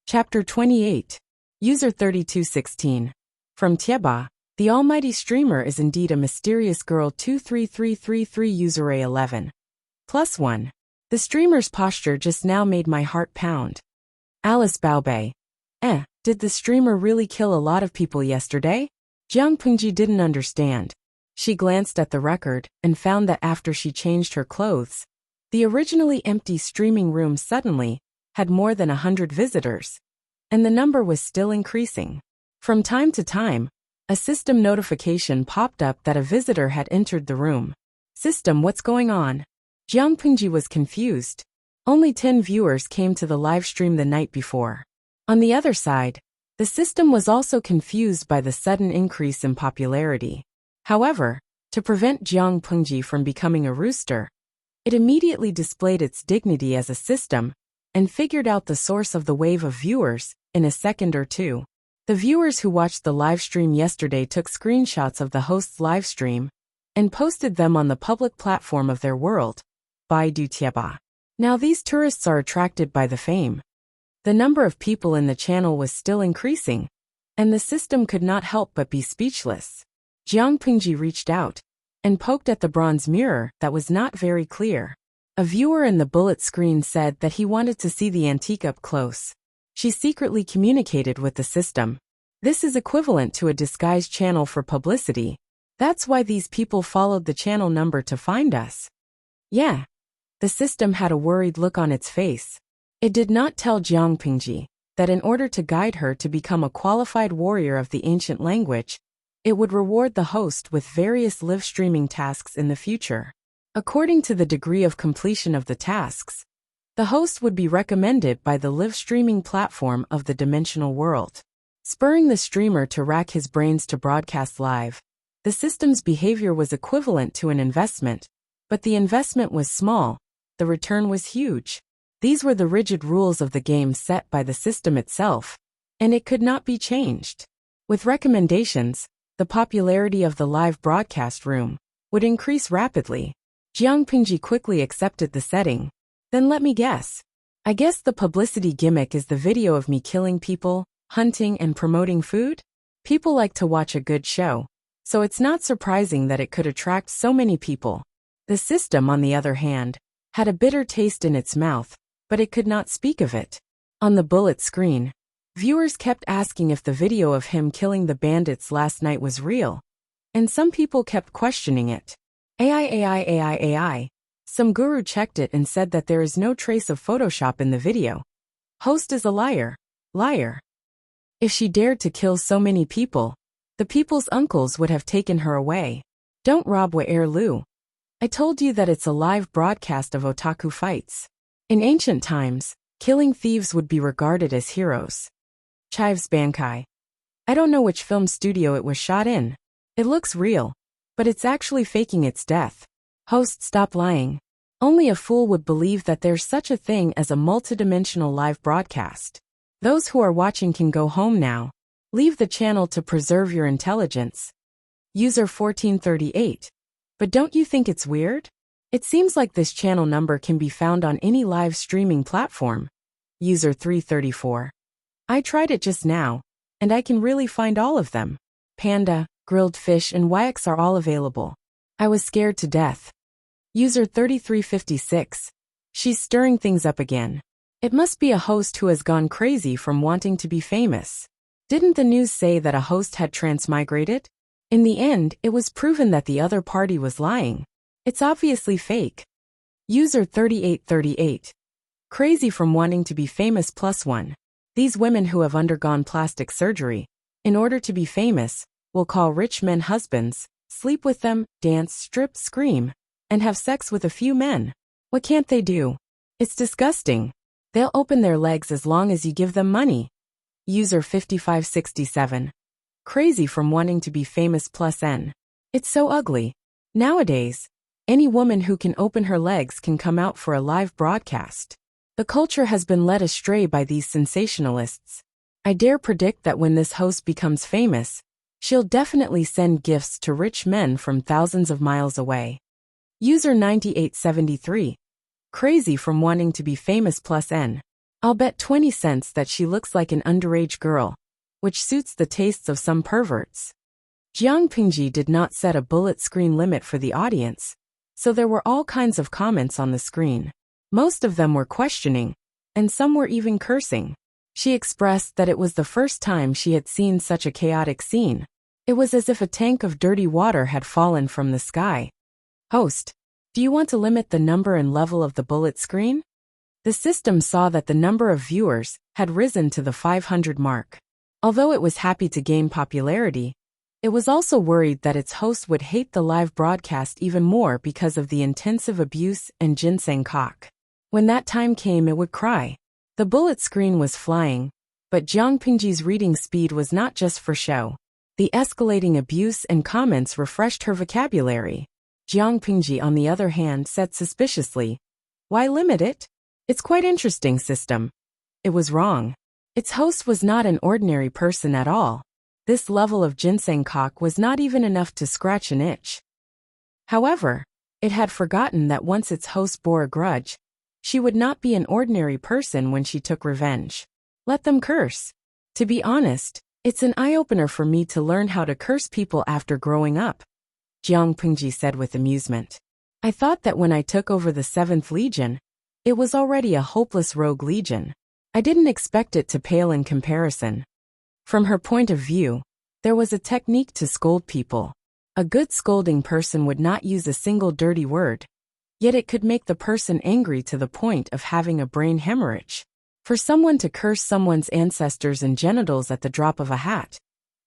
Chapter 28. User 3216. From Tieba, the almighty streamer is indeed a mysterious girl 23333 User A11. +1. The streamer's posture just now made my heart pound. Alice Baobei. Did the streamer really kill a lot of people yesterday? Jiang Pengji didn't understand. She glanced at the record and found that after she changed her clothes, the originally empty streaming room suddenly had more than 100 visitors, and the number was still increasing. From time to time, a system notification popped up that a visitor had entered the room. System, what's going on? Jiang Pengji was confused. Only 10 viewers came to the live stream the night before. On the other side, the system was also confused by the sudden increase in popularity. However, to prevent Jiang Pengji from becoming a rooster, it immediately displayed its dignity as a system and figured out the source of the wave of viewers in a second or two. The viewers who watched the live stream yesterday took screenshots of the host's live stream and posted them on the public platform of their world, Baidu Tieba. Now these tourists are attracted by the fame. The number of people in the channel was still increasing, and the system could not help but be speechless. Jiang Pengji reached out and poked at the bronze mirror that was not very clear. A viewer in the bullet screen said that he wanted to see the antique up close. She secretly communicated with the system. This is equivalent to a disguised channel for publicity. That's why these people followed the channel number to find us. Yeah. The system had a worried look on its face. It did not tell Jiang Pengji that in order to guide her to become a qualified warrior of the ancient language, it would reward the host with various live streaming tasks in the future. According to the degree of completion of the tasks, the host would be recommended by the live streaming platform of the dimensional world, spurring the streamer to rack his brains to broadcast live. The system's behavior was equivalent to an investment, but the investment was small, the return was huge. These were the rigid rules of the game set by the system itself, and it could not be changed. With recommendations, the popularity of the live broadcast room would increase rapidly. Jiang Pengji quickly accepted the setting. Then let me guess. I guess the publicity gimmick is the video of me killing people, hunting and promoting food? People like to watch a good show, so it's not surprising that it could attract so many people. The system, on the other hand, had a bitter taste in its mouth, but it could not speak of it. On the bullet screen, viewers kept asking if the video of him killing the bandits last night was real, and some people kept questioning it. AI. Some guru checked it and said that there is no trace of Photoshop in the video. Host is a liar. Liar. If she dared to kill so many people, the people's uncles would have taken her away. Don't rob Lu. I told you that it's a live broadcast of otaku fights. In ancient times, killing thieves would be regarded as heroes. Chives Bankai. I don't know which film studio it was shot in. It looks real, but it's actually faking its death. Host, stop lying. Only a fool would believe that there's such a thing as a multidimensional live broadcast. Those who are watching can go home now. Leave the channel to preserve your intelligence. User 1438. But don't you think it's weird? It seems like this channel number can be found on any live streaming platform. User 334. I tried it just now, and I can really find all of them. Panda, grilled fish and YX are all available. I was scared to death. User 3356. She's stirring things up again. It must be a host who has gone crazy from wanting to be famous. Didn't the news say that a host had transmigrated? In the end, it was proven that the other party was lying. It's obviously fake. User 3838. Crazy from wanting to be famous +1. These women who have undergone plastic surgery, in order to be famous, will call rich men husbands, sleep with them, dance, strip, scream, and have sex with a few men. What can't they do? It's disgusting. They'll open their legs as long as you give them money. User 5567. Crazy from wanting to be famous +N. It's so ugly. Nowadays, any woman who can open her legs can come out for a live broadcast. The culture has been led astray by these sensationalists. I dare predict that when this host becomes famous, she'll definitely send gifts to rich men from thousands of miles away. User 9873. Crazy from wanting to be famous +N. I'll bet 20 cents that she looks like an underage girl, which suits the tastes of some perverts. Jiang Pingji did not set a bullet screen limit for the audience, so there were all kinds of comments on the screen. Most of them were questioning, and some were even cursing. She expressed that it was the first time she had seen such a chaotic scene. It was as if a tank of dirty water had fallen from the sky. Host, do you want to limit the number and level of the bullet screen? The system saw that the number of viewers had risen to the 500 mark. Although it was happy to gain popularity, it was also worried that its host would hate the live broadcast even more because of the intensive abuse and ginseng cock. When that time came, it would cry. The bullet screen was flying, but Jiang Pingji's reading speed was not just for show. The escalating abuse and comments refreshed her vocabulary. Jiang Pingji, on the other hand, said suspiciously, "Why limit it? It's quite interesting system." It was wrong. Its host was not an ordinary person at all. This level of ginseng cock was not even enough to scratch an itch. However, it had forgotten that once its host bore a grudge, she would not be an ordinary person when she took revenge. Let them curse. To be honest, it's an eye-opener for me to learn how to curse people after growing up, Jiang Pingji said with amusement. I thought that when I took over the 7th Legion, it was already a hopeless rogue legion. I didn't expect it to pale in comparison. From her point of view, there was a technique to scold people. A good scolding person would not use a single dirty word, yet it could make the person angry to the point of having a brain hemorrhage. For someone to curse someone's ancestors and genitals at the drop of a hat,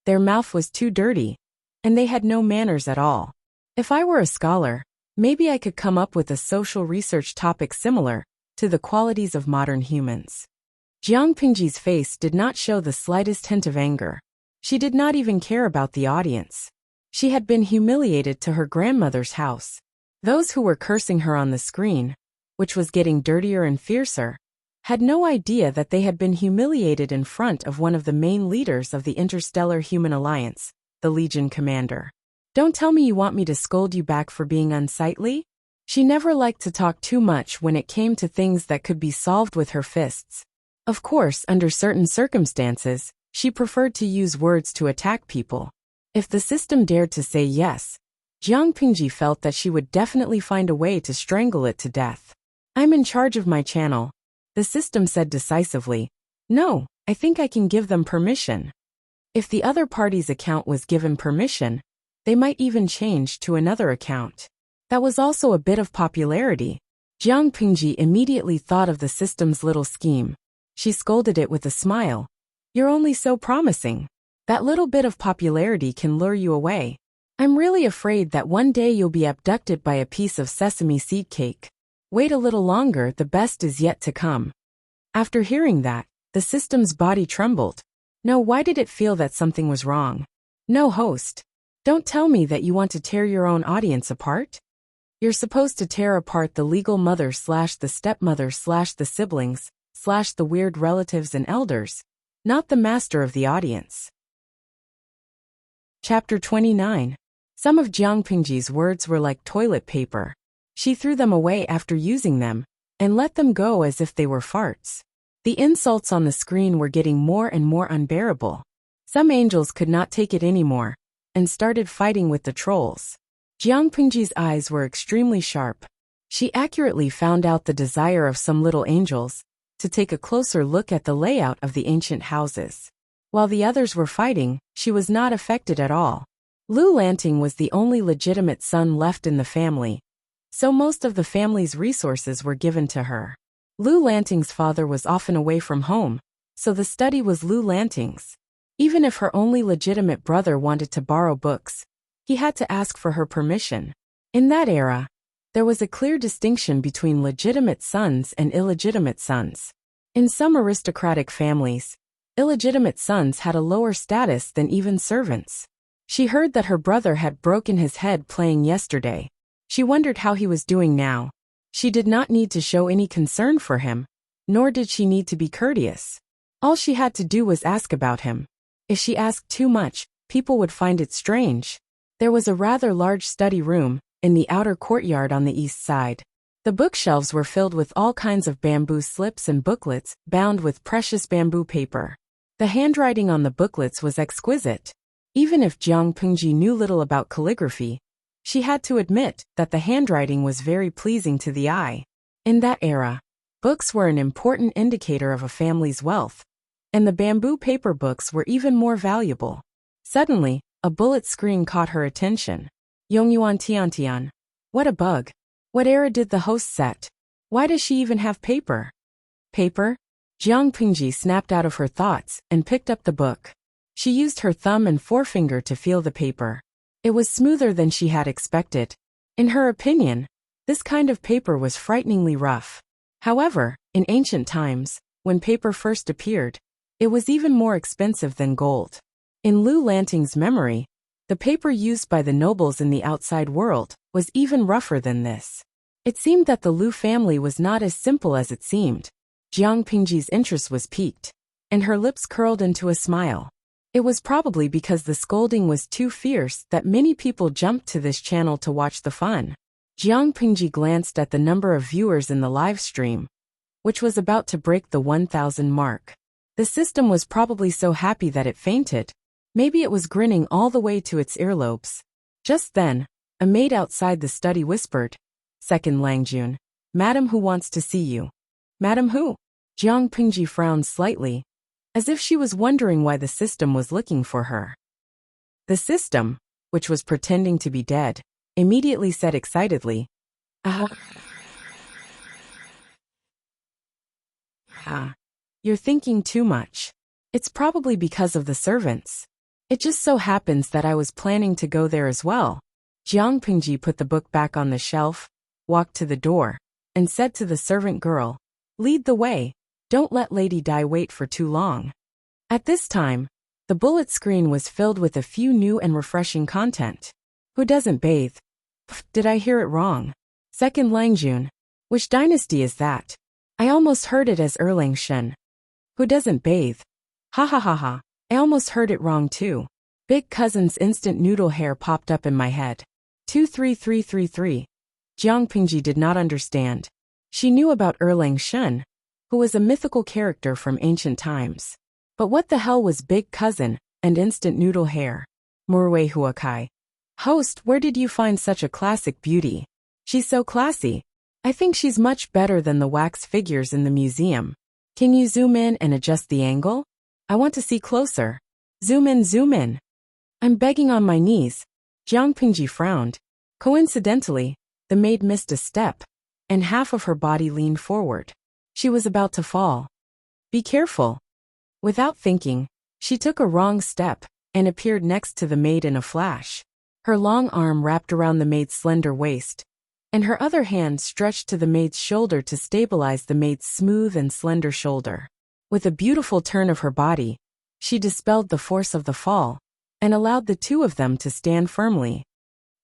their mouth was too dirty, and they had no manners at all. If I were a scholar, maybe I could come up with a social research topic similar to the qualities of modern humans. Jiang Pingji's face did not show the slightest hint of anger. She did not even care about the audience. She had been humiliated to her grandmother's house. Those who were cursing her on the screen, which was getting dirtier and fiercer, had no idea that they had been humiliated in front of one of the main leaders of the Interstellar Human Alliance, the Legion commander. Don't tell me you want me to scold you back for being unsightly? She never liked to talk too much when it came to things that could be solved with her fists. Of course, under certain circumstances, she preferred to use words to attack people. If the system dared to say yes, Jiang Pingji felt that she would definitely find a way to strangle it to death. I'm in charge of my channel, the system said decisively. No, I think I can give them permission. If the other party's account was given permission, they might even change to another account. That was also a bit of popularity. Jiang Pingji immediately thought of the system's little scheme. She scolded it with a smile. You're only so promising. That little bit of popularity can lure you away. I'm really afraid that one day you'll be abducted by a piece of sesame seed cake. Wait a little longer, the best is yet to come. After hearing that, the system's body trembled. No, why did it feel that something was wrong? No, host. Don't tell me that you want to tear your own audience apart. You're supposed to tear apart the legal mother / the stepmother / the siblings / the weird relatives and elders, not the master of the audience. Chapter 29. Some of Jiang Pingji's words were like toilet paper. She threw them away after using them, and let them go as if they were farts. The insults on the screen were getting more and more unbearable. Some angels could not take it anymore, and started fighting with the trolls. Jiang Pingji's eyes were extremely sharp. She accurately found out the desire of some little angels to take a closer look at the layout of the ancient houses. While the others were fighting, she was not affected at all. Lu Lanting was the only legitimate son left in the family, so most of the family's resources were given to her. Lu Lanting's father was often away from home, so the study was Lu Lanting's. Even if her only legitimate brother wanted to borrow books, he had to ask for her permission. In that era, there was a clear distinction between legitimate sons and illegitimate sons. In some aristocratic families, illegitimate sons had a lower status than even servants. She heard that her brother had broken his head playing yesterday. She wondered how he was doing now. She did not need to show any concern for him, nor did she need to be courteous. All she had to do was ask about him. If she asked too much, people would find it strange. There was a rather large study room in the outer courtyard on the east side. The bookshelves were filled with all kinds of bamboo slips and booklets, bound with precious bamboo paper. The handwriting on the booklets was exquisite. Even if Jiang Pingji knew little about calligraphy, she had to admit that the handwriting was very pleasing to the eye. In that era, books were an important indicator of a family's wealth, and the bamboo paper books were even more valuable. Suddenly, a bullet screen caught her attention. Yongyuan Tiantian. What a bug. What era did the host set? Why does she even have paper? Paper? Jiang Pingji snapped out of her thoughts and picked up the book. She used her thumb and forefinger to feel the paper. It was smoother than she had expected. In her opinion, this kind of paper was frighteningly rough. However, in ancient times, when paper first appeared, it was even more expensive than gold. In Lu Lanting's memory, the paper used by the nobles in the outside world was even rougher than this. It seemed that the Lu family was not as simple as it seemed. Jiang Pingji's interest was piqued, and her lips curled into a smile. It was probably because the scolding was too fierce that many people jumped to this channel to watch the fun. Jiang Pingji glanced at the number of viewers in the live stream, which was about to break the 1,000 mark. The system was probably so happy that it fainted. Maybe it was grinning all the way to its earlobes. Just then, a maid outside the study whispered, "Second Langjun, Madam who wants to see you." Madam who? Jiang Pingji frowned slightly, as if she was wondering why the system was looking for her. The system, which was pretending to be dead, immediately said excitedly, You're thinking too much. It's probably because of the servants. It just so happens that I was planning to go there as well." Jiang Pingji put the book back on the shelf, walked to the door, and said to the servant girl, "Lead the way. Don't let Lady Dai wait for too long." At this time, the bullet screen was filled with a few new and refreshing content. Who doesn't bathe? Pff, did I hear it wrong? Second Langjun. Which dynasty is that? I almost heard it as Erlang Shen. Who doesn't bathe? Ha ha ha ha. I almost heard it wrong too. Big cousin's instant noodle hair popped up in my head. 23333. Jiang Pingji did not understand. She knew about Erlang Shen, who was a mythical character from ancient times. But what the hell was big cousin and instant noodle hair? Murwei Huakai. Host, where did you find such a classic beauty? She's so classy. I think she's much better than the wax figures in the museum. Can you zoom in and adjust the angle? I want to see closer. Zoom in, zoom in. I'm begging on my knees. Jiang Pingji frowned. Coincidentally, the maid missed a step, and half of her body leaned forward. She was about to fall. Be careful. Without thinking, she took a wrong step and appeared next to the maid in a flash. Her long arm wrapped around the maid's slender waist, and her other hand stretched to the maid's shoulder to stabilize the maid's smooth and slender shoulder. With a beautiful turn of her body, she dispelled the force of the fall and allowed the two of them to stand firmly.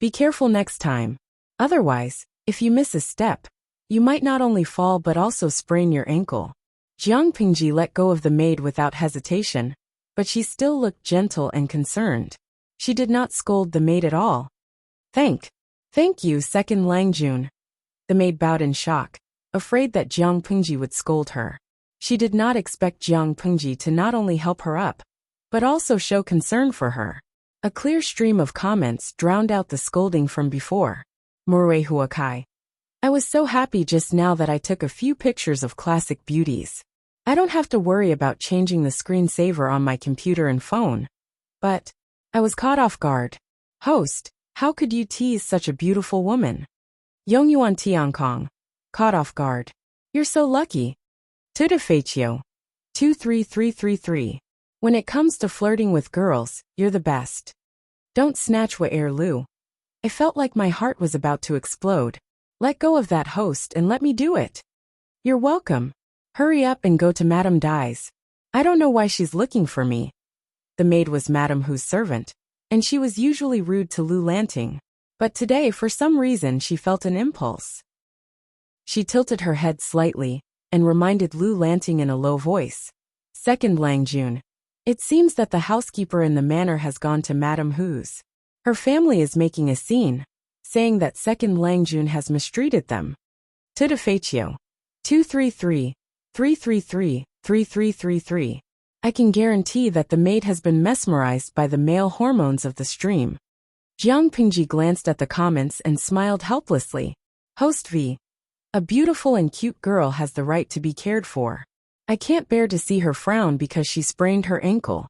Be careful next time. Otherwise, if you miss a step, you might not only fall but also sprain your ankle. Jiang Pingji let go of the maid without hesitation, but she still looked gentle and concerned. She did not scold the maid at all. Thank you, Second Langjun." The maid bowed in shock, afraid that Jiang Pingji would scold her. She did not expect Jiang Pingji to not only help her up, but also show concern for her. A clear stream of comments drowned out the scolding from before. Murwei Huakai. I was so happy just now that I took a few pictures of classic beauties. I don't have to worry about changing the screensaver on my computer and phone. But I was caught off guard. Host, how could you tease such a beautiful woman? Yongyuan Tiankong. Caught off guard. You're so lucky. Tuda Feichio. 23333. When it comes to flirting with girls, you're the best. Don't snatch wa air Lu. I felt like my heart was about to explode. Let go of that host and let me do it. You're welcome. Hurry up and go to Madame Dai's. I don't know why she's looking for me. The maid was Madame Hu's servant, and she was usually rude to Lu Lanting. But today, for some reason, she felt an impulse. She tilted her head slightly and reminded Lu Lanting in a low voice. Second Langjun. It seems that the housekeeper in the manor has gone to Madame Hu's. Her family is making a scene, saying that Second Langjun has mistreated them. To defectio. 233-333-3333. I can guarantee that the maid has been mesmerized by the male hormones of the stream. Jiang Pingji glanced at the comments and smiled helplessly. Host V. A beautiful and cute girl has the right to be cared for. I can't bear to see her frown because she sprained her ankle.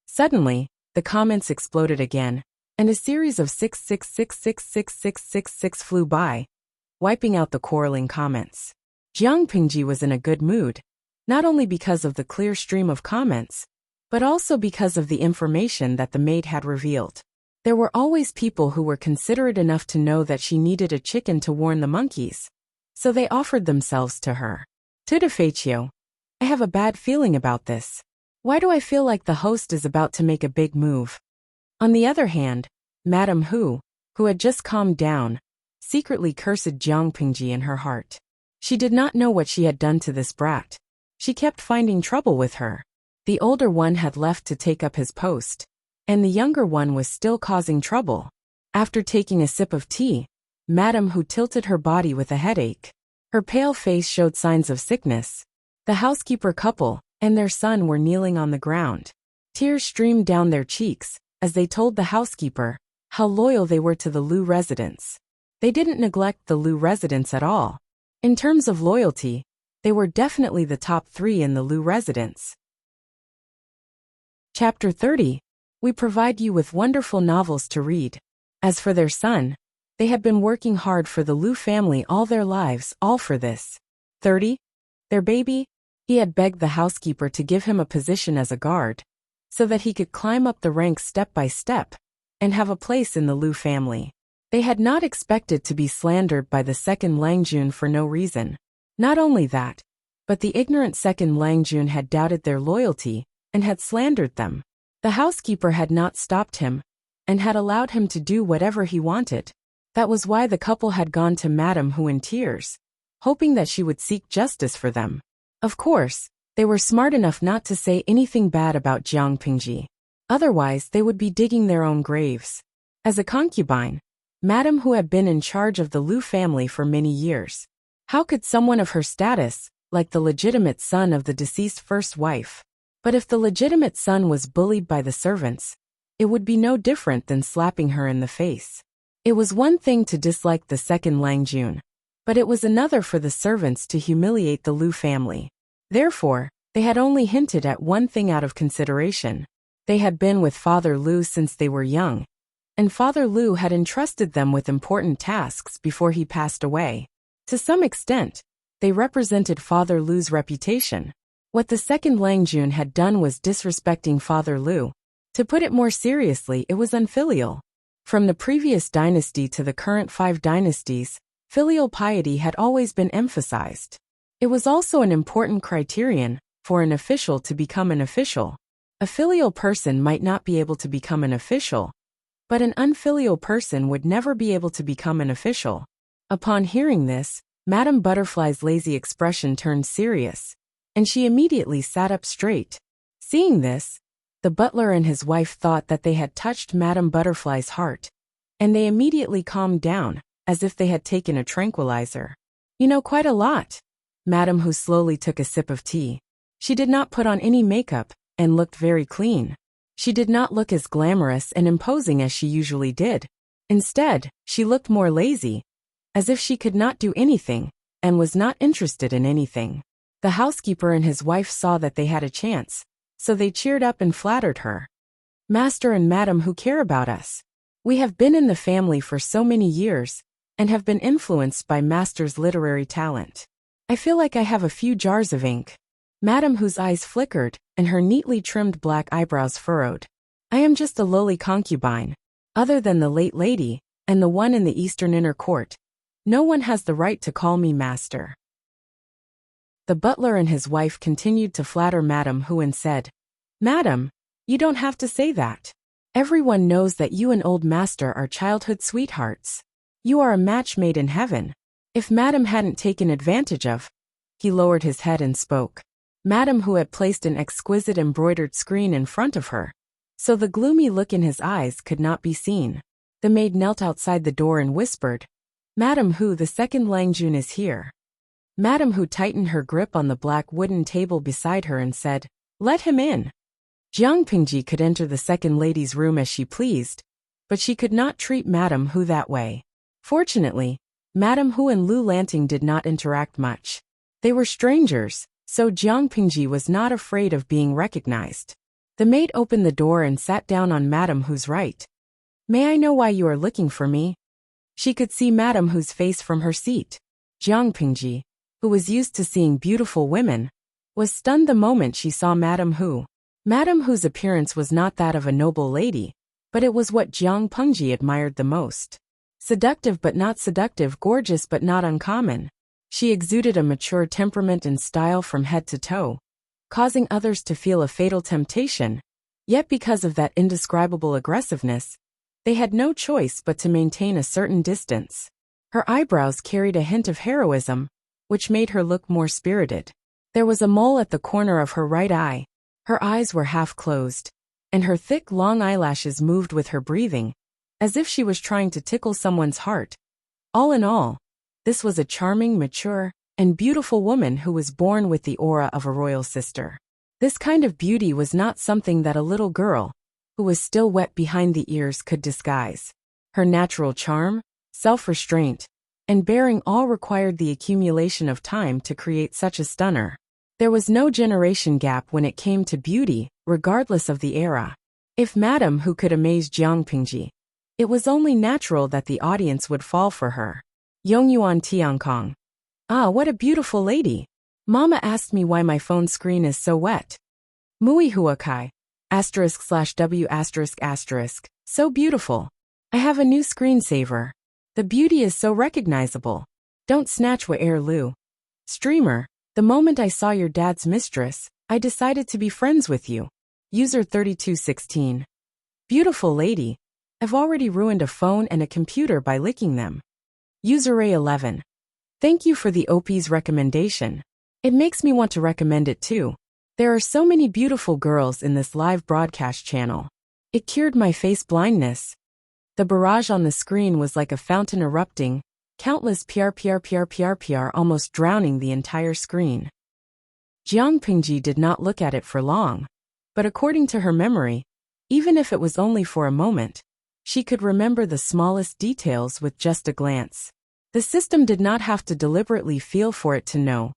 Suddenly, the comments exploded again, and a series of 666666666 flew by, wiping out the quarreling comments. Jiang Pingji was in a good mood, not only because of the clear stream of comments, but also because of the information that the maid had revealed. There were always people who were considerate enough to know that she needed a chicken to warn the monkeys, so they offered themselves to her. To defectio. I have a bad feeling about this. Why do I feel like the host is about to make a big move? On the other hand, Madame Hu had just calmed down, secretly cursed Jiang Pingji in her heart. She did not know what she had done to this brat. She kept finding trouble with her. The older one had left to take up his post, and the younger one was still causing trouble. After taking a sip of tea, Madame Hu tilted her body with a headache. Her pale face showed signs of sickness. The housekeeper couple and their son were kneeling on the ground. Tears streamed down their cheeks as they told the housekeeper how loyal they were to the Lu residents. They didn't neglect the Lu residents at all. In terms of loyalty, they were definitely the top 3 in the Lu residents. Chapter 30. We provide you with wonderful novels to read. As for their son, they had been working hard for the Lu family all their lives, all for this. 30. Their baby? He had begged the housekeeper to give him a position as a guard, so that he could climb up the ranks step by step, and have a place in the Lu family. They had not expected to be slandered by the second Langjun for no reason. Not only that, but the ignorant second Langjun had doubted their loyalty, and had slandered them. The housekeeper had not stopped him, and had allowed him to do whatever he wanted. That was why the couple had gone to Madame Hu in tears, hoping that she would seek justice for them. Of course, they were smart enough not to say anything bad about Jiang Pingji. Otherwise, they would be digging their own graves. As a concubine, Madame Hu had been in charge of the Lu family for many years. How could someone of her status, like the legitimate son of the deceased first wife? But if the legitimate son was bullied by the servants, it would be no different than slapping her in the face. It was one thing to dislike the second Langjun, but it was another for the servants to humiliate the Lu family. Therefore, they had only hinted at one thing out of consideration. They had been with Father Lu since they were young, and Father Lu had entrusted them with important tasks before he passed away. To some extent, they represented Father Lu's reputation. What the second Langjun had done was disrespecting Father Lu. To put it more seriously, it was unfilial. From the previous dynasty to the current 5 dynasties, filial piety had always been emphasized. It was also an important criterion for an official to become an official. A filial person might not be able to become an official, but an unfilial person would never be able to become an official. Upon hearing this, Madame Butterfly's lazy expression turned serious, and she immediately sat up straight. Seeing this, the butler and his wife thought that they had touched Madame Butterfly's heart, and they immediately calmed down, as if they had taken a tranquilizer. You know quite a lot. Madame Hu slowly took a sip of tea. She did not put on any makeup, and looked very clean. She did not look as glamorous and imposing as she usually did. Instead, she looked more lazy, as if she could not do anything, and was not interested in anything. The housekeeper and his wife saw that they had a chance, so they cheered up and flattered her. Master and Madam Hu care about us. We have been in the family for so many years, and have been influenced by Master's literary talent. I feel like I have a few jars of ink. Madam Hu's eyes flickered, and her neatly trimmed black eyebrows furrowed. I am just a lowly concubine. Other than the late lady, and the one in the eastern inner court, no one has the right to call me master. The butler and his wife continued to flatter Madam Hu and said, Madam, you don't have to say that. Everyone knows that you and old master are childhood sweethearts. You are a match made in heaven. If Madam hadn't taken advantage of... He lowered his head and spoke. Madam Hu had placed an exquisite embroidered screen in front of her, so the gloomy look in his eyes could not be seen. The maid knelt outside the door and whispered, Madam Hu, the second Langjun is here. Madame Hu tightened her grip on the black wooden table beside her and said, "Let him in." Jiang Pingji could enter the second lady's room as she pleased, but she could not treat Madame Hu that way. Fortunately, Madame Hu and Lu Lanting did not interact much. They were strangers, so Jiang Pingji was not afraid of being recognized. The maid opened the door and sat down on Madame Hu's right. "May I know why you are looking for me?" She could see Madame Hu's face from her seat. Jiang Pingji, who was used to seeing beautiful women, was stunned the moment she saw Madame Hu. Madame Hu's appearance was not that of a noble lady, but it was what Jiang Pingji admired the most. Seductive but not seductive, gorgeous but not uncommon. She exuded a mature temperament and style from head to toe, causing others to feel a fatal temptation. Yet because of that indescribable aggressiveness, they had no choice but to maintain a certain distance. Her eyebrows carried a hint of heroism, which made her look more spirited. There was a mole at the corner of her right eye. Her eyes were half closed, and her thick, long eyelashes moved with her breathing, as if she was trying to tickle someone's heart. All in all, this was a charming, mature, and beautiful woman who was born with the aura of a royal sister. This kind of beauty was not something that a little girl, who was still wet behind the ears, could disguise. Her natural charm, self-restraint, and bearing all required the accumulation of time to create such a stunner. There was no generation gap when it came to beauty, regardless of the era. If Madame Hu could amaze Jiang Pingji, it was only natural that the audience would fall for her. Yongyuan Tiankong. "Ah, what a beautiful lady. Mama asked me why my phone screen is so wet. Mui Huakai, *W***, so beautiful. I have a new screensaver. The beauty is so recognizable. Don't snatch wa air Lu. Streamer, the moment I saw your dad's mistress, I decided to be friends with you. User 3216. Beautiful lady. I've already ruined a phone and a computer by licking them. User A11. Thank you for the OP's recommendation. It makes me want to recommend it too. There are so many beautiful girls in this live broadcast channel. It cured my face blindness. The barrage on the screen was like a fountain erupting, countless PR almost drowning the entire screen. Jiang Pingji did not look at it for long, but according to her memory, even if it was only for a moment, she could remember the smallest details with just a glance. The system did not have to deliberately feel for it to know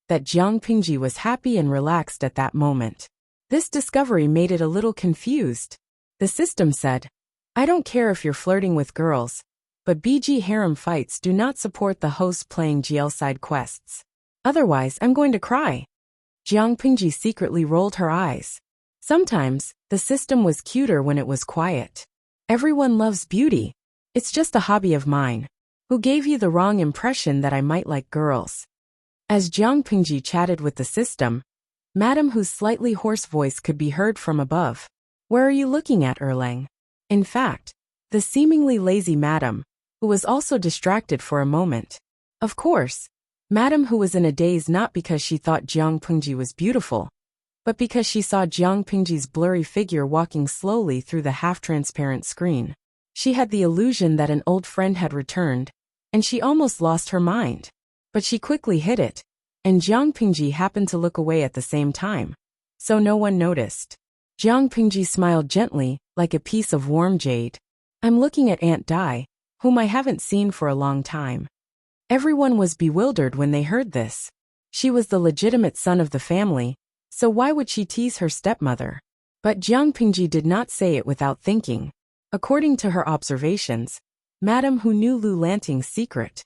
that Jiang Pingji was happy and relaxed at that moment. This discovery made it a little confused. The system said, "I don't care if you're flirting with girls, but BG harem fights do not support the host playing GL side quests. Otherwise, I'm going to cry." Jiang Pingji secretly rolled her eyes. Sometimes, the system was cuter when it was quiet. Everyone loves beauty. It's just a hobby of mine. Who gave you the wrong impression that I might like girls? As Jiang Pingji chatted with the system, Madame Hu's slightly hoarse voice could be heard from above. "Where are you looking at, Erlang?" In fact, the seemingly lazy Madame, who was also distracted for a moment. Of course, Madame Hu was in a daze not because she thought Jiang Pingji was beautiful, but because she saw Jiang Pingji's blurry figure walking slowly through the half-transparent screen. She had the illusion that an old friend had returned, and she almost lost her mind. But she quickly hid it, and Jiang Pingji happened to look away at the same time, so no one noticed. Jiang Pingji smiled gently, like a piece of warm jade. "I'm looking at Aunt Dai, whom I haven't seen for a long time." Everyone was bewildered when they heard this. She was the legitimate son of the family, so why would she tease her stepmother? But Jiang Pingji did not say it without thinking. According to her observations, Madame Hu knew Lu Lanting's secret.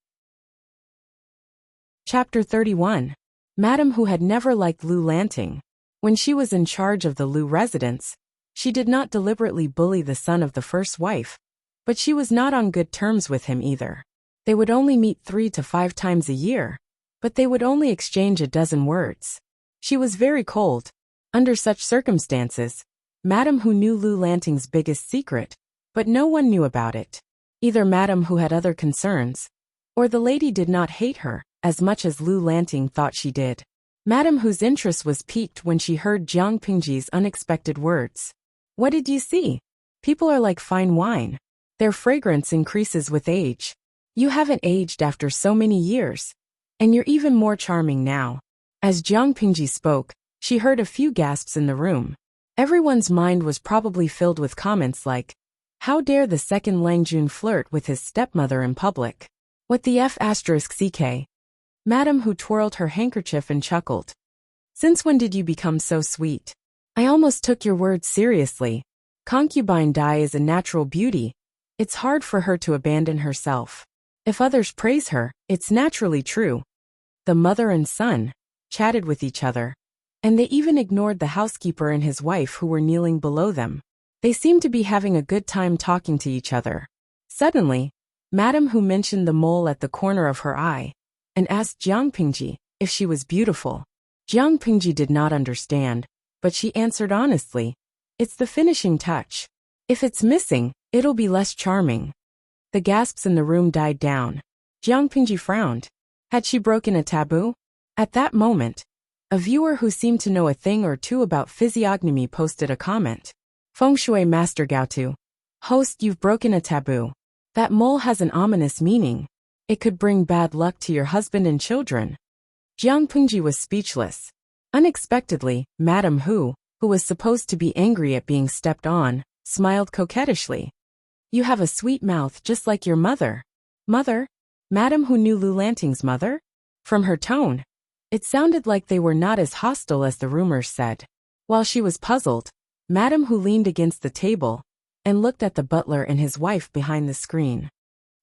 Chapter 31. Madame Hu had never liked Lu Lanting. When she was in charge of the Lu residence, she did not deliberately bully the son of the first wife, but she was not on good terms with him either. They would only meet 3 to 5 times a year, but they would only exchange a dozen words. She was very cold. Under such circumstances, Madame Hu knew Lu Lanting's biggest secret, but no one knew about it. Either Madame Hu had other concerns, or the lady did not hate her as much as Lu Lanting thought she did. Madame Hu's interest was piqued when she heard Jiang Pingji's unexpected words. "What did you see? People are like fine wine. Their fragrance increases with age. You haven't aged after so many years. And you're even more charming now. As Jiang Pingji spoke, she heard a few gasps in the room. Everyone's mind was probably filled with comments like, how dare the second Lang Jun flirt with his stepmother in public? What the F***ck? Madam Hu twirled her handkerchief and chuckled. Since when did you become so sweet? I almost took your words seriously. Concubine Dai is a natural beauty. It's hard for her to abandon herself. If others praise her, it's naturally true. The mother and son chatted with each other, and they even ignored the housekeeper and his wife who were kneeling below them. They seemed to be having a good time talking to each other. Suddenly, Madam Hu mentioned the mole at the corner of her eye, and asked Jiang Pingji if she was beautiful. Jiang Pingji did not understand, but she answered honestly, it's the finishing touch. If it's missing, it'll be less charming. The gasps in the room died down. Jiang Pingji frowned. Had she broken a taboo? At that moment, a viewer who seemed to know a thing or two about physiognomy posted a comment. Feng Shui Master Gaotu. Host, you've broken a taboo. That mole has an ominous meaning. It could bring bad luck to your husband and children. Jiang Pingji was speechless. Unexpectedly, Madam Hu, who was supposed to be angry at being stepped on, smiled coquettishly. You have a sweet mouth just like your mother. Mother? Madam Hu knew Lu Lanting's mother? From her tone, it sounded like they were not as hostile as the rumors said. While she was puzzled, Madam Hu leaned against the table and looked at the butler and his wife behind the screen.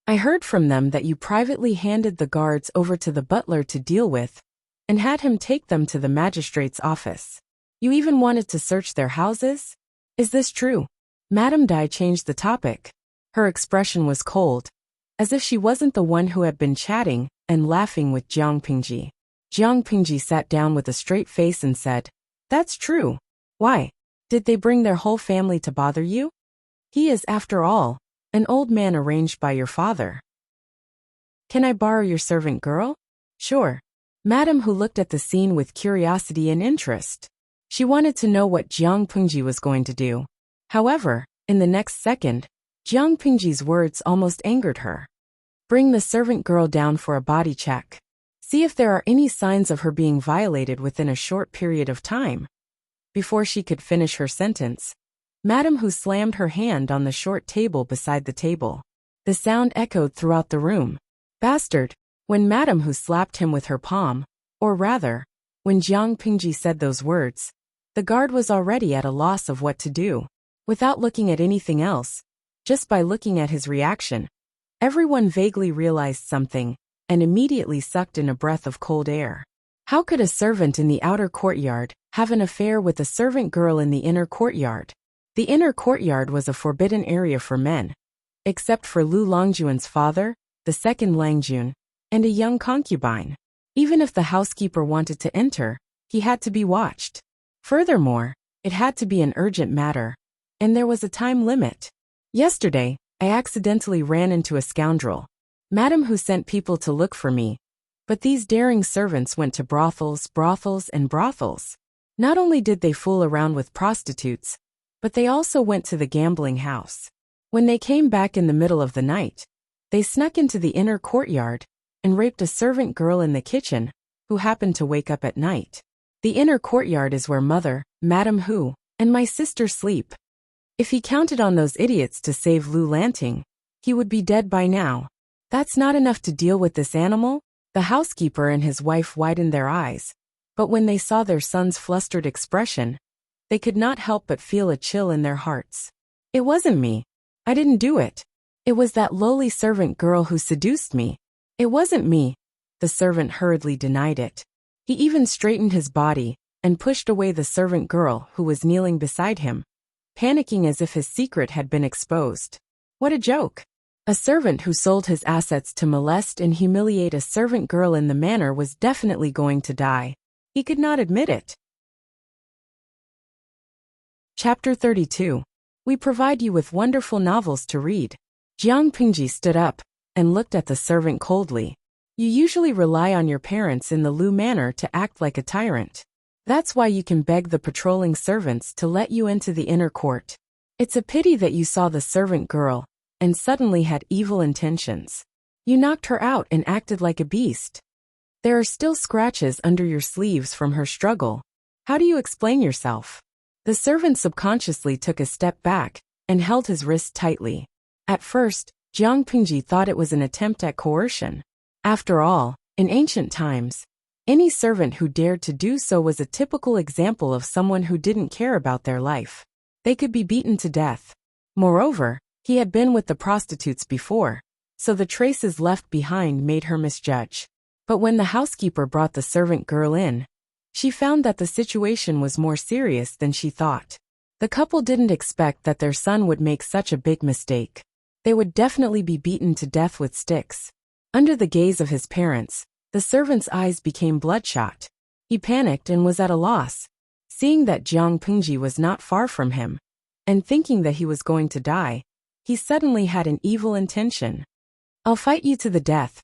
I heard from them that you privately handed the guards over to the butler to deal with and had him take them to the magistrate's office. You even wanted to search their houses? Is this true? Madame Dai changed the topic. Her expression was cold, as if she wasn't the one who had been chatting and laughing with Jiang Pingji. Jiang Pingji sat down with a straight face and said, that's true. Why? Did they bring their whole family to bother you? He is, after all, an old man arranged by your father. Can I borrow your servant girl? Sure. Madam Hu looked at the scene with curiosity and interest. She wanted to know what Jiang Pingji was going to do. However, in the next second, Jiang Pingji's words almost angered her. Bring the servant girl down for a body check. See if there are any signs of her being violated within a short period of time. Before she could finish her sentence, Madam Hu slammed her hand on the short table beside the table. The sound echoed throughout the room. Bastard! When Madam Hu slapped him with her palm, or rather, when Jiang Pingji said those words, the guard was already at a loss of what to do. Without looking at anything else, just by looking at his reaction, everyone vaguely realized something and immediately sucked in a breath of cold air. How could a servant in the outer courtyard have an affair with a servant girl in the inner courtyard? The inner courtyard was a forbidden area for men, except for Lu Longjuan's father, the second Langjun, and a young concubine. Even if the housekeeper wanted to enter, he had to be watched. Furthermore, it had to be an urgent matter, and there was a time limit. Yesterday, I accidentally ran into a scoundrel. Madam Hu sent people to look for me, but these daring servants went to brothels, and brothels. Not only did they fool around with prostitutes, but they also went to the gambling house. When they came back in the middle of the night, they snuck into the inner courtyard and raped a servant girl in the kitchen, who happened to wake up at night. The inner courtyard is where Mother, Madam Hu, and my sister sleep. If he counted on those idiots to save Lu Lanting, he would be dead by now. That's not enough to deal with this animal? The housekeeper and his wife widened their eyes, but when they saw their son's flustered expression, they could not help but feel a chill in their hearts. It wasn't me. I didn't do it. It was that lowly servant girl who seduced me. It wasn't me. The servant hurriedly denied it. He even straightened his body and pushed away the servant girl who was kneeling beside him, panicking as if his secret had been exposed. What a joke! A servant who sold his assets to molest and humiliate a servant girl in the manner was definitely going to die. He could not admit it. Chapter 32. We provide you with wonderful novels to read. Jiang Pingji stood up and looked at the servant coldly. You usually rely on your parents in the Lu manor to act like a tyrant. That's why you can beg the patrolling servants to let you into the inner court. It's a pity that you saw the servant girl and suddenly had evil intentions. You knocked her out and acted like a beast. There are still scratches under your sleeves from her struggle. How do you explain yourself? The servant subconsciously took a step back and held his wrist tightly. At first, Jiang Pingji thought it was an attempt at coercion. After all, in ancient times, any servant who dared to do so was a typical example of someone who didn't care about their life. They could be beaten to death. Moreover, he had been with the prostitutes before, so the traces left behind made her misjudge. But when the housekeeper brought the servant girl in, she found that the situation was more serious than she thought. The couple didn't expect that their son would make such a big mistake. They would definitely be beaten to death with sticks. Under the gaze of his parents, the servant's eyes became bloodshot. He panicked and was at a loss, seeing that Jiang Pingji was not far from him, and thinking that he was going to die. He suddenly had an evil intention. "I'll fight you to the death."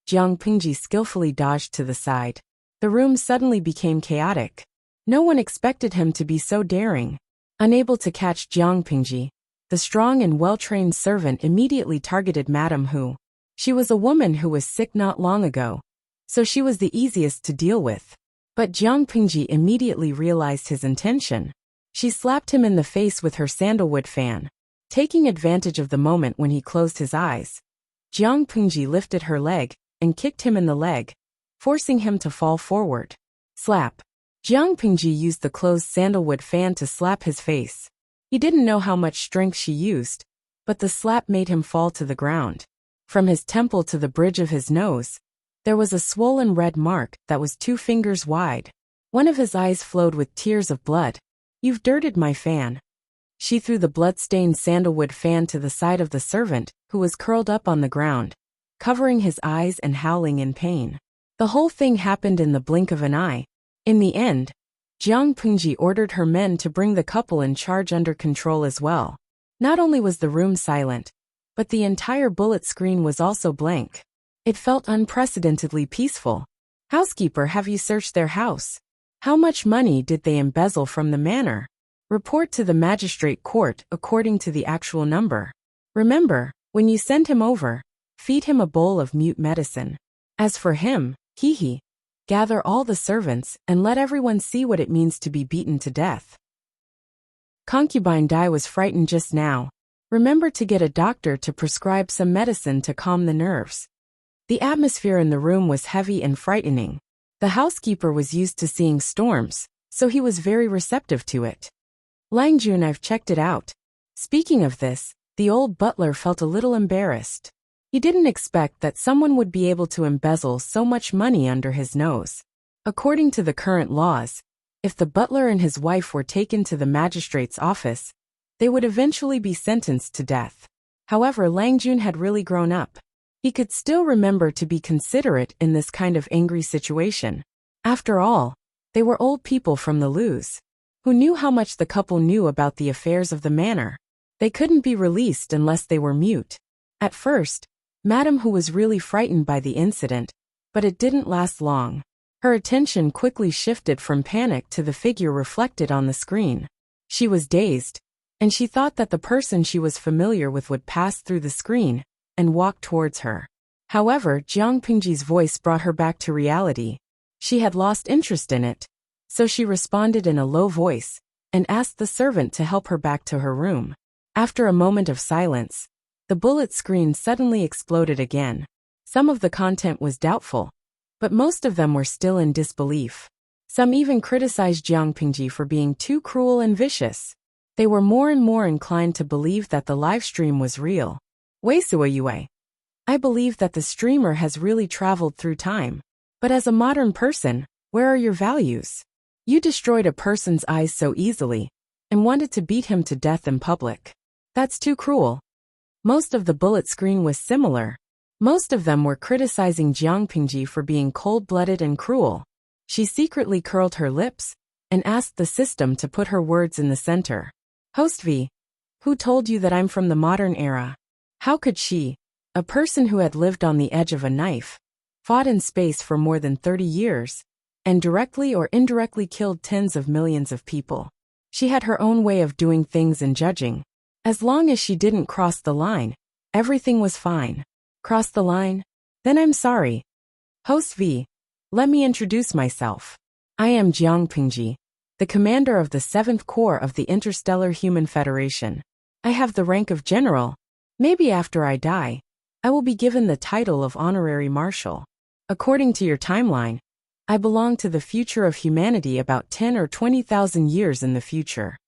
Jiang Pingji skillfully dodged to the side. The room suddenly became chaotic. No one expected him to be so daring. Unable to catch Jiang Pingji, the strong and well-trained servant immediately targeted Madame Hu. She was a woman who was sick not long ago, so she was the easiest to deal with. But Jiang Pingji immediately realized his intention. She slapped him in the face with her sandalwood fan. Taking advantage of the moment when he closed his eyes, Jiang Pingji lifted her leg and kicked him in the leg, forcing him to fall forward. Slap. Jiang Pingji used the closed sandalwood fan to slap his face. He didn't know how much strength she used, but the slap made him fall to the ground. From his temple to the bridge of his nose, there was a swollen red mark that was 2 fingers wide. One of his eyes flowed with tears of blood. "You've dirted my fan." She threw the blood-stained sandalwood fan to the side of the servant, who was curled up on the ground, covering his eyes and howling in pain. The whole thing happened in the blink of an eye. In the end, Jiang Pingji ordered her men to bring the couple in charge under control as well. Not only was the room silent, but the entire bullet screen was also blank. It felt unprecedentedly peaceful. "Housekeeper, have you searched their house? How much money did they embezzle from the manor? Report to the magistrate court according to the actual number. Remember, when you send him over, feed him a bowl of mute medicine. As for him, hee, gather all the servants and let everyone see what it means to be beaten to death." Concubine Dai was frightened just now. Remember to get a doctor to prescribe some medicine to calm the nerves. The atmosphere in the room was heavy and frightening. The housekeeper was used to seeing storms, so he was very receptive to it. "Lang Jun, I've checked it out." Speaking of this, the old butler felt a little embarrassed. He didn't expect that someone would be able to embezzle so much money under his nose. According to the current laws, if the butler and his wife were taken to the magistrate's office, they would eventually be sentenced to death. However, Lang Jun had really grown up. He could still remember to be considerate in this kind of angry situation. After all, they were old people from the Lus, who knew how much the couple knew about the affairs of the manor. They couldn't be released unless they were mute. At first, Madame Hu was really frightened by the incident, but it didn't last long. Her attention quickly shifted from panic to the figure reflected on the screen. She was dazed, and she thought that the person she was familiar with would pass through the screen and walk towards her. However, Jiang Pingji's voice brought her back to reality. She had lost interest in it, so she responded in a low voice and asked the servant to help her back to her room. After a moment of silence, the bullet screen suddenly exploded again. Some of the content was doubtful, but most of them were still in disbelief. Some even criticized Jiang Pingji for being too cruel and vicious. They were more and more inclined to believe that the live stream was real. "Weisui, I believe that the streamer has really traveled through time. But as a modern person, where are your values? You destroyed a person's eyes so easily and wanted to beat him to death in public. That's too cruel." Most of the bullet screen was similar. Most of them were criticizing Jiang Pingji for being cold-blooded and cruel. She secretly curled her lips and asked the system to put her words in the center. "Host V, who told you that I'm from the modern era? How could she, a person who had lived on the edge of a knife, fought in space for more than 30 years, and directly or indirectly killed tens of millions of people? She had her own way of doing things and judging. As long as she didn't cross the line, everything was fine. Cross the line? Then I'm sorry. Host V, Let me introduce myself. I am Jiang Pingji, the commander of the 7th Corps of the Interstellar Human Federation. I have the rank of general. Maybe after I die, I will be given the title of honorary marshal. According to your timeline, I belong to the future of humanity about 10 or 20,000 years in the future.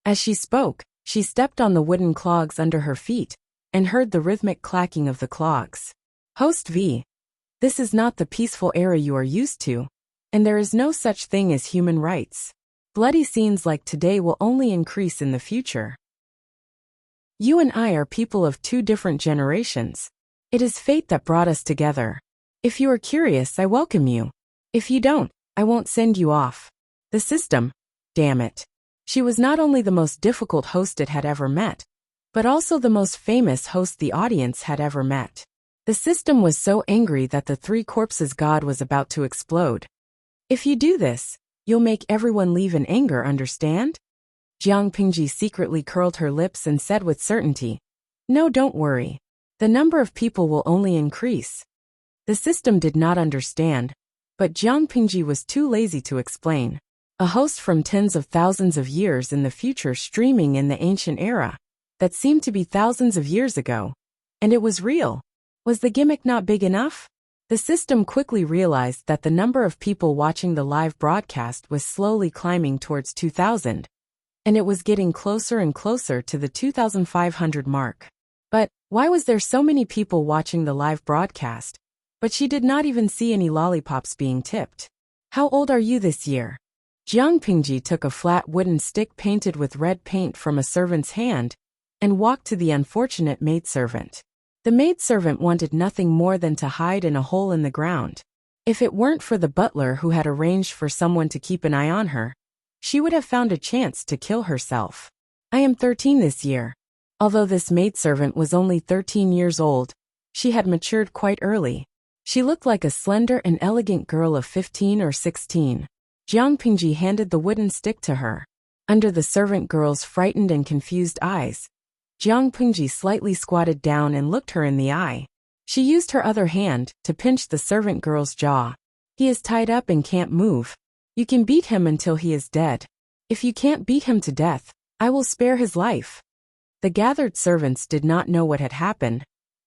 As she spoke, she stepped on the wooden clogs under her feet and heard the rhythmic clacking of the clogs. Host V. This is not the peaceful era you are used to, and there is no such thing as human rights. Bloody scenes like today will only increase in the future. You and I are people of 2 different generations. It is fate that brought us together. If you are curious, I welcome you. If you don't, I won't send you off. The system, damn it. She was not only the most difficult host it had ever met, but also the most famous host the audience had ever met. The system was so angry that the 3 corpses god was about to explode. If you do this, you'll make everyone leave in anger, understand? Jiang Pingji secretly curled her lips and said with certainty, No, don't worry. The number of people will only increase. The system did not understand, but Jiang Pingji was too lazy to explain. A host from tens of thousands of years in the future streaming in the ancient era that seemed to be thousands of years ago. And it was real. Was the gimmick not big enough? The system quickly realized that the number of people watching the live broadcast was slowly climbing towards 2,000, and it was getting closer and closer to the 2,500 mark. But why was there so many people watching the live broadcast? But she did not even see any lollipops being tipped. How old are you this year? Jiang Pingji took a flat wooden stick painted with red paint from a servant's hand and walked to the unfortunate maidservant. The maidservant wanted nothing more than to hide in a hole in the ground. If it weren't for the butler who had arranged for someone to keep an eye on her, she would have found a chance to kill herself. I am 13 this year. Although this maidservant was only 13 years old, she had matured quite early. She looked like a slender and elegant girl of 15 or 16. Jiang Pingji handed the wooden stick to her. Under the servant girl's frightened and confused eyes, Jiang Pingji slightly squatted down and looked her in the eye. She used her other hand to pinch the servant girl's jaw. He is tied up and can't move. You can beat him until he is dead. If you can't beat him to death, I will spare his life. The gathered servants did not know what had happened,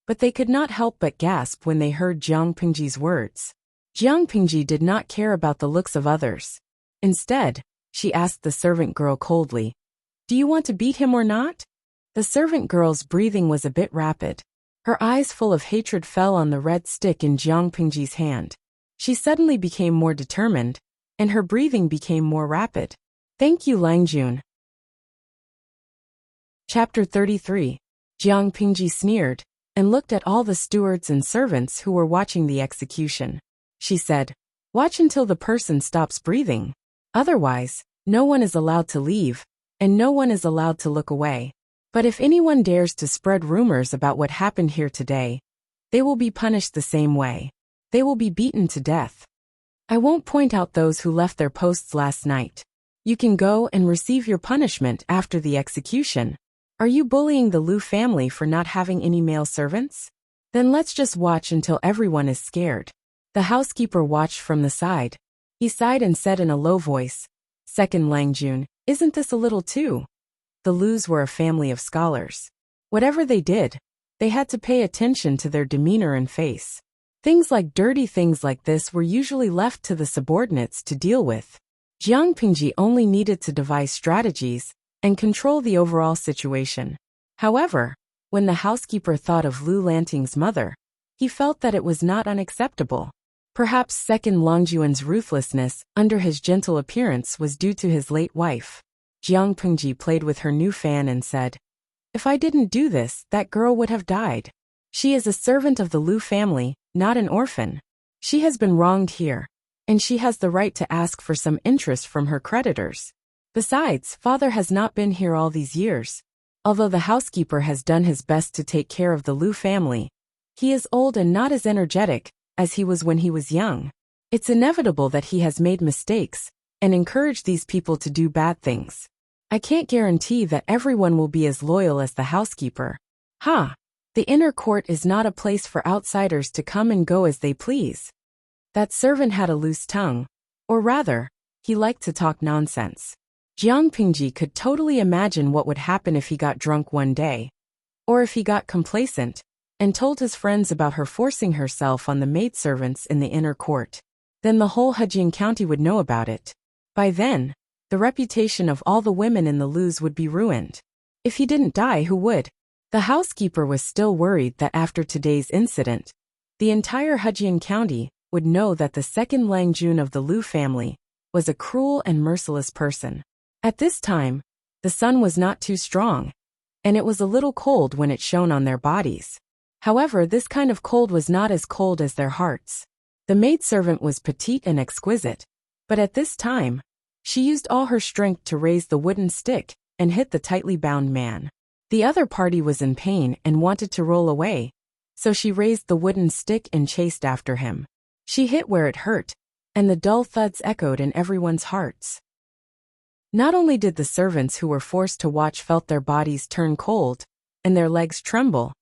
but they could not help but gasp when they heard Jiang Pingji's words. Jiang Pingji did not care about the looks of others. Instead, she asked the servant girl coldly, Do you want to beat him or not? The servant girl's breathing was a bit rapid. Her eyes full of hatred fell on the red stick in Jiang Pingji's hand. She suddenly became more determined, and her breathing became more rapid. Thank you, Langjun. Chapter 33. Jiang Pingji sneered and looked at all the stewards and servants who were watching the execution. She said, Watch until the person stops breathing. Otherwise, no one is allowed to leave, and no one is allowed to look away. But if anyone dares to spread rumors about what happened here today, they will be punished the same way. They will be beaten to death. I won't point out those who left their posts last night. You can go and receive your punishment after the execution. Are you bullying the Liu family for not having any male servants? Then let's just watch until everyone is scared. The housekeeper watched from the side. He sighed and said in a low voice, Second Langjun, isn't this a little too? The Lius were a family of scholars. Whatever they did, they had to pay attention to their demeanor and face. Dirty things like this were usually left to the subordinates to deal with. Jiang Pingji only needed to devise strategies and control the overall situation. However, when the housekeeper thought of Liu Lanting's mother, he felt that it was not unacceptable. Perhaps Second Longjuan's ruthlessness under his gentle appearance was due to his late wife. Jiang Pingji played with her new fan and said, If I didn't do this, that girl would have died. She is a servant of the Liu family, not an orphan. She has been wronged here, and she has the right to ask for some interest from her creditors. Besides, father has not been here all these years. Although the housekeeper has done his best to take care of the Liu family, he is old and not as energetic as he was when he was young. It's inevitable that he has made mistakes and encouraged these people to do bad things. I can't guarantee that everyone will be as loyal as the housekeeper. The inner court is not a place for outsiders to come and go as they please. That servant had a loose tongue. Or rather, he liked to talk nonsense. Jiang Pingji could totally imagine what would happen if he got drunk one day. Or if he got complacent and told his friends about her forcing herself on the maidservants in the inner court. Then the whole Hejing County would know about it. By then, the reputation of all the women in the Luz would be ruined. If he didn't die, who would? The housekeeper was still worried that after today's incident, the entire Hejing County would know that the second Lang Jun of the Liu family was a cruel and merciless person. At this time, the sun was not too strong, and it was a little cold when it shone on their bodies. However, this kind of cold was not as cold as their hearts. The maidservant was petite and exquisite, but at this time, she used all her strength to raise the wooden stick and hit the tightly bound man. The other party was in pain and wanted to roll away, so she raised the wooden stick and chased after him. She hit where it hurt, and the dull thuds echoed in everyone's hearts. Not only did the servants who were forced to watch felt their bodies turn cold and their legs tremble,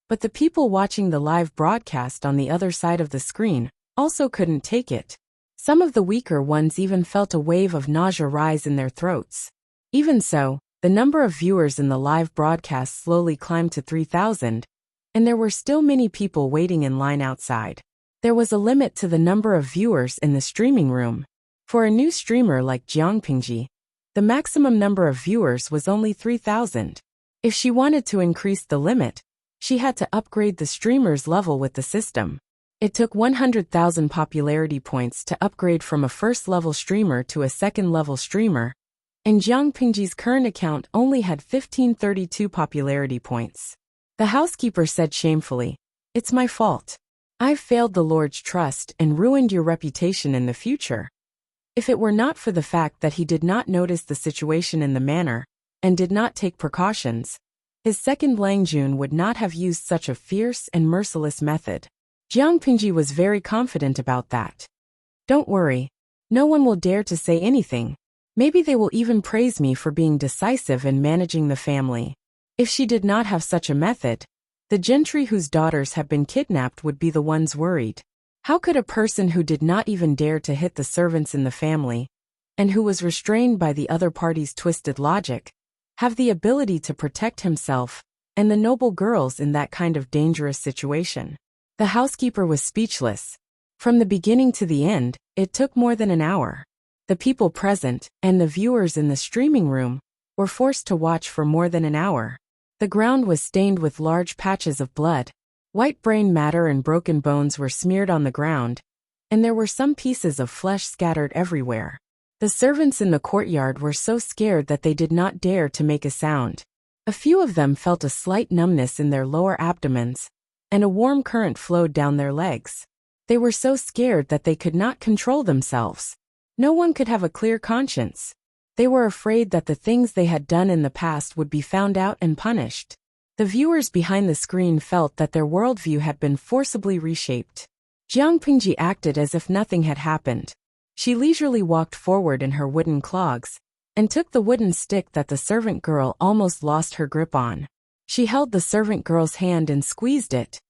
but the people watching the live broadcast on the other side of the screen also couldn't take it. Some of the weaker ones even felt a wave of nausea rise in their throats. Even so, the number of viewers in the live broadcast slowly climbed to 3,000, and there were still many people waiting in line outside. There was a limit to the number of viewers in the streaming room. For a new streamer like Jiang Pingji, the maximum number of viewers was only 3,000. If she wanted to increase the limit, she had to upgrade the streamer's level with the system. It took 100,000 popularity points to upgrade from a first-level streamer to a second-level streamer, and Jiang Pingji's current account only had 1532 popularity points. The housekeeper said shamefully, "It's my fault. I've failed the Lord's trust and ruined your reputation in the future." If it were not for the fact that he did not notice the situation in the manner and did not take precautions, his second Lang Jun would not have used such a fierce and merciless method. Jiang Pingji was very confident about that. "Don't worry. No one will dare to say anything. Maybe they will even praise me for being decisive in managing the family." If she did not have such a method, the gentry whose daughters have been kidnapped would be the ones worried. How could a person who did not even dare to hit the servants in the family, and who was restrained by the other party's twisted logic, have the ability to protect himself and the noble girls in that kind of dangerous situation? The housekeeper was speechless. From the beginning to the end, it took more than an hour. The people present, and the viewers in the streaming room, were forced to watch for more than an hour. The ground was stained with large patches of blood. White brain matter and broken bones were smeared on the ground, and there were some pieces of flesh scattered everywhere. The servants in the courtyard were so scared that they did not dare to make a sound. A few of them felt a slight numbness in their lower abdomens, and a warm current flowed down their legs. They were so scared that they could not control themselves. No one could have a clear conscience. They were afraid that the things they had done in the past would be found out and punished. The viewers behind the screen felt that their worldview had been forcibly reshaped. Jiang Pingji acted as if nothing had happened. She leisurely walked forward in her wooden clogs, and took the wooden stick that the servant girl almost lost her grip on. She held the servant girl's hand and squeezed it.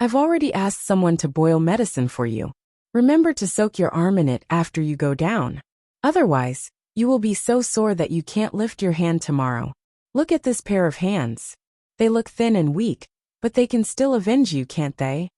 "I've already asked someone to boil medicine for you. Remember to soak your arm in it after you go down. Otherwise, you will be so sore that you can't lift your hand tomorrow. Look at this pair of hands. They look thin and weak, but they can still avenge you, can't they?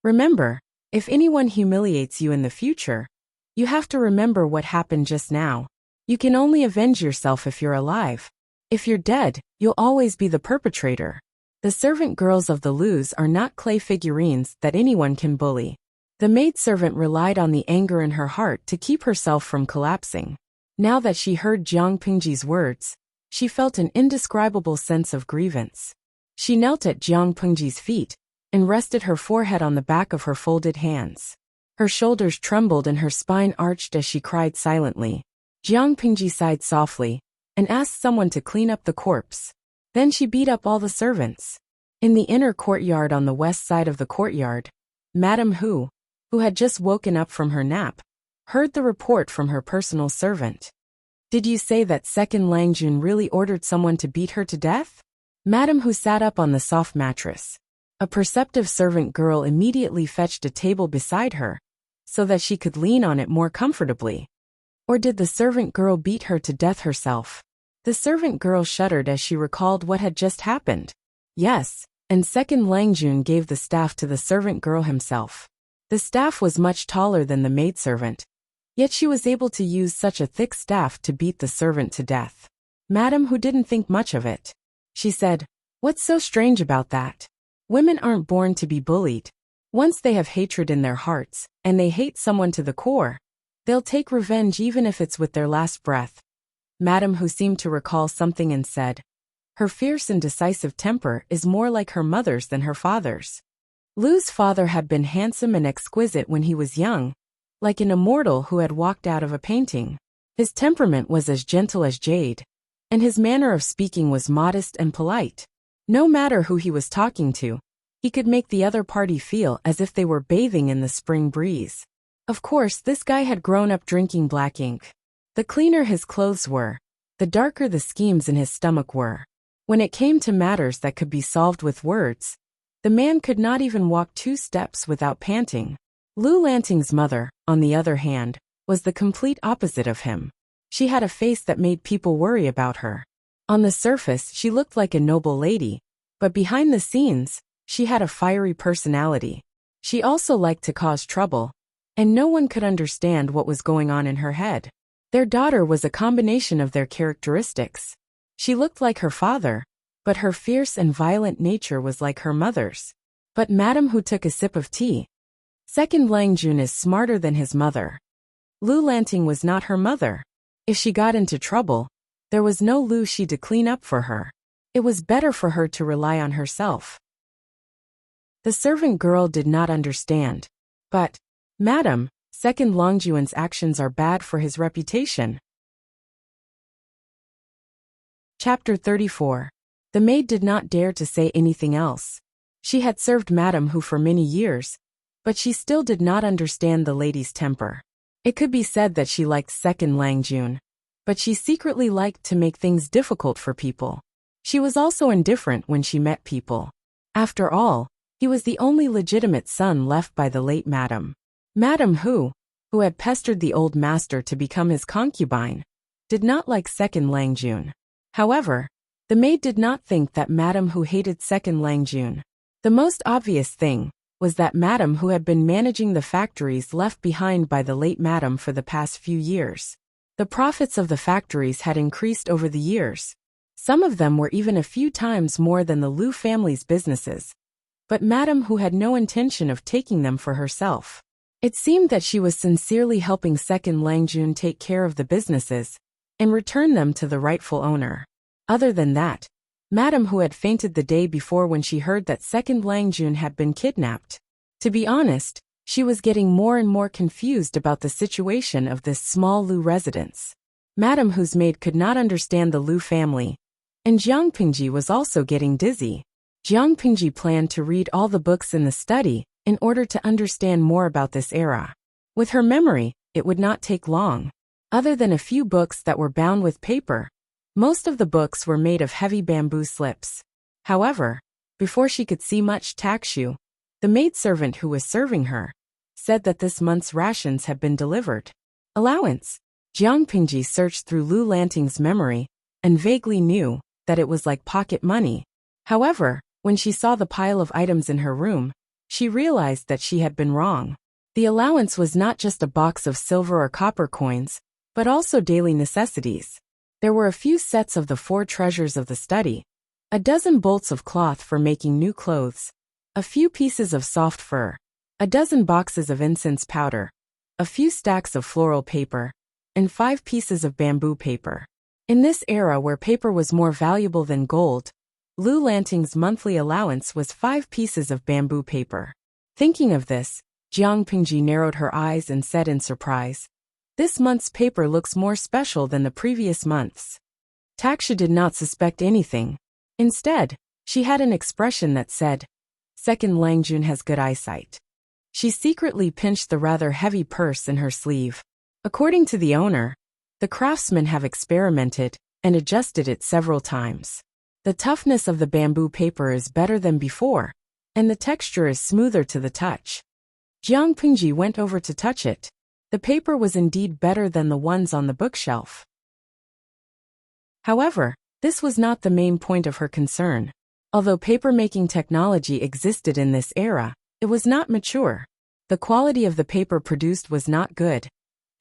Remember, if anyone humiliates you in the future, you have to remember what happened just now. You can only avenge yourself if you're alive. If you're dead, you'll always be the perpetrator. The servant girls of the Luz are not clay figurines that anyone can bully." The maidservant relied on the anger in her heart to keep herself from collapsing. Now that she heard Jiang Pingji's words, she felt an indescribable sense of grievance. She knelt at Jiang Pingji's feet and rested her forehead on the back of her folded hands. Her shoulders trembled and her spine arched as she cried silently. Jiang Pingji sighed softly and asked someone to clean up the corpse. Then she beat up all the servants. In the inner courtyard on the west side of the courtyard, Madame Hu, who had just woken up from her nap, heard the report from her personal servant. "Did you say that second Lang Jun really ordered someone to beat her to death?" Madame Hu sat up on the soft mattress. A perceptive servant girl immediately fetched a table beside her, so that she could lean on it more comfortably. Or did the servant girl beat her to death herself? The servant girl shuddered as she recalled what had just happened. Yes, and second Langjun gave the staff to the servant girl himself. The staff was much taller than the maidservant, yet she was able to use such a thick staff to beat the servant to death. Madam Hu didn't think much of it. She said, "What's so strange about that? Women aren't born to be bullied. Once they have hatred in their hearts, and they hate someone to the core, they'll take revenge even if it's with their last breath." Madam Hu seemed to recall something and said, "Her fierce and decisive temper is more like her mother's than her father's." Lu's father had been handsome and exquisite when he was young, like an immortal who had walked out of a painting. His temperament was as gentle as jade, and his manner of speaking was modest and polite. No matter who he was talking to, he could make the other party feel as if they were bathing in the spring breeze. Of course, this guy had grown up drinking black ink. The cleaner his clothes were, the darker the schemes in his stomach were. When it came to matters that could be solved with words, the man could not even walk 2 steps without panting. Lu Lanting's mother, on the other hand, was the complete opposite of him. She had a face that made people worry about her. On the surface, she looked like a noble lady, but behind the scenes, she had a fiery personality. She also liked to cause trouble, and no one could understand what was going on in her head. Their daughter was a combination of their characteristics. She looked like her father, but her fierce and violent nature was like her mother's. But Madam Hu took a sip of tea. Second Langjun is smarter than his mother. Lu Lanting was not her mother. If she got into trouble, there was no Lu Shi to clean up for her. It was better for her to rely on herself. The servant girl did not understand. But, Madam, second Longjuan's actions are bad for his reputation. Chapter 34. The maid did not dare to say anything else. She had served Madam Hu for many years, but she still did not understand the lady's temper. It could be said that she liked second Langjun, but she secretly liked to make things difficult for people. She was also indifferent when she met people. After all, he was the only legitimate son left by the late Madam. Madam Hu, who had pestered the old master to become his concubine, did not like second Langjun. However, the maid did not think that Madam Hu hated second Langjun. The most obvious thing was that Madam Hu had been managing the factories left behind by the late Madam for the past few years. The profits of the factories had increased over the years. Some of them were even a few times more than the Lu family's businesses. But Madam Hu had no intention of taking them for herself. It seemed that she was sincerely helping second Langjun take care of the businesses and return them to the rightful owner. Other than that, Madam Hu had fainted the day before when she heard that second Langjun had been kidnapped. To be honest, she was getting more and more confused about the situation of this small Lu residence. Madam Hu's maid could not understand the Lu family, and Jiang Pingji was also getting dizzy. Jiang Pingji planned to read all the books in the study in order to understand more about this era. With her memory, it would not take long. Other than a few books that were bound with paper, most of the books were made of heavy bamboo slips. However, before she could see much takshu, the maidservant who was serving her said that this month's rations had been delivered. Allowance. Jiang Pingji searched through Lu Lanting's memory and vaguely knew that it was like pocket money. However, when she saw the pile of items in her room, she realized that she had been wrong. The allowance was not just a box of silver or copper coins, but also daily necessities. There were a few sets of the 4 treasures of the study, a dozen bolts of cloth for making new clothes, a few pieces of soft fur, a dozen boxes of incense powder, a few stacks of floral paper, and 5 pieces of bamboo paper. In this era where paper was more valuable than gold, Lu Lanting's monthly allowance was 5 pieces of bamboo paper. Thinking of this, Jiang Pingji narrowed her eyes and said in surprise, "This month's paper looks more special than the previous month's." Taksha did not suspect anything. Instead, she had an expression that said, "Second Langjun has good eyesight." She secretly pinched the rather heavy purse in her sleeve. According to the owner, the craftsmen have experimented and adjusted it several times. The toughness of the bamboo paper is better than before, and the texture is smoother to the touch. Jiang Pingji went over to touch it. The paper was indeed better than the ones on the bookshelf. However, this was not the main point of her concern. Although paper-making technology existed in this era, it was not mature. The quality of the paper produced was not good,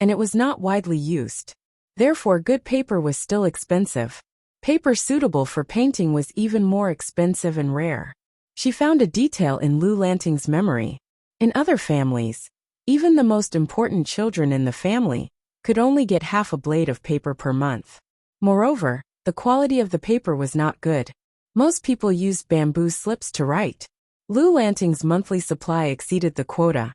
and it was not widely used. Therefore, good paper was still expensive. Paper suitable for painting was even more expensive and rare. She found a detail in Lu Lanting's memory. In other families, even the most important children in the family could only get half a blade of paper per month. Moreover, the quality of the paper was not good. Most people used bamboo slips to write. Lu Lanting's monthly supply exceeded the quota,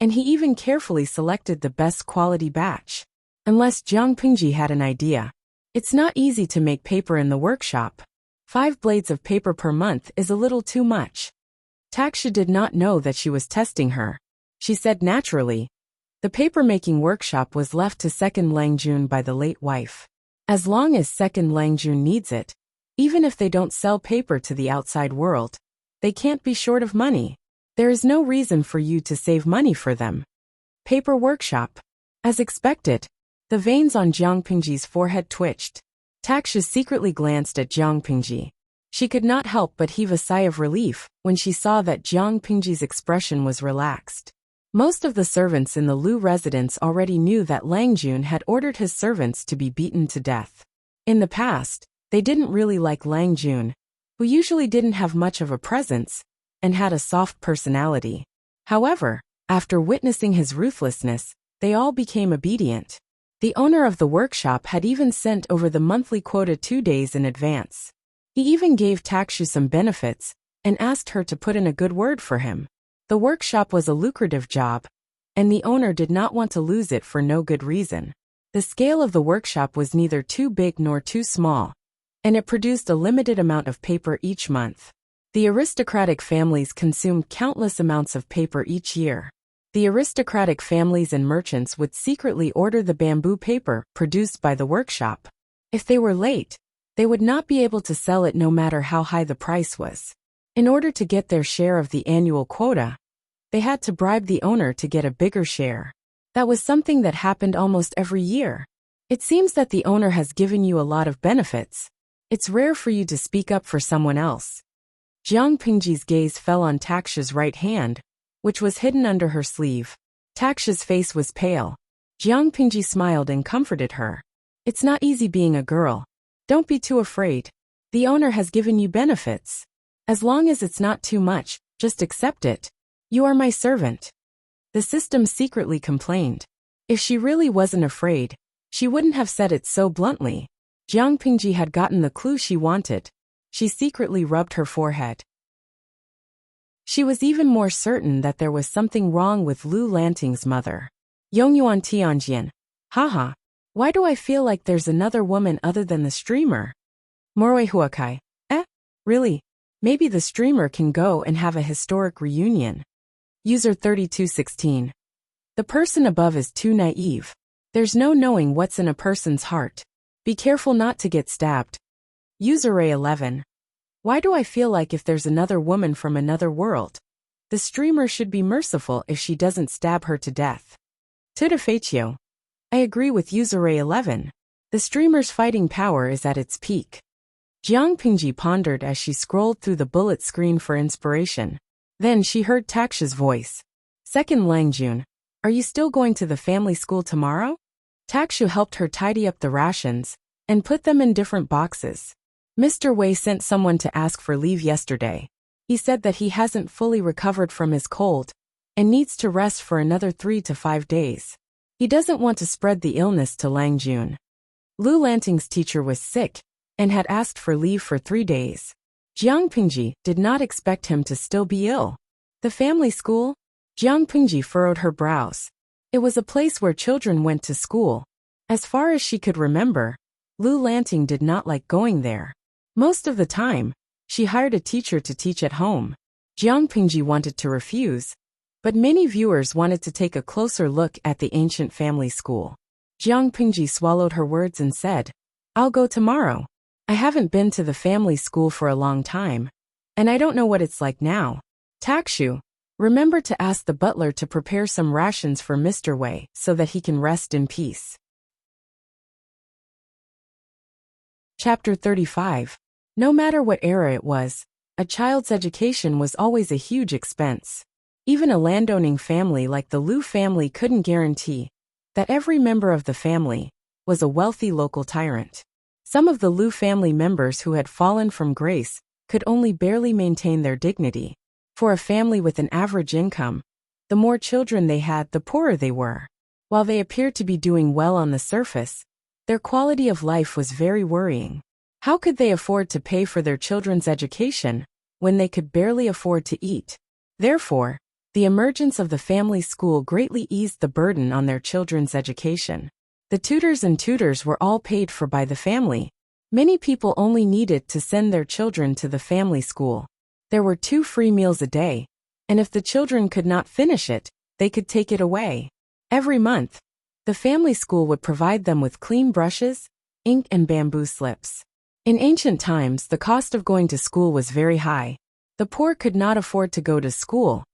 and he even carefully selected the best quality batch. Unless Jiang Pingji had an idea. It's not easy to make paper in the workshop. 5 blades of paper per month is a little too much. Taksha did not know that she was testing her. She said naturally. The paper-making workshop was left to second Langjun by the late wife. As long as second Langjun needs it, even if they don't sell paper to the outside world, they can't be short of money. There is no reason for you to save money for them. Paper workshop. As expected, the veins on Jiang Pingji's forehead twitched. Taksha secretly glanced at Jiang Pingji. She could not help but heave a sigh of relief when she saw that Jiang Pingji's expression was relaxed. Most of the servants in the Lu residence already knew that Langjun had ordered his servants to be beaten to death. In the past, they didn't really like Langjun, who usually didn't have much of a presence and had a soft personality. However, after witnessing his ruthlessness, they all became obedient. The owner of the workshop had even sent over the monthly quota 2 days in advance. He even gave Takshu some benefits and asked her to put in a good word for him. The workshop was a lucrative job, and the owner did not want to lose it for no good reason. The scale of the workshop was neither too big nor too small, and it produced a limited amount of paper each month. The aristocratic families consumed countless amounts of paper each year. The aristocratic families and merchants would secretly order the bamboo paper produced by the workshop. If they were late, they would not be able to sell it no matter how high the price was. In order to get their share of the annual quota, they had to bribe the owner to get a bigger share. That was something that happened almost every year. It seems that the owner has given you a lot of benefits. It's rare for you to speak up for someone else. Jiang Pingji's gaze fell on Taksha's right hand, which was hidden under her sleeve. Taksha's face was pale. Jiang Pingji smiled and comforted her. It's not easy being a girl. Don't be too afraid. The owner has given you benefits. As long as it's not too much, just accept it. You are my servant. The system secretly complained. If she really wasn't afraid, she wouldn't have said it so bluntly. Jiang Pingji had gotten the clue she wanted. She secretly rubbed her forehead. She was even more certain that there was something wrong with Lu Lanting's mother. Yongyuan Tianjian. Haha. Why do I feel like there's another woman other than the streamer? Moroi Huakai. Really? Maybe the streamer can go and have a historic reunion. User 3216. The person above is too naive. There's no knowing what's in a person's heart. Be careful not to get stabbed. User A11. Why do I feel like if there's another woman from another world, the streamer should be merciful if she doesn't stab her to death? Tudafetio. I agree with User A11. The streamer's fighting power is at its peak. Jiang Pingji pondered as she scrolled through the bullet screen for inspiration. Then she heard Taksha's voice. Second Langjun, are you still going to the family school tomorrow? Takshu helped her tidy up the rations and put them in different boxes. Mr. Wei sent someone to ask for leave yesterday. He said that he hasn't fully recovered from his cold and needs to rest for another 3 to 5 days. He doesn't want to spread the illness to Langjun. Lu Lanting's teacher was sick and had asked for leave for 3 days. Jiang Pingji did not expect him to still be ill. The family school? Jiang Pingji furrowed her brows. It was a place where children went to school. As far as she could remember, Lu Lanting did not like going there. Most of the time, she hired a teacher to teach at home. Jiang Pingji wanted to refuse, but many viewers wanted to take a closer look at the ancient family school. Jiang Pingji swallowed her words and said, I'll go tomorrow. I haven't been to the family school for a long time, and I don't know what it's like now. Takshu, remember to ask the butler to prepare some rations for Mr. Wei so that he can rest in peace. Chapter 35. No matter what era it was, a child's education was always a huge expense. Even a landowning family like the Liu family couldn't guarantee that every member of the family was a wealthy local tyrant. Some of the Liu family members who had fallen from grace could only barely maintain their dignity. For a family with an average income, the more children they had, the poorer they were. While they appeared to be doing well on the surface, their quality of life was very worrying. How could they afford to pay for their children's education when they could barely afford to eat? Therefore, the emergence of the family school greatly eased the burden on their children's education. The tutors and tutors were all paid for by the family. Many people only needed to send their children to the family school. There were 2 free meals a day, and if the children could not finish it, they could take it away. Every month, the family school would provide them with clean brushes, ink, and bamboo slips. In ancient times, the cost of going to school was very high. The poor could not afford to go to school,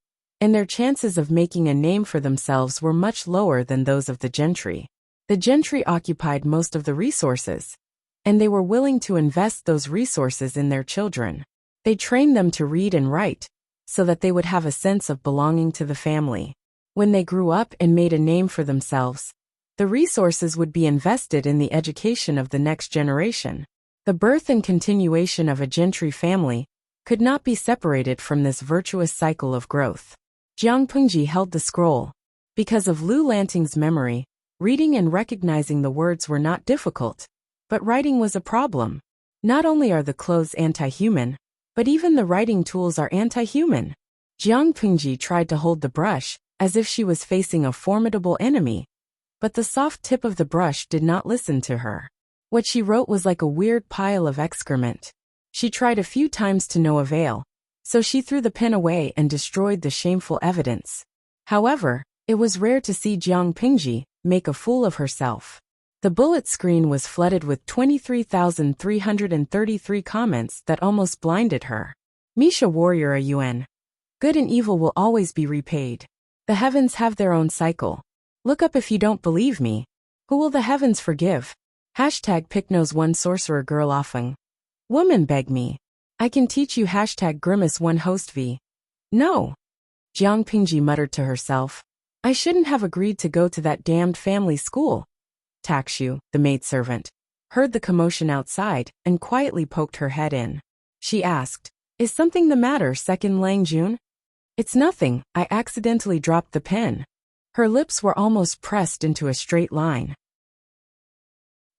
and their chances of making a name for themselves were much lower than those of the gentry. The gentry occupied most of the resources, and they were willing to invest those resources in their children. They trained them to read and write, so that they would have a sense of belonging to the family. When they grew up and made a name for themselves, the resources would be invested in the education of the next generation. The birth and continuation of a gentry family could not be separated from this virtuous cycle of growth. Jiang Pengji held the scroll. Because of Liu Lanting's memory, reading and recognizing the words were not difficult, but writing was a problem. Not only are the clothes anti-human, but even the writing tools are anti-human. Jiang Pengji tried to hold the brush, as if she was facing a formidable enemy, but the soft tip of the brush did not listen to her. What she wrote was like a weird pile of excrement. She tried a few times to no avail, so she threw the pen away and destroyed the shameful evidence. However, it was rare to see Jiang Pengji make a fool of herself. The bullet screen was flooded with 23,333 comments that almost blinded her. Misha Warrior Yun. Good and evil will always be repaid. The heavens have their own cycle. Look up if you don't believe me. Who will the heavens forgive? Hashtag Picknose one sorcerer girl offing. Woman beg me. I can teach you hashtag grimace one host v. No. Jiang Pengji muttered to herself. I shouldn't have agreed to go to that damned family school. Takshu, the maidservant, heard the commotion outside and quietly poked her head in. She asked, Is something the matter, Second Lang Jun? It's nothing, I accidentally dropped the pen. Her lips were almost pressed into a straight line.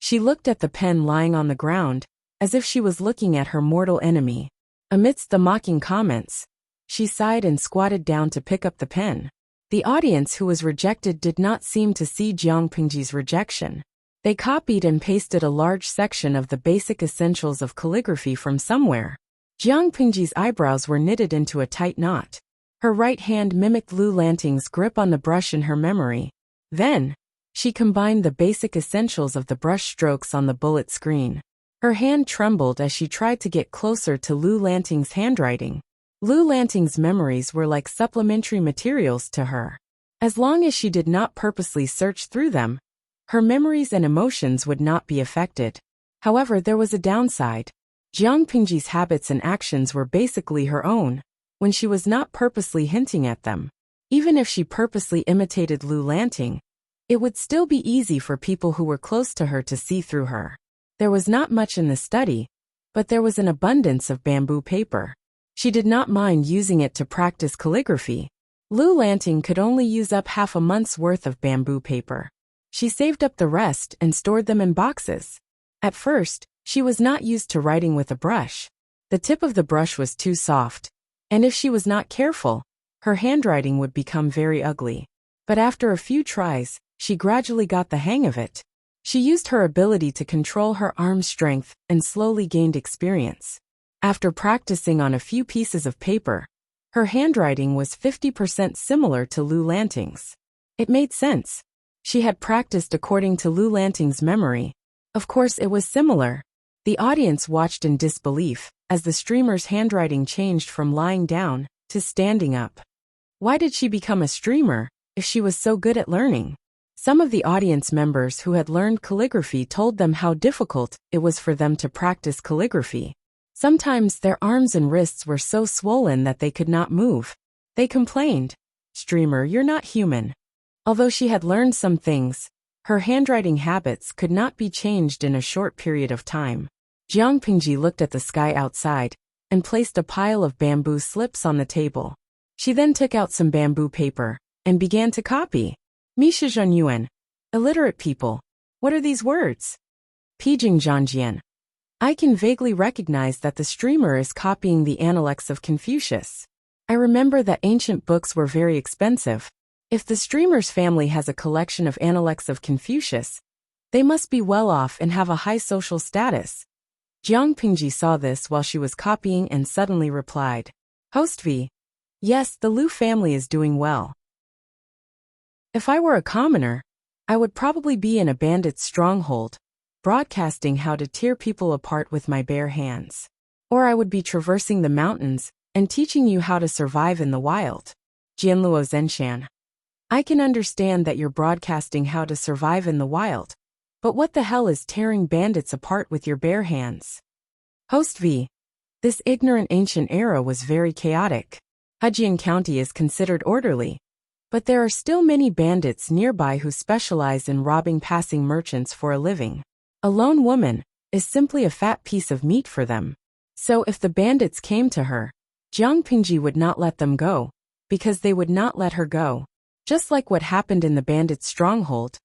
She looked at the pen lying on the ground, as if she was looking at her mortal enemy. Amidst the mocking comments, she sighed and squatted down to pick up the pen. The audience who was rejected did not seem to see Jiang Pengji's rejection. They copied and pasted a large section of the basic essentials of calligraphy from somewhere. Jiang Pengji's eyebrows were knitted into a tight knot. Her right hand mimicked Liu Lanting's grip on the brush in her memory. Then, she combined the basic essentials of the brush strokes on the bullet screen. Her hand trembled as she tried to get closer to Liu Lanting's handwriting. Liu Lanting's memories were like supplementary materials to her. As long as she did not purposely search through them, her memories and emotions would not be affected. However, there was a downside. Jiang Pengji's habits and actions were basically her own, when she was not purposely hinting at them. Even if she purposely imitated Liu Lanting, it would still be easy for people who were close to her to see through her. There was not much in the study, but there was an abundance of bamboo paper. She did not mind using it to practice calligraphy. Liu Lanting could only use up half a month's worth of bamboo paper. She saved up the rest and stored them in boxes. At first, she was not used to writing with a brush. The tip of the brush was too soft, and if she was not careful, her handwriting would become very ugly. But after a few tries, she gradually got the hang of it. She used her ability to control her arm strength and slowly gained experience. After practicing on a few pieces of paper, her handwriting was 50% similar to Liu Lanting's. It made sense. She had practiced according to Liu Lanting's memory. Of course it was similar. The audience watched in disbelief as the streamer's handwriting changed from lying down to standing up. Why did she become a streamer if she was so good at learning? Some of the audience members who had learned calligraphy told them how difficult it was for them to practice calligraphy. Sometimes their arms and wrists were so swollen that they could not move. They complained, "Streamer, you're not human." Although she had learned some things, her handwriting habits could not be changed in a short period of time. Jiang Pingji looked at the sky outside and placed a pile of bamboo slips on the table. She then took out some bamboo paper and began to copy. Misha Zhenyuan. Illiterate people. What are these words? Pijing Zhangjian. I can vaguely recognize that the streamer is copying the Analects of Confucius. I remember that ancient books were very expensive. If the streamer's family has a collection of Analects of Confucius, they must be well off and have a high social status. Jiang Pingji saw this while she was copying and suddenly replied, Host V. Yes, the Liu family is doing well. If I were a commoner, I would probably be in a bandit's stronghold, broadcasting how to tear people apart with my bare hands. Or I would be traversing the mountains and teaching you how to survive in the wild. Jianluo Zenshan. I can understand that you're broadcasting how to survive in the wild, but what the hell is tearing bandits apart with your bare hands? Host V. This ignorant ancient era was very chaotic. Hejian County is considered orderly, but there are still many bandits nearby who specialize in robbing passing merchants for a living. A lone woman is simply a fat piece of meat for them. So if the bandits came to her, Jiang Pingji would not let them go, because they would not let her go. Just like what happened in the bandits' stronghold,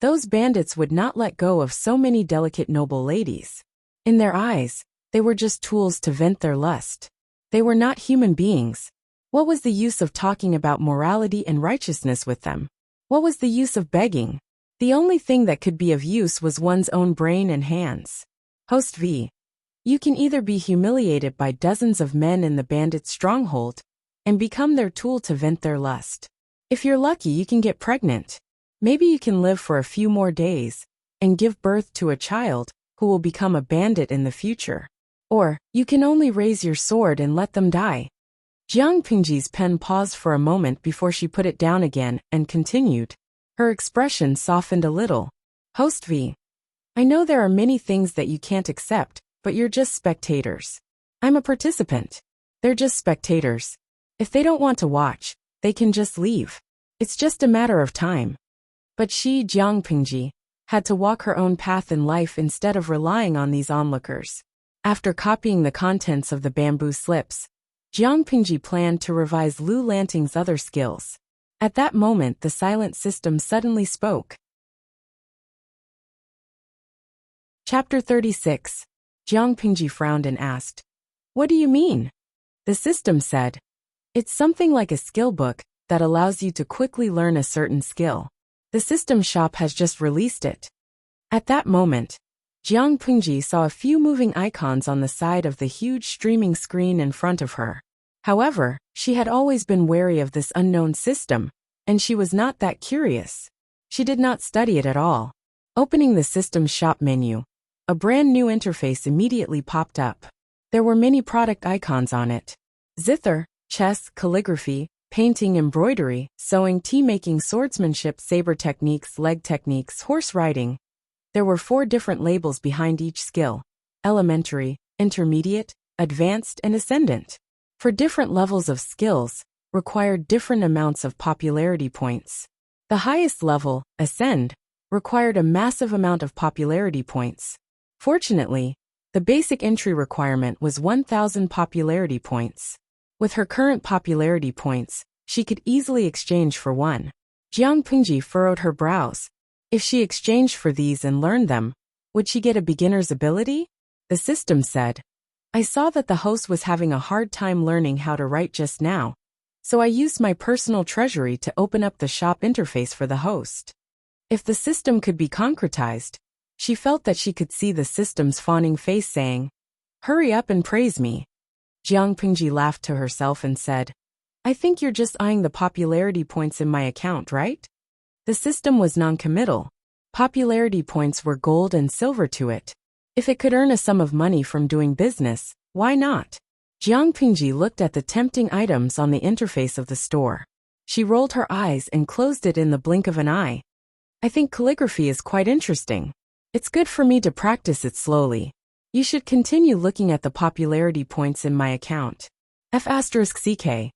those bandits would not let go of so many delicate noble ladies. In their eyes, they were just tools to vent their lust. They were not human beings. What was the use of talking about morality and righteousness with them? What was the use of begging? The only thing that could be of use was one's own brain and hands. Host V. You can either be humiliated by dozens of men in the bandits' stronghold and become their tool to vent their lust. If you're lucky, you can get pregnant. Maybe you can live for a few more days and give birth to a child who will become a bandit in the future. Or, you can only raise your sword and let them die. Jiang Pingji's pen paused for a moment before she put it down again and continued. Her expression softened a little. Host V. I know there are many things that you can't accept, but you're just spectators. I'm a participant. They're just spectators. If they don't want to watch, they can just leave. It's just a matter of time. But she, Jiang Pingji, had to walk her own path in life instead of relying on these onlookers. After copying the contents of the bamboo slips, Jiang Pingji planned to revise Lu Lanting's other skills. At that moment, the silent system suddenly spoke. Chapter 36. Jiang Pingji frowned and asked, What do you mean? The system said, It's something like a skill book that allows you to quickly learn a certain skill. The system shop has just released it. At that moment, Jiang Pingji saw a few moving icons on the side of the huge streaming screen in front of her. However, she had always been wary of this unknown system, and she was not that curious. She did not study it at all. Opening the system's shop menu, a brand new interface immediately popped up. There were many product icons on it. Zither, chess, calligraphy, painting, embroidery, sewing, tea-making, swordsmanship, saber techniques, leg techniques, horse riding. There were 4 different labels behind each skill: elementary, intermediate, advanced, and ascendant. For different levels of skills, required different amounts of popularity points. The highest level, Ascend, required a massive amount of popularity points. Fortunately, the basic entry requirement was 1,000 popularity points. With her current popularity points, she could easily exchange for one. Jiang Pingji furrowed her brows. If she exchanged for these and learned them, would she get a beginner's ability? The system said, I saw that the host was having a hard time learning how to write just now, so I used my personal treasury to open up the shop interface for the host. If the system could be concretized, she felt that she could see the system's fawning face saying, Hurry up and praise me. Jiang Pingji laughed to herself and said, I think you're just eyeing the popularity points in my account, right? The system was non-committal. Popularity points were gold and silver to it. If it could earn a sum of money from doing business, why not? Jiang Pingji looked at the tempting items on the interface of the store. She rolled her eyes and closed it in the blink of an eye. I think calligraphy is quite interesting. It's good for me to practice it slowly. You should continue looking at the popularity points in my account. F*CK.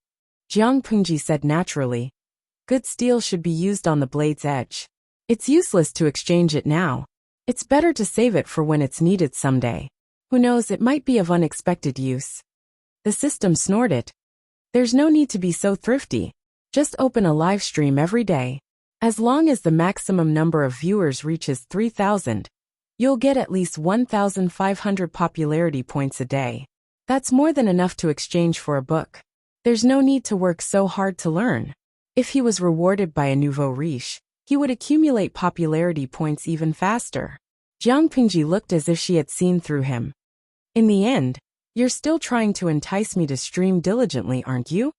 Jiang Pingji said naturally. Good steel should be used on the blade's edge. It's useless to exchange it now. It's better to save it for when it's needed someday. Who knows, it might be of unexpected use. The system snorted. There's no need to be so thrifty. Just open a live stream every day. As long as the maximum number of viewers reaches 3,000, you'll get at least 1,500 popularity points a day. That's more than enough to exchange for a book. There's no need to work so hard to learn. If he was rewarded by a nouveau riche, he would accumulate popularity points even faster. Jiang Pingji looked as if she had seen through him. In the end, you're still trying to entice me to stream diligently, aren't you?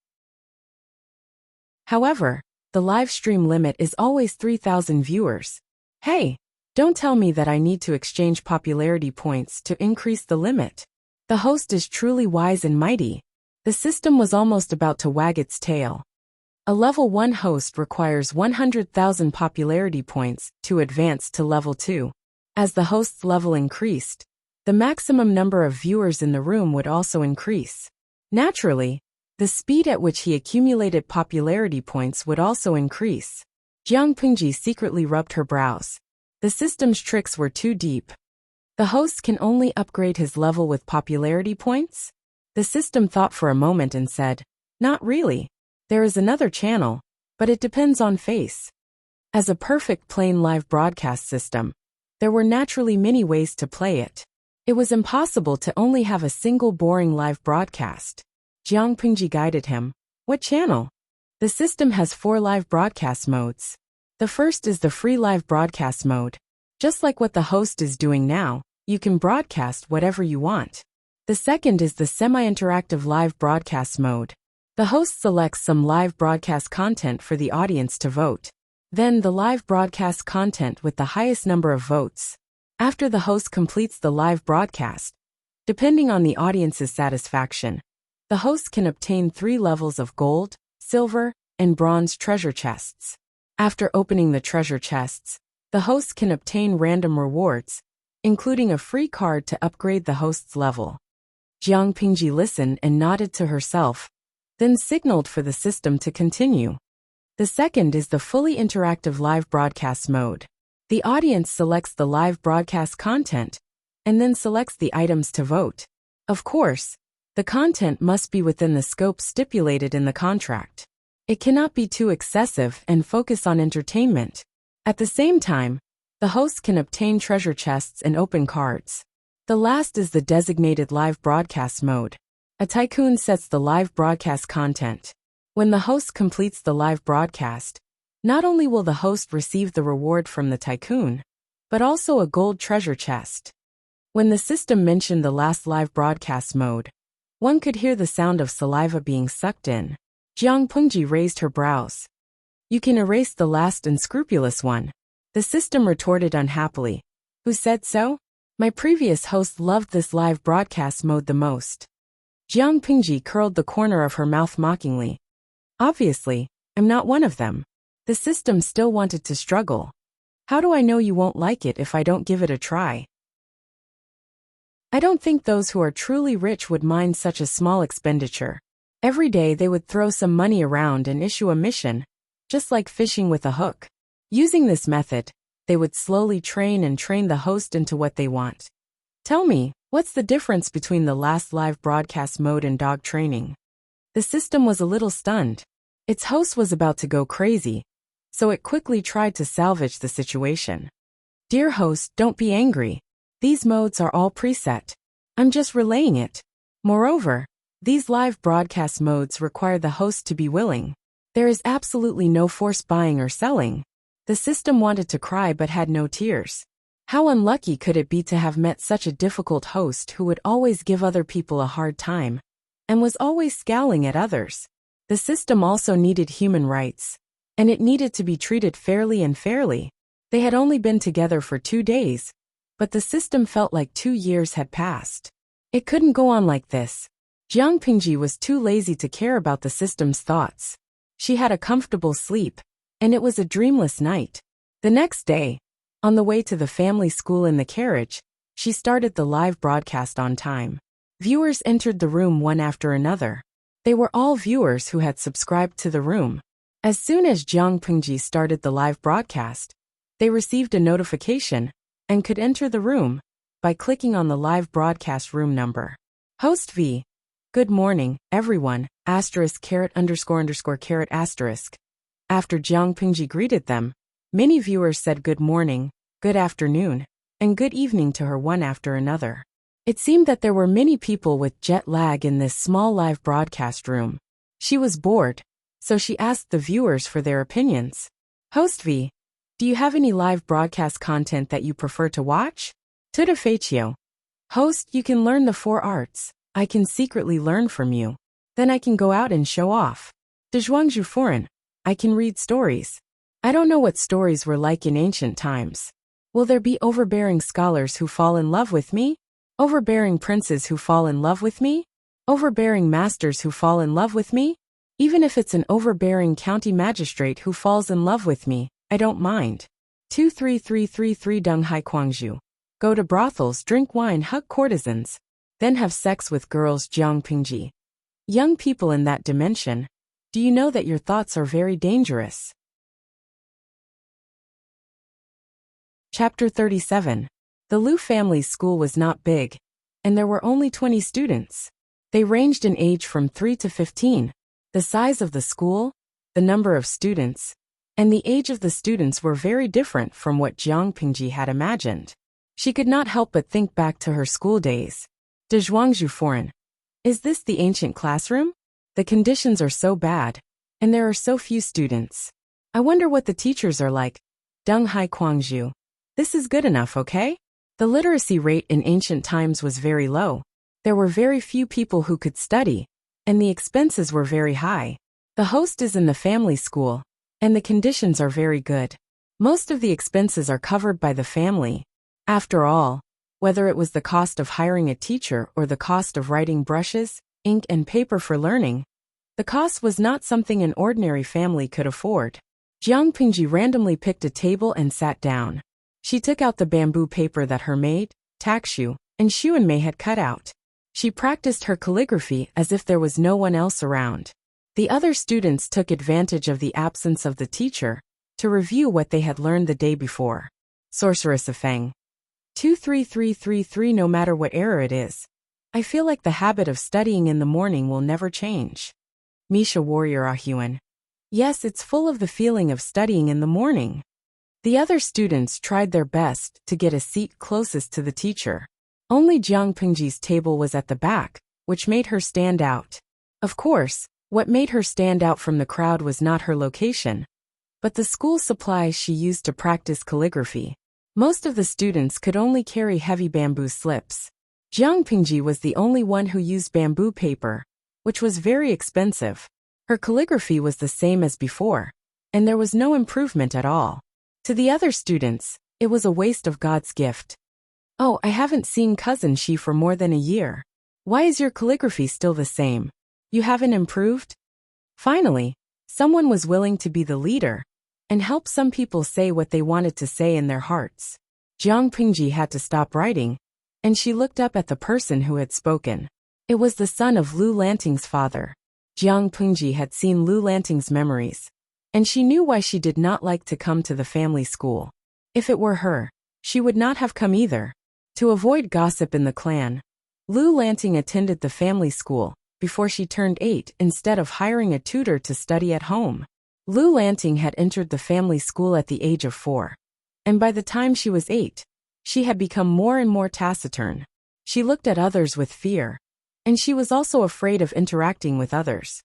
However, the live stream limit is always 3,000 viewers. Hey, don't tell me that I need to exchange popularity points to increase the limit. The host is truly wise and mighty. The system was almost about to wag its tail. A level 1 host requires 100,000 popularity points to advance to level 2. As the host's level increased, the maximum number of viewers in the room would also increase. Naturally, the speed at which he accumulated popularity points would also increase. Jiang Pingji secretly rubbed her brows. The system's tricks were too deep. The host can only upgrade his level with popularity points? The system thought for a moment and said, not really. There is another channel, but it depends on face. As a perfect plain live broadcast system, there were naturally many ways to play it. It was impossible to only have a single boring live broadcast. Jiang Pingji guided him. What channel? The system has 4 live broadcast modes. The first is the free live broadcast mode. Just like what the host is doing now, you can broadcast whatever you want. The second is the semi-interactive live broadcast mode. The host selects some live broadcast content for the audience to vote. Then the live broadcast content with the highest number of votes. After the host completes the live broadcast, depending on the audience's satisfaction, the host can obtain 3 levels of gold, silver, and bronze treasure chests. After opening the treasure chests, the host can obtain random rewards, including a free card to upgrade the host's level. Jiang Pingji listened and nodded to herself, then signaled for the system to continue. The second is the fully interactive live broadcast mode. The audience selects the live broadcast content, and then selects the items to vote. Of course, the content must be within the scope stipulated in the contract. It cannot be too excessive and focus on entertainment. At the same time, the host can obtain treasure chests and open cards. The last is the designated live broadcast mode. A tycoon sets the live broadcast content. When the host completes the live broadcast, not only will the host receive the reward from the tycoon, but also a gold treasure chest. When the system mentioned the last live broadcast mode, one could hear the sound of saliva being sucked in. Jiang Pingji raised her brows. You can erase the last unscrupulous one. The system retorted unhappily. Who said so? My previous host loved this live broadcast mode the most. Jiang Pingji curled the corner of her mouth mockingly. Obviously, I'm not one of them. The system still wanted to struggle. How do I know you won't like it if I don't give it a try? I don't think those who are truly rich would mind such a small expenditure. Every day they would throw some money around and issue a mission, just like fishing with a hook. Using this method, they would slowly train the host into what they want. Tell me, what's the difference between the last live broadcast mode and dog training? The system was a little stunned. Its host was about to go crazy, so it quickly tried to salvage the situation. Dear host, don't be angry. These modes are all preset. I'm just relaying it. Moreover, these live broadcast modes require the host to be willing. There is absolutely no forced buying or selling. The system wanted to cry but had no tears. How unlucky could it be to have met such a difficult host who would always give other people a hard time, and was always scowling at others. The system also needed human rights, and it needed to be treated fairly and fairly. They had only been together for 2 days, but the system felt like 2 years had passed. It couldn't go on like this. Jiang Pingji was too lazy to care about the system's thoughts. She had a comfortable sleep, and it was a dreamless night. The next day, on the way to the family school in the carriage, she started the live broadcast on time. Viewers entered the room one after another. They were all viewers who had subscribed to the room. As soon as Jiang Pingji started the live broadcast, they received a notification and could enter the room by clicking on the live broadcast room number. Host V. Good morning, everyone, asterisk caret underscore underscore caret asterisk. After Jiang Pingji greeted them, many viewers said good morning, good afternoon, and good evening to her one after another. It seemed that there were many people with jet lag in this small live broadcast room. She was bored, so she asked the viewers for their opinions. Host V. Do you have any live broadcast content that you prefer to watch? Tuda Feichio. Host, you can learn the 4 arts. I can secretly learn from you. Then I can go out and show off. Dezhuangzhu Foreign. I can read stories. I don't know what stories were like in ancient times. Will there be overbearing scholars who fall in love with me? Overbearing princes who fall in love with me? Overbearing masters who fall in love with me? Even if it's an overbearing county magistrate who falls in love with me, I don't mind. 23333 Donghai Guangzhou. Go to brothels, drink wine, hug courtesans, then have sex with girls. Jiang Pingji. Young people in that dimension, do you know that your thoughts are very dangerous? Chapter 37. The Liu family's school was not big, and there were only 20 students. They ranged in age from 3 to 15. The size of the school, the number of students, and the age of the students were very different from what Jiang Pingji had imagined. She could not help but think back to her school days. Dezhuangzhu Foreign. Is this the ancient classroom? The conditions are so bad, and there are so few students. I wonder what the teachers are like. Donghai Guangzhou. This is good enough, okay? The literacy rate in ancient times was very low. There were very few people who could study, and the expenses were very high. The host is in the family school, and the conditions are very good. Most of the expenses are covered by the family. After all, whether it was the cost of hiring a teacher or the cost of writing brushes, ink and paper for learning, the cost was not something an ordinary family could afford. Jiang Pingji randomly picked a table and sat down. She took out the bamboo paper that her maid, Takshu, and Xuanmei had cut out. She practiced her calligraphy as if there was no one else around. The other students took advantage of the absence of the teacher to review what they had learned the day before. Sorceress of Feng. 23333. No matter what error it is, I feel like the habit of studying in the morning will never change. Misha Warrior Ahuan. Yes, it's full of the feeling of studying in the morning. The other students tried their best to get a seat closest to the teacher. Only Jiang Pingji's table was at the back, which made her stand out. Of course, what made her stand out from the crowd was not her location, but the school supplies she used to practice calligraphy. Most of the students could only carry heavy bamboo slips. Jiang Pingji was the only one who used bamboo paper, which was very expensive. Her calligraphy was the same as before, and there was no improvement at all. To the other students, it was a waste of God's gift. Oh, I haven't seen cousin Shi for more than a year. Why is your calligraphy still the same? You haven't improved? Finally, someone was willing to be the leader and help some people say what they wanted to say in their hearts. Jiang Pingji had to stop writing, and she looked up at the person who had spoken. It was the son of Lu Lanting's father. Jiang Pingji had seen Lu Lanting's memories, and she knew why she did not like to come to the family school. If it were her, she would not have come either. To avoid gossip in the clan, Lu Lanting attended the family school before she turned 8 instead of hiring a tutor to study at home. Lu Lanting had entered the family school at the age of 4, and by the time she was 8, she had become more and more taciturn. She looked at others with fear, and she was also afraid of interacting with others.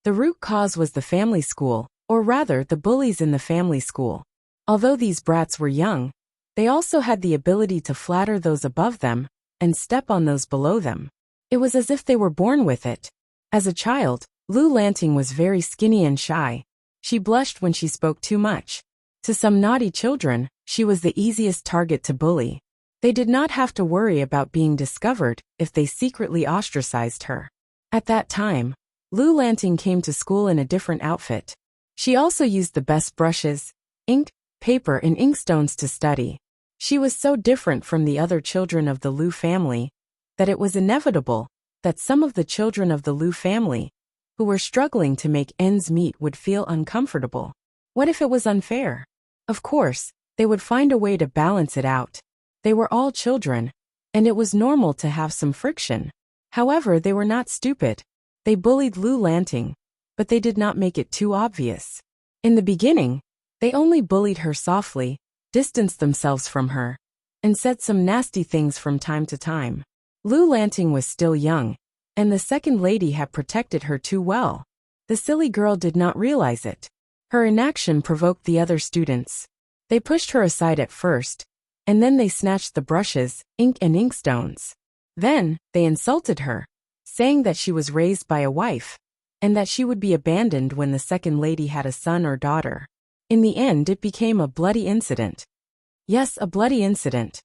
The root cause was the family school, or rather the bullies in the family school. Although these brats were young, they also had the ability to flatter those above them and step on those below them. It was as if they were born with it. As a child, Lu Lanting was very skinny and shy. She blushed when she spoke too much. To some naughty children, she was the easiest target to bully. They did not have to worry about being discovered if they secretly ostracized her. At that time, Lu Lanting came to school in a different outfit. She also used the best brushes, ink, paper and inkstones to study. She was so different from the other children of the Lu family that it was inevitable that some of the children of the Lu family, who were struggling to make ends meet, would feel uncomfortable. What if it was unfair? Of course, they would find a way to balance it out. They were all children, and it was normal to have some friction. However, they were not stupid. They bullied Lu Lanting, but they did not make it too obvious. In the beginning, they only bullied her softly, distanced themselves from her, and said some nasty things from time to time. Lu Lanting was still young, and the second lady had protected her too well. The silly girl did not realize it. Her inaction provoked the other students. They pushed her aside at first, and then they snatched the brushes, ink and inkstones. Then, they insulted her, saying that she was raised by a wife, and that she would be abandoned when the second lady had a son or daughter. In the end, it became a bloody incident. Yes, a bloody incident.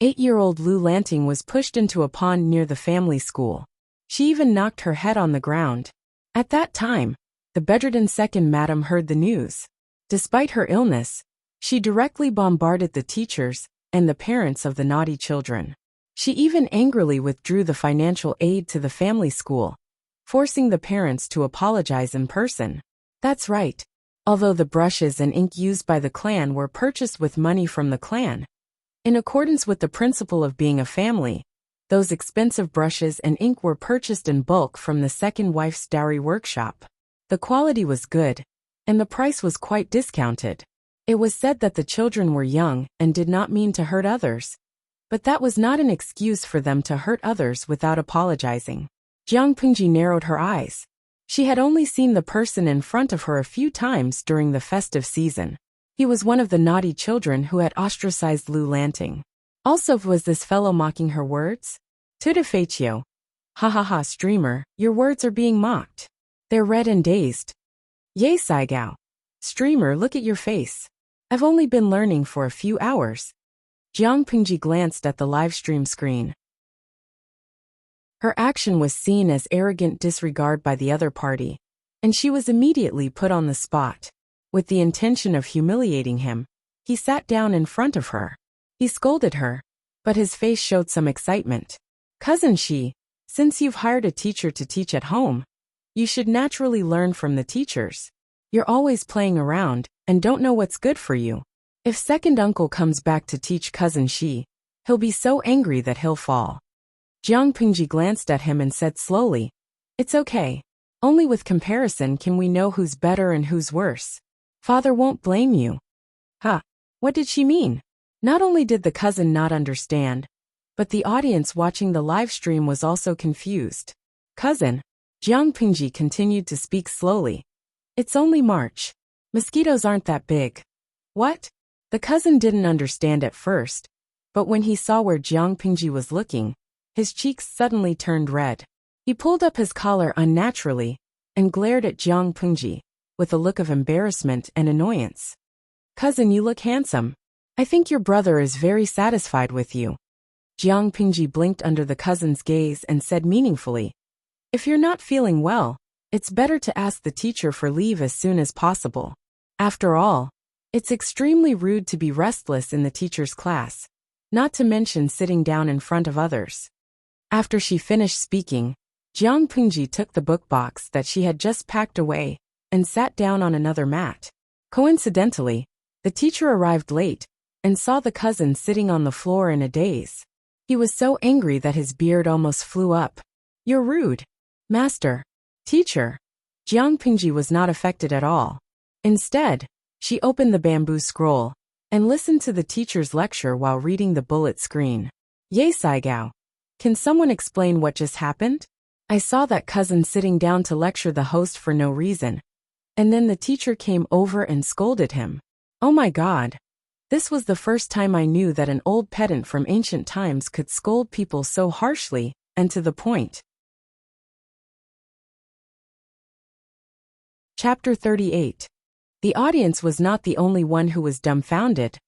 8-year-old Lu Lanting was pushed into a pond near the family school. She even knocked her head on the ground. At that time, the bedridden second madam heard the news. Despite her illness, she directly bombarded the teachers and the parents of the naughty children. She even angrily withdrew the financial aid to the family school, forcing the parents to apologize in person. That's right. Although the brushes and ink used by the clan were purchased with money from the clan, in accordance with the principle of being a family, those expensive brushes and ink were purchased in bulk from the second wife's dowry workshop. The quality was good, and the price was quite discounted. It was said that the children were young and did not mean to hurt others, but that was not an excuse for them to hurt others without apologizing. Jiang Pingji narrowed her eyes. She had only seen the person in front of her a few times during the festive season. He was one of the naughty children who had ostracized Lu Lanting. Also, was this fellow mocking her words? Tudafetio. Ha ha ha, streamer, your words are being mocked. They're red and dazed. Ye Saigao. Streamer, look at your face. I've only been learning for a few hours. Jiang Pingji glanced at the livestream screen. Her action was seen as arrogant disregard by the other party, and she was immediately put on the spot. With the intention of humiliating him, he sat down in front of her. He scolded her, but his face showed some excitement. Cousin Shi, since you've hired a teacher to teach at home, you should naturally learn from the teachers. You're always playing around and don't know what's good for you. If second uncle comes back to teach cousin Shi, he'll be so angry that he'll fall. Jiang Pingji glanced at him and said slowly, It's okay. Only with comparison can we know who's better and who's worse. Father won't blame you. Huh? What did she mean? Not only did the cousin not understand, but the audience watching the live stream was also confused. Cousin, Jiang Pingji continued to speak slowly. It's only March. Mosquitoes aren't that big. What? The cousin didn't understand at first, but when he saw where Jiang Pingji was looking, his cheeks suddenly turned red. He pulled up his collar unnaturally and glared at Jiang Pingji with a look of embarrassment and annoyance. Cousin, you look handsome. I think your brother is very satisfied with you. Jiang Pingji blinked under the cousin's gaze and said meaningfully, If you're not feeling well, it's better to ask the teacher for leave as soon as possible. After all, it's extremely rude to be restless in the teacher's class, not to mention sitting down in front of others. After she finished speaking, Jiang Pingji took the book box that she had just packed away and sat down on another mat. Coincidentally, the teacher arrived late and saw the cousin sitting on the floor in a daze. He was so angry that his beard almost flew up. You're rude. Master. Teacher. Jiang Pingji was not affected at all. Instead, she opened the bamboo scroll and listened to the teacher's lecture while reading the bullet screen. Ye Saigao. Can someone explain what just happened? I saw that cousin sitting down to lecture the host for no reason, and then the teacher came over and scolded him. Oh my God. This was the first time I knew that an old pedant from ancient times could scold people so harshly and to the point. Chapter 38. The audience was not the only one who was dumbfounded,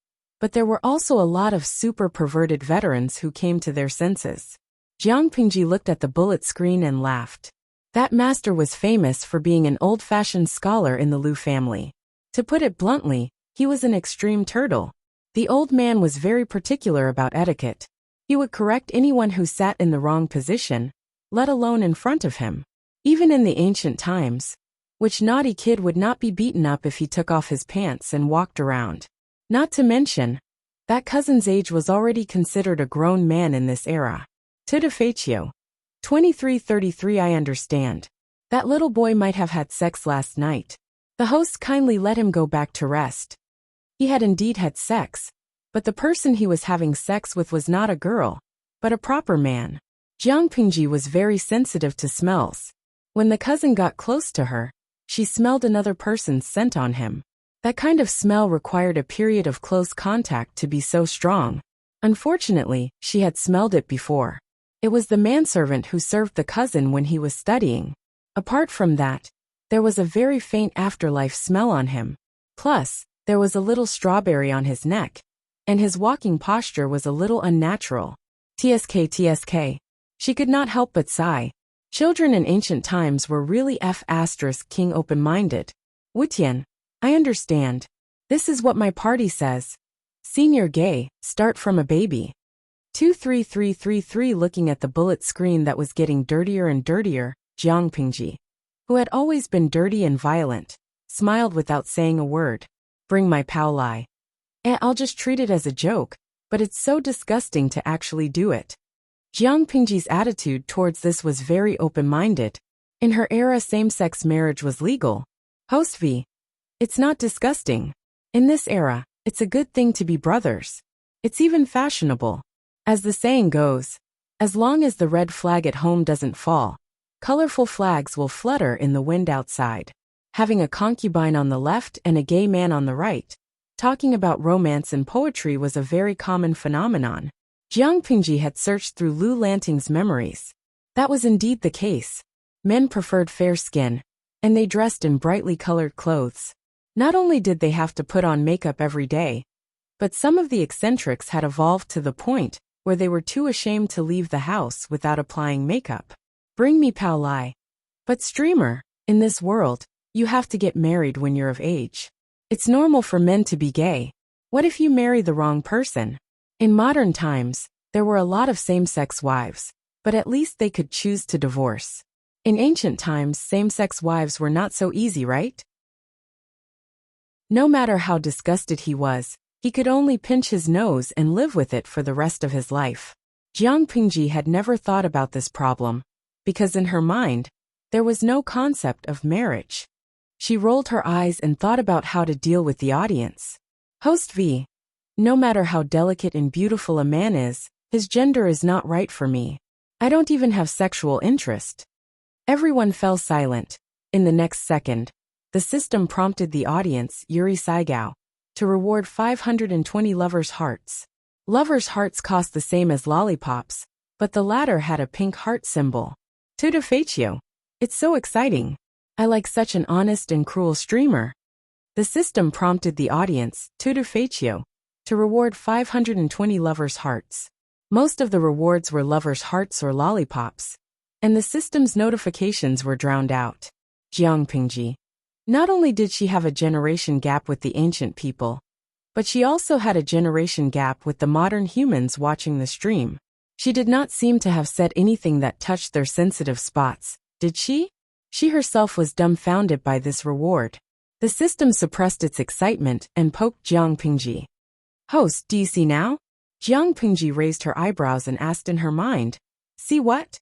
But there were also a lot of super perverted veterans who came to their senses. Jiang Pingji looked at the bullet screen and laughed. That master was famous for being an old-fashioned scholar in the Liu family. To put it bluntly, he was an extreme turtle. The old man was very particular about etiquette. He would correct anyone who sat in the wrong position, let alone in front of him. Even in the ancient times, which naughty kid would not be beaten up if he took off his pants and walked around? Not to mention, that cousin's age was already considered a grown man in this era. Tudifatio. 2333. I understand. That little boy might have had sex last night. The host kindly let him go back to rest. He had indeed had sex, but the person he was having sex with was not a girl, but a proper man. Jiang Pingji was very sensitive to smells. When the cousin got close to her, she smelled another person's scent on him. That kind of smell required a period of close contact to be so strong. Unfortunately, she had smelled it before. It was the manservant who served the cousin when he was studying. Apart from that, there was a very faint afterlife smell on him. Plus, there was a little strawberry on his neck, and his walking posture was a little unnatural. TSK. She could not help but sigh. Children in ancient times were really King open-minded. Wutian, I understand. This is what my party says. Senior gay, start from a baby. 23333. Looking at the bullet screen that was getting dirtier and dirtier, Jiang Pingji, who had always been dirty and violent, smiled without saying a word. Bring my pao lai. I'll just treat it as a joke, but it's so disgusting to actually do it. Jiang Pingji's attitude towards this was very open-minded. In her era, same-sex marriage was legal. Host V. It's not disgusting. In this era, it's a good thing to be brothers. It's even fashionable. As the saying goes, as long as the red flag at home doesn't fall, colorful flags will flutter in the wind outside. Having a concubine on the left and a gay man on the right, talking about romance and poetry was a very common phenomenon. Jiang Pingji had searched through Lu Lanting's memories. That was indeed the case. Men preferred fair skin, and they dressed in brightly colored clothes. Not only did they have to put on makeup every day, but some of the eccentrics had evolved to the point where they were too ashamed to leave the house without applying makeup. Bring me pao lai. But streamer, in this world, you have to get married when you're of age. It's normal for men to be gay. What if you marry the wrong person? In modern times, there were a lot of same-sex wives, but at least they could choose to divorce. In ancient times, same-sex wives were not so easy, right? No matter how disgusted he was, he could only pinch his nose and live with it for the rest of his life. Jiang Pingji had never thought about this problem, because in her mind, there was no concept of marriage. She rolled her eyes and thought about how to deal with the audience. Host V. No matter how delicate and beautiful a man is, his gender is not right for me. I don't even have sexual interest. Everyone fell silent. In the next second, the system prompted the audience, Yuri Saigao, to reward 520 lovers' hearts. Lovers' hearts cost the same as lollipops, but the latter had a pink heart symbol. Tudifatio. It's so exciting. I like such an honest and cruel streamer. The system prompted the audience, Tudifatio, to reward 520 lovers' hearts. Most of the rewards were lovers' hearts or lollipops, and the system's notifications were drowned out. Jiang Pingji. Not only did she have a generation gap with the ancient people, but she also had a generation gap with the modern humans watching the stream. She did not seem to have said anything that touched their sensitive spots, did she? She herself was dumbfounded by this reward. The system suppressed its excitement and poked Jiang Pingji. Host, do you see now? Jiang Pingji raised her eyebrows and asked in her mind, see what?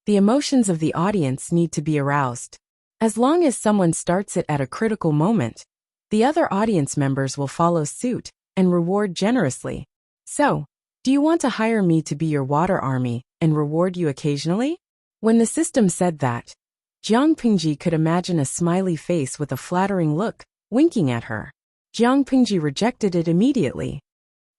The emotions of the audience need to be aroused. As long as someone starts it at a critical moment, the other audience members will follow suit and reward generously. So, do you want to hire me to be your water army and reward you occasionally? When the system said that, Jiang Pingji could imagine a smiley face with a flattering look, winking at her. Jiang Pingji rejected it immediately.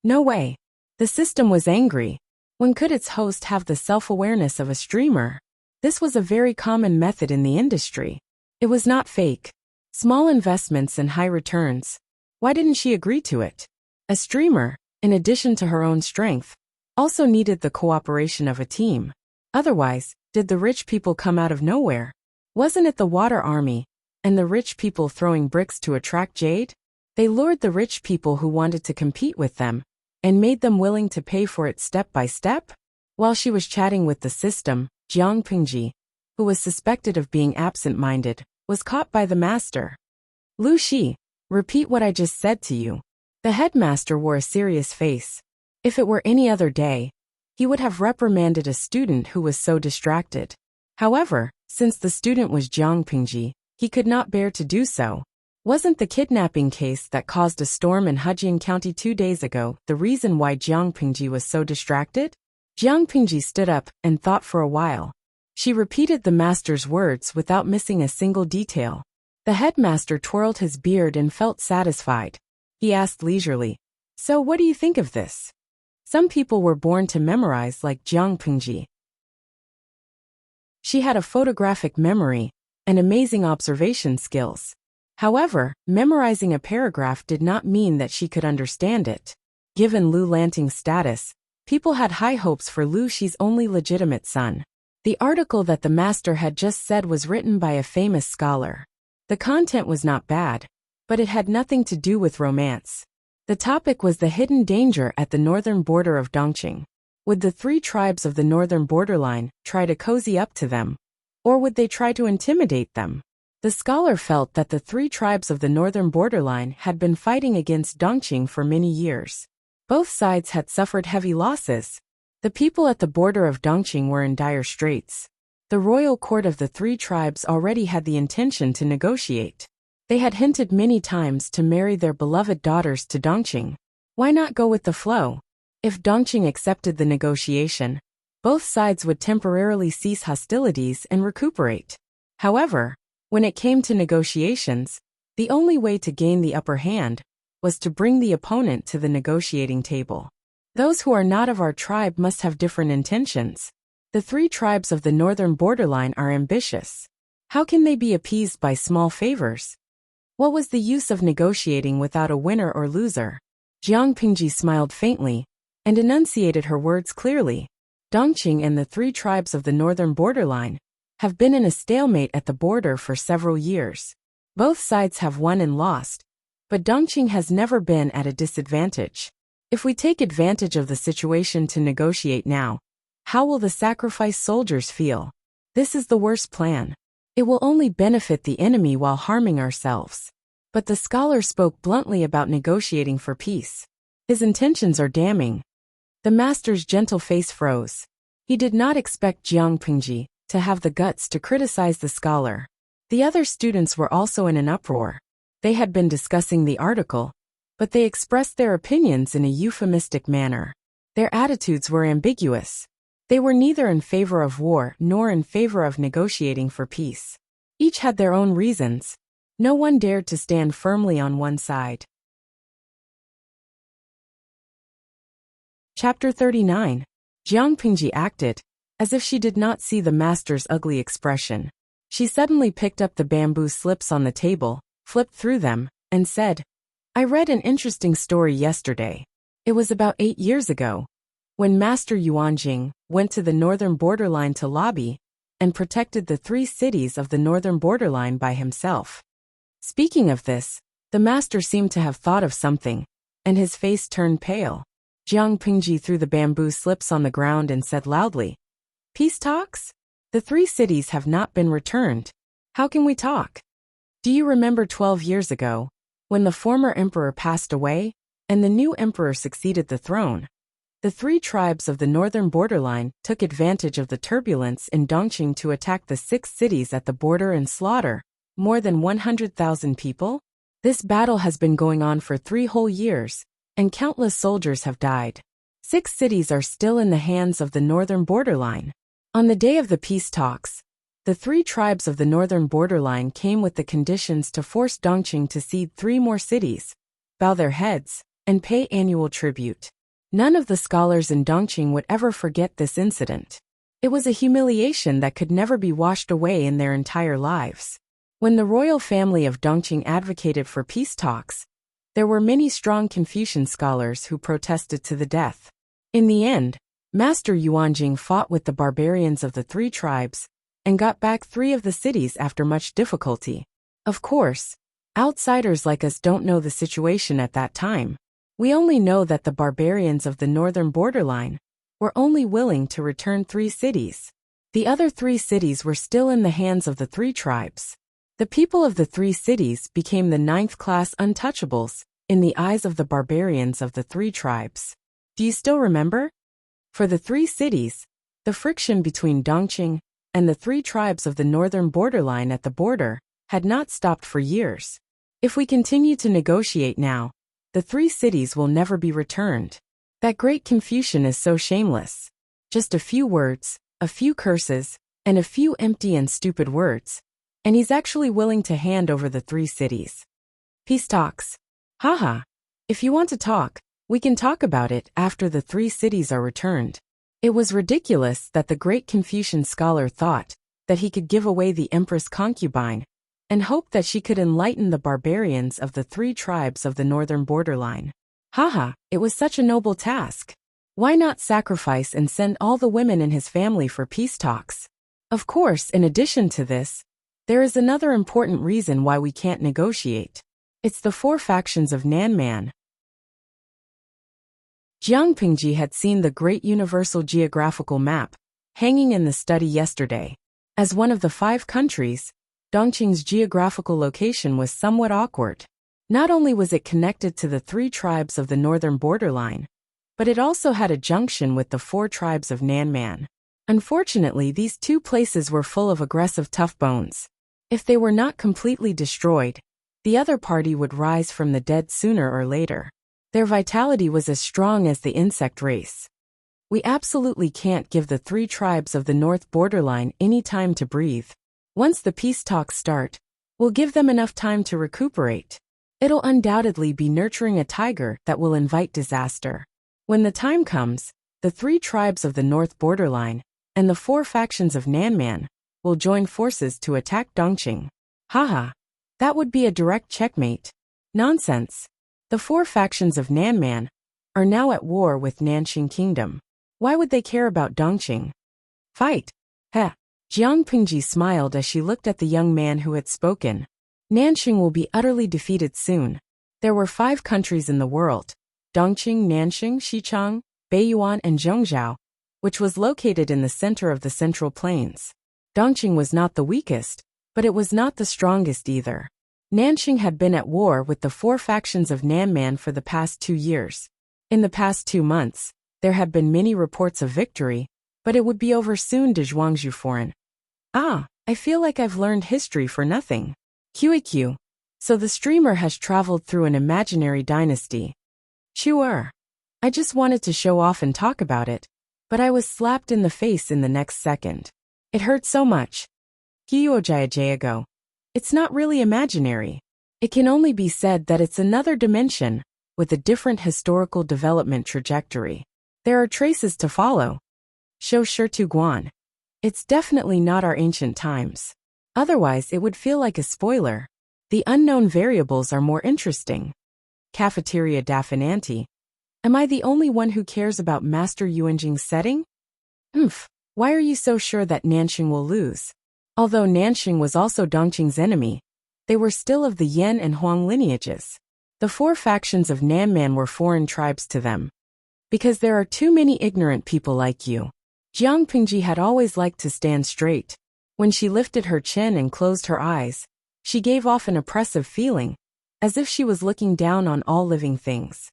No way. The system was angry. When could its host have the self-awareness of a streamer? This was a very common method in the industry. It was not fake. Small investments and high returns. Why didn't she agree to it? A streamer, in addition to her own strength, also needed the cooperation of a team. Otherwise, did the rich people come out of nowhere? Wasn't it the water army, and the rich people throwing bricks to attract Jade? They lured the rich people who wanted to compete with them, and made them willing to pay for it step by step? While she was chatting with the system, Jiang Pingji, who was suspected of being absent-minded, was caught by the master. Lu Shi, repeat what I just said to you. The headmaster wore a serious face. If it were any other day, he would have reprimanded a student who was so distracted. However, since the student was Jiang Pingji, he could not bear to do so. Wasn't the kidnapping case that caused a storm in Hejian County 2 days ago the reason why Jiang Pingji was so distracted? Jiang Pingji stood up and thought for a while. She repeated the master's words without missing a single detail. The headmaster twirled his beard and felt satisfied. He asked leisurely, "So what do you think of this?" Some people were born to memorize like Jiang Pingji. She had a photographic memory and amazing observation skills. However, memorizing a paragraph did not mean that she could understand it. Given Lu Lanting's status, people had high hopes for Lu Shi's only legitimate son. The article that the master had just said was written by a famous scholar. The content was not bad, but it had nothing to do with romance. The topic was the hidden danger at the northern border of Dongqing. Would the 3 tribes of the northern borderline try to cozy up to them? Or would they try to intimidate them? The scholar felt that the 3 tribes of the northern borderline had been fighting against Dongqing for many years. Both sides had suffered heavy losses. The people at the border of Dongqing were in dire straits. The royal court of the 3 tribes already had the intention to negotiate. They had hinted many times to marry their beloved daughters to Dongqing. Why not go with the flow? If Dongqing accepted the negotiation, both sides would temporarily cease hostilities and recuperate. However, when it came to negotiations, the only way to gain the upper hand was to bring the opponent to the negotiating table. Those who are not of our tribe must have different intentions. The 3 tribes of the northern borderline are ambitious. How can they be appeased by small favors? What was the use of negotiating without a winner or loser? Jiang Pingji smiled faintly and enunciated her words clearly. Dongqing and the 3 tribes of the northern borderline have been in a stalemate at the border for several years. Both sides have won and lost, but Dongqing has never been at a disadvantage. If we take advantage of the situation to negotiate now, how will the sacrificed soldiers feel? This is the worst plan. It will only benefit the enemy while harming ourselves. But the scholar spoke bluntly about negotiating for peace. His intentions are damning. The master's gentle face froze. He did not expect Jiang Pingji to have the guts to criticize the scholar. The other students were also in an uproar. They had been discussing the article, but they expressed their opinions in a euphemistic manner. Their attitudes were ambiguous. They were neither in favor of war nor in favor of negotiating for peace. Each had their own reasons. No one dared to stand firmly on one side. Chapter 39. Jiang Pingji acted as if she did not see the master's ugly expression. She suddenly picked up the bamboo slips on the table, flipped through them, and said, "I read an interesting story yesterday. It was about 8 years ago, when Master Yuanjing went to the northern borderline to lobby and protected the 3 cities of the northern borderline by himself." Speaking of this, the master seemed to have thought of something, and his face turned pale. Jiang Pingji threw the bamboo slips on the ground and said loudly, "Peace talks? The 3 cities have not been returned. How can we talk? Do you remember 12 years ago, when the former emperor passed away, and the new emperor succeeded the throne? The 3 tribes of the northern borderline took advantage of the turbulence in Dongqing to attack the 6 cities at the border and slaughter more than 100,000 people. This battle has been going on for 3 whole years, and countless soldiers have died. 6 cities are still in the hands of the northern borderline. On the day of the peace talks, the 3 tribes of the northern borderline came with the conditions to force Dongqing to cede 3 more cities, bow their heads, and pay annual tribute. None of the scholars in Dongqing would ever forget this incident. It was a humiliation that could never be washed away in their entire lives. When the royal family of Dongqing advocated for peace talks, There were many strong Confucian scholars who protested to the death. In the end, Master Yuanjing fought with the barbarians of the three tribes and got back 3 of the cities after much difficulty. Of course, outsiders like us don't know the situation at that time. We only know that the barbarians of the northern borderline were only willing to return 3 cities. The other 3 cities were still in the hands of the 3 tribes. The people of the 3 cities became the 9th-class untouchables in the eyes of the barbarians of the 3 tribes. Do you still remember? For the 3 cities, the friction between Dongqing and the 3 tribes of the northern borderline at the border had not stopped for years. If we continue to negotiate now, the 3 cities will never be returned. That great Confucian is so shameless. Just a few words, a few curses, and a few empty and stupid words, and he's actually willing to hand over the 3 cities. Peace talks. Haha. If you want to talk, we can talk about it after the 3 cities are returned. It was ridiculous that the great Confucian scholar thought that he could give away the Empress concubine and hoped that she could enlighten the barbarians of the 3 tribes of the northern borderline. Haha, it was such a noble task. Why not sacrifice and send all the women in his family for peace talks? Of course, in addition to this, there is another important reason why we can't negotiate. It's the 4 factions of Nanman. Jiang Pingji had seen the great universal geographical map hanging in the study yesterday. As one of the 5 countries, Dongqing's geographical location was somewhat awkward. Not only was it connected to the 3 tribes of the northern borderline, but it also had a junction with the 4 tribes of Nanman. Unfortunately, these 2 places were full of aggressive tough bones. If they were not completely destroyed, the other party would rise from the dead sooner or later. Their vitality was as strong as the insect race. We absolutely can't give the 3 tribes of the north borderline any time to breathe. Once the peace talks start, we'll give them enough time to recuperate. It'll undoubtedly be nurturing a tiger that will invite disaster. When the time comes, the 3 tribes of the north borderline and the 4 factions of Nanman will join forces to attack Dongqing. Haha, that would be a direct checkmate. Nonsense. The 4 factions of Nanman are now at war with Nanxing Kingdom. Why would they care about Dongqing? Fight. Heh. Jiang Pingji smiled as she looked at the young man who had spoken. Nanxing will be utterly defeated soon. There were 5 countries in the world: Dongqing, Nanxing, Xichang, Beiyuan, and Zhongzhou, which was located in the center of the Central Plains. Dongqing was not the weakest, but it was not the strongest either. Nanxing had been at war with the 4 factions of Nanman for the past 2 years. In the past 2 months, there had been many reports of victory, but it would be over soon. De Zhuangzhu foreign. Ah, I feel like I've learned history for nothing. QAQ. So the streamer has traveled through an imaginary dynasty. Sure. I just wanted to show off and talk about it, but I was slapped in the face in the next second. It hurt so much. Go. It's not really imaginary. It can only be said that it's another dimension, with a different historical development trajectory. There are traces to follow. Shou Shirtu Guan. It's definitely not our ancient times. Otherwise, it would feel like a spoiler. The unknown variables are more interesting. Cafeteria Dafinanti. Am I the only one who cares about Master Yuanjing's setting? Why are you so sure that Nanxing will lose? Although Nanxing was also Dongqing's enemy, they were still of the Yan and Huang lineages. The 4 factions of Nanman were foreign tribes to them. Because there are too many ignorant people like you. Jiang Pingji had always liked to stand straight. When she lifted her chin and closed her eyes, she gave off an oppressive feeling, as if she was looking down on all living things.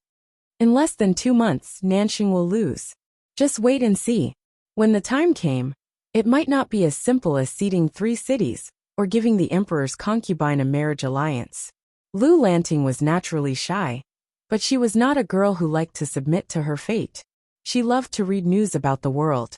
In less than 2 months, Nanxing will lose. Just wait and see. When the time came, it might not be as simple as ceding 3 cities, or giving the emperor's concubine a marriage alliance. Lu Lanting was naturally shy, but she was not a girl who liked to submit to her fate. She loved to read news about the world.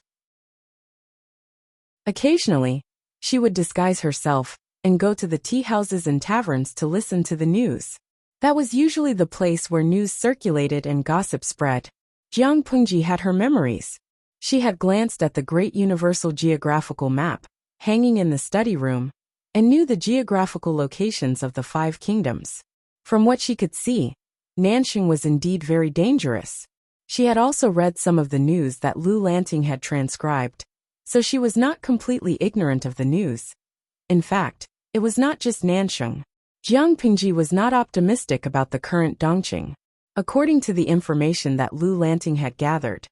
Occasionally, she would disguise herself and go to the tea houses and taverns to listen to the news. That was usually the place where news circulated and gossip spread. Jiang Pingji had her memories. She had glanced at the great universal geographical map, hanging in the study room, and knew the geographical locations of the 5 kingdoms. From what she could see, Nanxing was indeed very dangerous. She had also read some of the news that Lu Lanting had transcribed, so she was not completely ignorant of the news. In fact, it was not just Nanxing. Jiang Pingji was not optimistic about the current Dongqing. According to the information that Lu Lanting had gathered,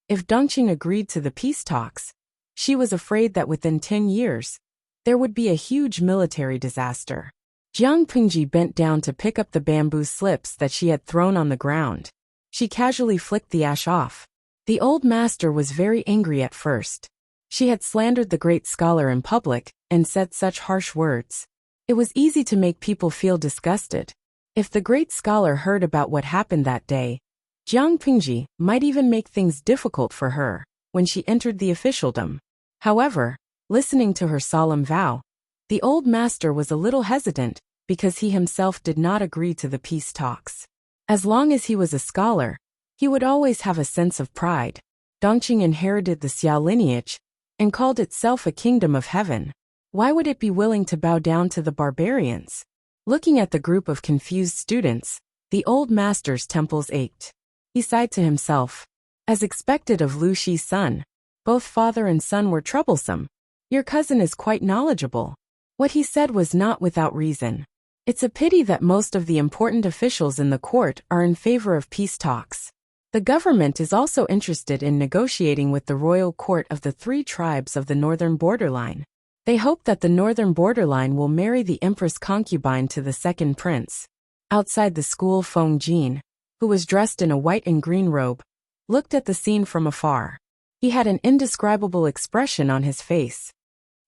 if Dongqing agreed to the peace talks, she was afraid that within 10 years, there would be a huge military disaster. Jiang Pingji bent down to pick up the bamboo slips that she had thrown on the ground. She casually flicked the ash off. The old master was very angry at first. She had slandered the great scholar in public and said such harsh words. It was easy to make people feel disgusted. If the great scholar heard about what happened that day, Jiang Pingji might even make things difficult for her when she entered the officialdom. However, listening to her solemn vow, the old master was a little hesitant because he himself did not agree to the peace talks. As long as he was a scholar, he would always have a sense of pride. Dongqing inherited the Xiao lineage and called itself a kingdom of heaven. Why would it be willing to bow down to the barbarians? Looking at the group of confused students, the old master's temples ached. He sighed to himself. As expected of Lu Shi's son, both father and son were troublesome. Your cousin is quite knowledgeable. What he said was not without reason. It's a pity that most of the important officials in the court are in favor of peace talks. The government is also interested in negotiating with the royal court of the 3 tribes of the northern borderline. They hope that the northern borderline will marry the Empress concubine to the second prince. Outside the school, Feng Jin, who was dressed in a white and green robe, looked at the scene from afar. He had an indescribable expression on his face.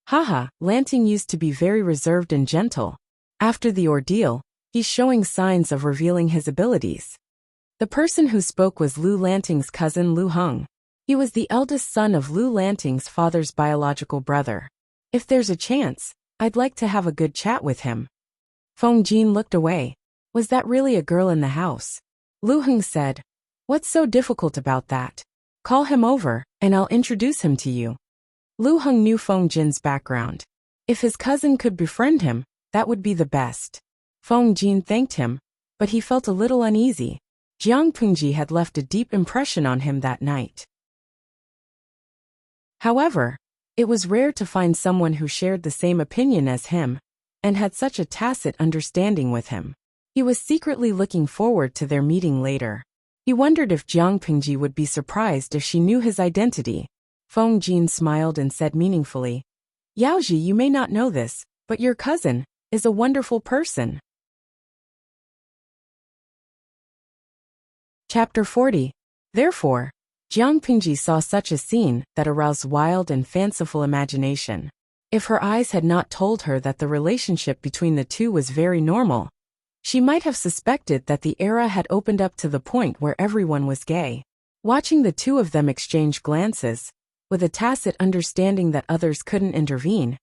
Haha, Lanting used to be very reserved and gentle. After the ordeal, he's showing signs of revealing his abilities. The person who spoke was Lu Lanting's cousin Lu Heng. He was the eldest son of Lu Lanting's father's biological brother. If there's a chance, I'd like to have a good chat with him. Feng Jin looked away. Was that really a girl in the house? Lu Heng said, "What's so difficult about that? Call him over, and I'll introduce him to you." Lu Heng knew Feng Jin's background. If his cousin could befriend him, that would be the best. Feng Jin thanked him, but he felt a little uneasy. Jiang Pingji had left a deep impression on him that night. However, it was rare to find someone who shared the same opinion as him and had such a tacit understanding with him. He was secretly looking forward to their meeting later. He wondered if Jiang Pingji would be surprised if she knew his identity. Feng Jin smiled and said meaningfully, "Yaoji, you may not know this, but your cousin is a wonderful person." Chapter 40. Therefore, Jiang Pingji saw such a scene that aroused wild and fanciful imagination. If her eyes had not told her that the relationship between the two was very normal, she might have suspected that the era had opened up to the point where everyone was gay. Watching the two of them exchange glances, with a tacit understanding that others couldn't intervene,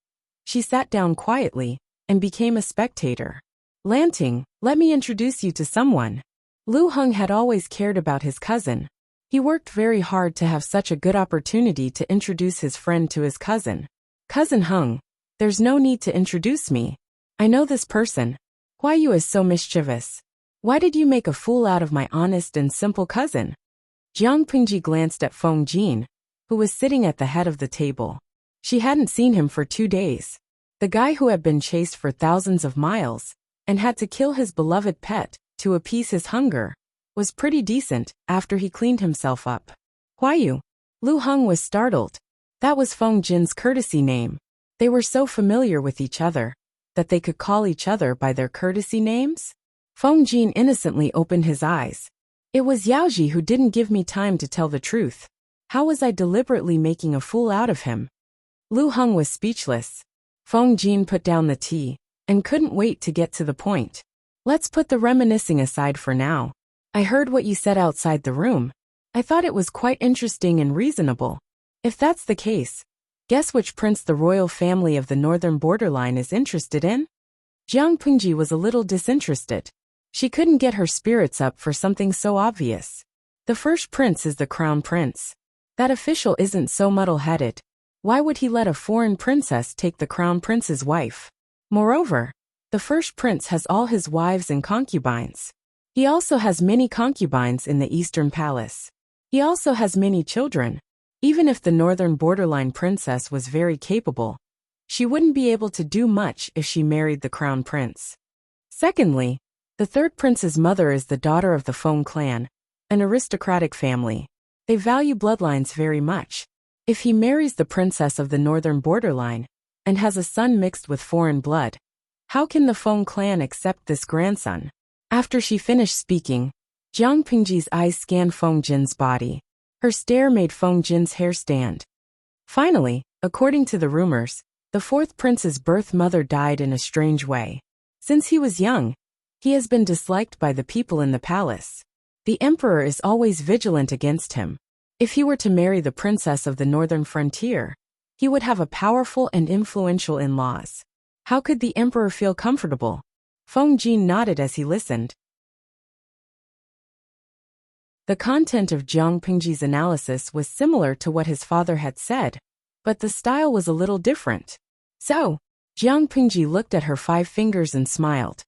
she sat down quietly and became a spectator. "Lanting, let me introduce you to someone." Lu Heng had always cared about his cousin. He worked very hard to have such a good opportunity to introduce his friend to his cousin. "Cousin Heng, there's no need to introduce me. I know this person. Why you is so mischievous? Why did you make a fool out of my honest and simple cousin?" Jiang Pingji glanced at Feng Jin, who was sitting at the head of the table. She hadn't seen him for 2 days. The guy who had been chased for thousands of miles and had to kill his beloved pet to appease his hunger was pretty decent after he cleaned himself up. "Why you?" Lu Heng was startled. That was Feng Jin's courtesy name. They were so familiar with each other that they could call each other by their courtesy names. Feng Jin innocently opened his eyes. "It was Yaoji who didn't give me time to tell the truth. How was I deliberately making a fool out of him?" Lu Heng was speechless. Feng Jin put down the tea and couldn't wait to get to the point. "Let's put the reminiscing aside for now. I heard what you said outside the room. I thought it was quite interesting and reasonable. If that's the case, guess which prince the royal family of the northern borderline is interested in?" Jiang Pingji was a little disinterested. She couldn't get her spirits up for something so obvious. The first prince is the crown prince. That official isn't so muddle-headed. Why would he let a foreign princess take the crown prince's wife? Moreover, the first prince has all his wives and concubines. He also has many concubines in the Eastern Palace. He also has many children. Even if the northern borderline princess was very capable, she wouldn't be able to do much if she married the crown prince. Secondly, the third prince's mother is the daughter of the Feng clan, an aristocratic family. They value bloodlines very much. If he marries the princess of the northern borderline and has a son mixed with foreign blood, how can the Feng clan accept this grandson? After she finished speaking, Jiang Pingji's eyes scanned Feng Jin's body. Her stare made Feng Jin's hair stand. Finally, according to the rumors, the fourth prince's birth mother died in a strange way. Since he was young, he has been disliked by the people in the palace. The emperor is always vigilant against him. If he were to marry the princess of the northern frontier, he would have a powerful and influential in-laws. How could the emperor feel comfortable? Feng Jin nodded as he listened. The content of Jiang Pingji's analysis was similar to what his father had said, but the style was a little different. So, Jiang Pingji looked at her 5 fingers and smiled.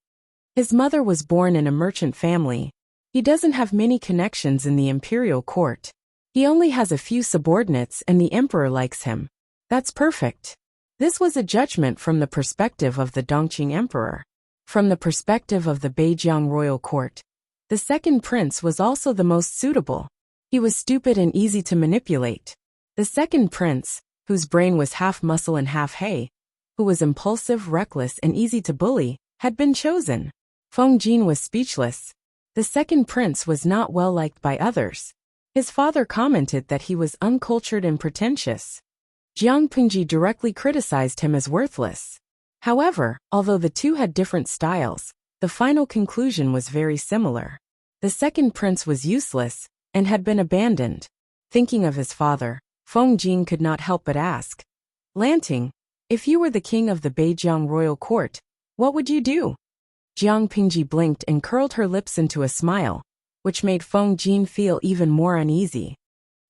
His mother was born in a merchant family. He doesn't have many connections in the imperial court. He only has a few subordinates and the emperor likes him. That's perfect. This was a judgment from the perspective of the Dongqing emperor. From the perspective of the Beijiang royal court, the second prince was also the most suitable. He was stupid and easy to manipulate. The second prince, whose brain was half muscle and half hay, who was impulsive, reckless, and easy to bully, had been chosen. Feng Jin was speechless. The second prince was not well liked by others. His father commented that he was uncultured and pretentious. Jiang Pingji directly criticized him as worthless. However, although the two had different styles, the final conclusion was very similar. The second prince was useless and had been abandoned. Thinking of his father, Feng Jin could not help but ask, "Lanting, if you were the king of the Beijiang royal court, what would you do?" Jiang Pingji blinked and curled her lips into a smile, which made Feng Jin feel even more uneasy.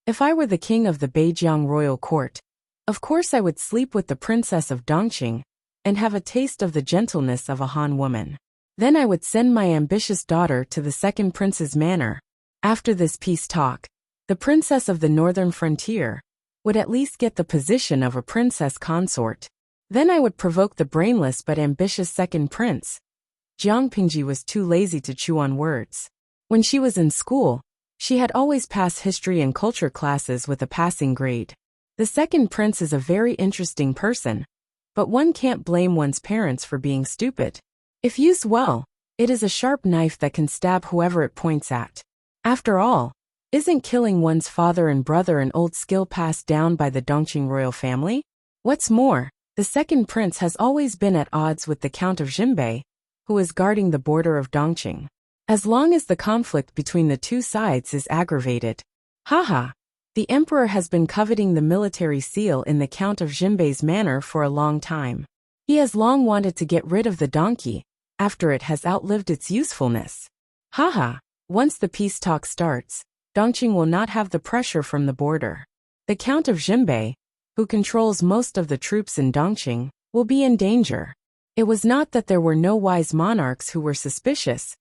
"If I were the king of the Beijiang royal court, of course I would sleep with the princess of Dongqing and have a taste of the gentleness of a Han woman. Then I would send my ambitious daughter to the second prince's manor. After this peace talk, the princess of the northern frontier would at least get the position of a princess consort. Then I would provoke the brainless but ambitious second prince." Jiang Pingji was too lazy to chew on words. When she was in school, she had always passed history and culture classes with a passing grade. The second prince is a very interesting person, but one can't blame one's parents for being stupid. If used well, it is a sharp knife that can stab whoever it points at. After all, isn't killing one's father and brother an old skill passed down by the Dongqing royal family? What's more, the second prince has always been at odds with the Count of Jinbei, who is guarding the border of Dongqing. As long as the conflict between the two sides is aggravated. Haha. The emperor has been coveting the military seal in the Count of Jinbei's manor for a long time. He has long wanted to get rid of the donkey, after it has outlived its usefulness. Haha. Once the peace talk starts, Dongqing will not have the pressure from the border. The Count of Jinbei, who controls most of the troops in Dongqing, will be in danger. It was not that there were no wise monarchs who were suspicious,